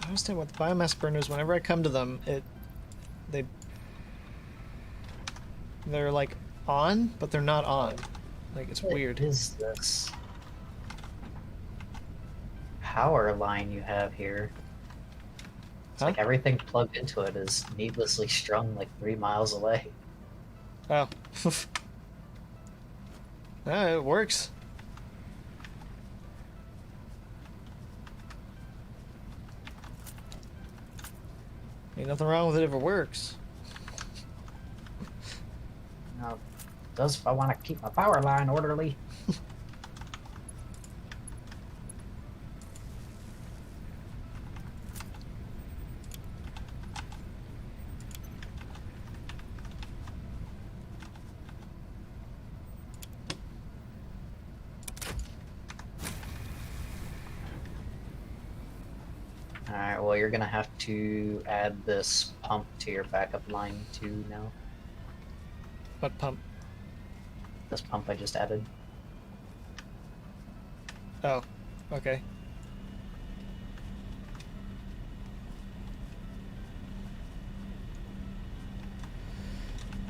I understand with biomass burners, whenever I come to them, they're like on, but they're not on. Like, it's weird.
What is this power line you have here? It's
Huh?
like everything plugged into it is needlessly strung like 3 miles away.
Oh. It works. Ain't nothing wrong with it if it works.
Now, does if I want to keep my power line orderly. Alright, well, you're gonna have to add this pump to your backup line too now.
What pump?
This pump I just added.
Oh, okay.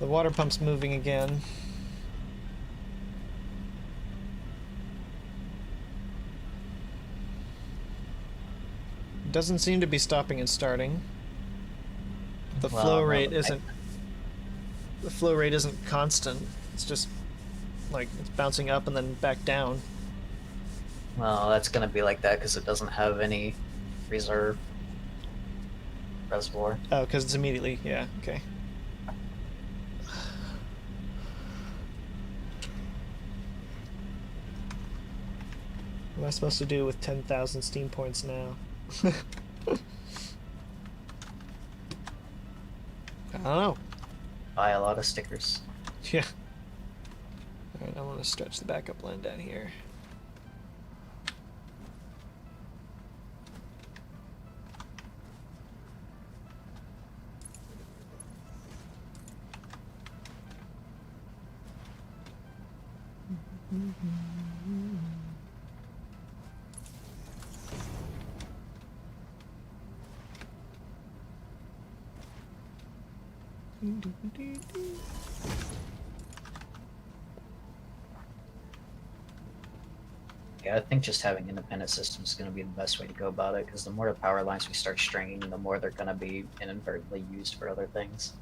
The water pump's moving again. Doesn't seem to be stopping and starting. The
Well,
flow
no,
rate
the
isn't. The flow rate isn't constant. It's just like it's bouncing up and then back down.
Well, that's gonna be like that because it doesn't have any reserve reservoir.
Oh, because it's immediately. Yeah. Okay. What am I supposed to do with 10,000 steam points now? I don't know.
Buy a lot of stickers.
Yeah. Alright, I want to stretch the backup line down here.
Yeah, I think just having independent systems is going to be the best way to go about it, because the more the power lines we start stringing, the more they're going to be inadvertently used for other things.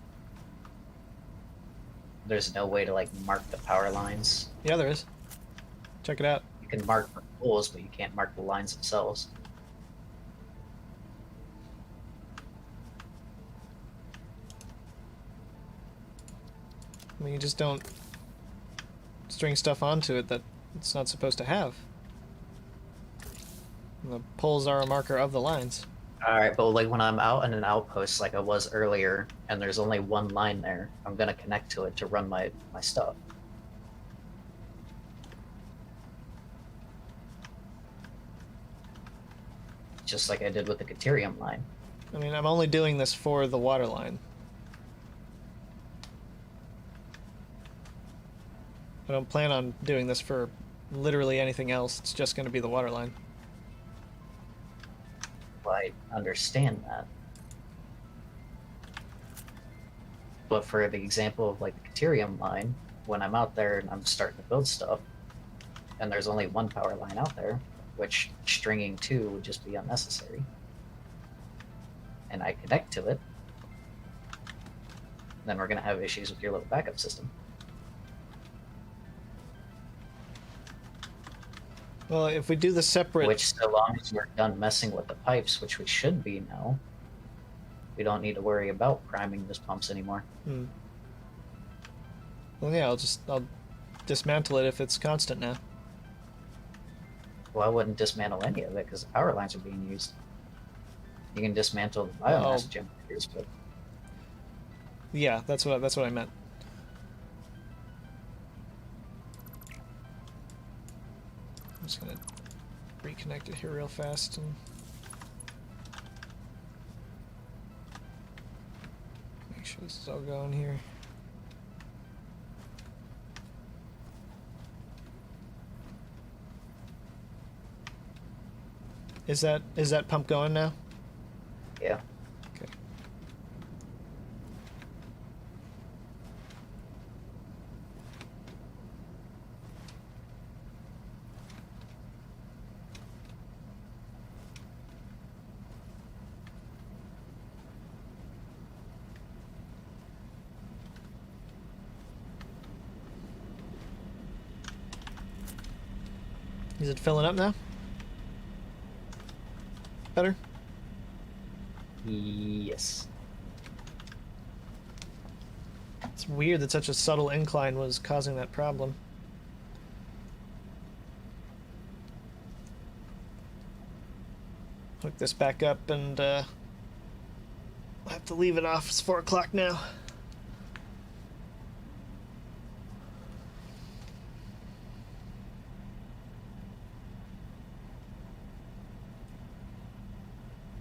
There's no way to like mark the power lines.
Yeah, there is. Check it out.
You can mark the poles, but you can't mark the lines themselves.
I mean, you just don't string stuff onto it that it's not supposed to have. And the poles are a marker of the lines.
Alright, but like when I'm out in an outpost like I was earlier, and there's only one line there, I'm gonna connect to it to run my stuff. Just like I did with the Caterium line.
I mean, I'm only doing this for the water line. I don't plan on doing this for literally anything else. It's just going to be the water line.
Well, I understand that. But for the example of like the Caterium line, when I'm out there and I'm starting to build stuff, and there's only one power line out there, which stringing two would just be unnecessary, and I connect to it, then we're going to have issues with your little backup system.
Well, if we do the separate...
Which, so long as we're done messing with the pipes, which we should be now, we don't need to worry about priming those pumps anymore.
Hmm. Well, yeah, I'll dismantle it if it's constant now.
Well, I wouldn't dismantle any of it because the power lines are being used. You can dismantle the biomass generators, but
Yeah, that's what I meant. I'm just gonna reconnect it here real fast and make sure this is all going here. Is that pump going now?
yeah.
Okay. Is it filling up now? Better?
Yes.
It's weird that such a subtle incline was causing that problem. Hook this back up and I'll have to leave it off. It's 4 o'clock now.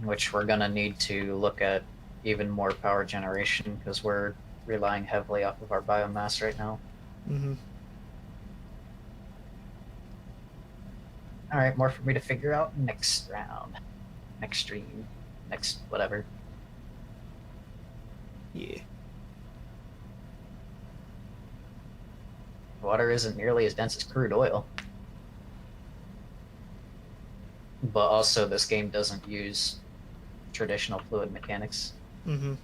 which we're gonna need to look at even more power generation because we're relying heavily off of our biomass right now.
Mm-hmm.
All right, more for me to figure out next round, next stream, next whatever.
Yeah.
Water isn't nearly as dense as crude oil. But also, this game doesn't use traditional fluid mechanics.
Mm-hmm.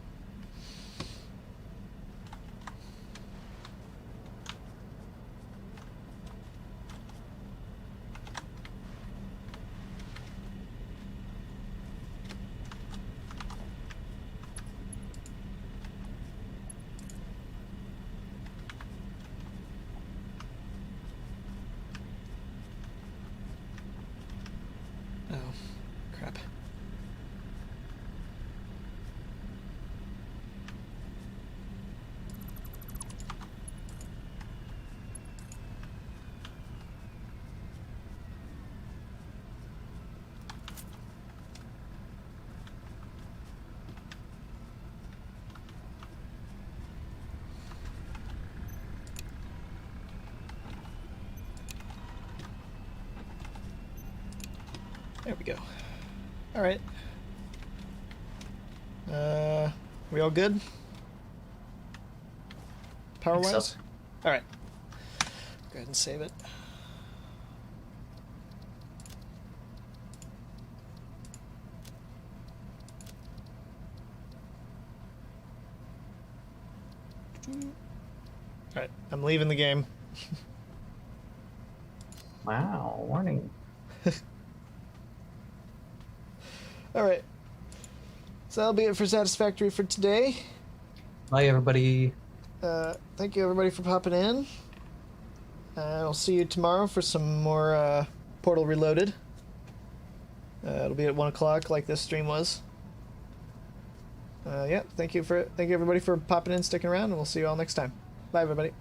Oh, crap. There we go. All right. We all good? Power
Think so.
wise? All right. Go ahead and save it. All right. I'm leaving the game.
Wow, warning.
All right. So that'll be it for Satisfactory for today.
Bye, everybody.
Thank you everybody for popping in. I'll see you tomorrow for some more Portal Reloaded. It'll be at 1 o'clock like this stream was. Yeah, thank you everybody for popping in, sticking around, and we'll see you all next time. Bye everybody.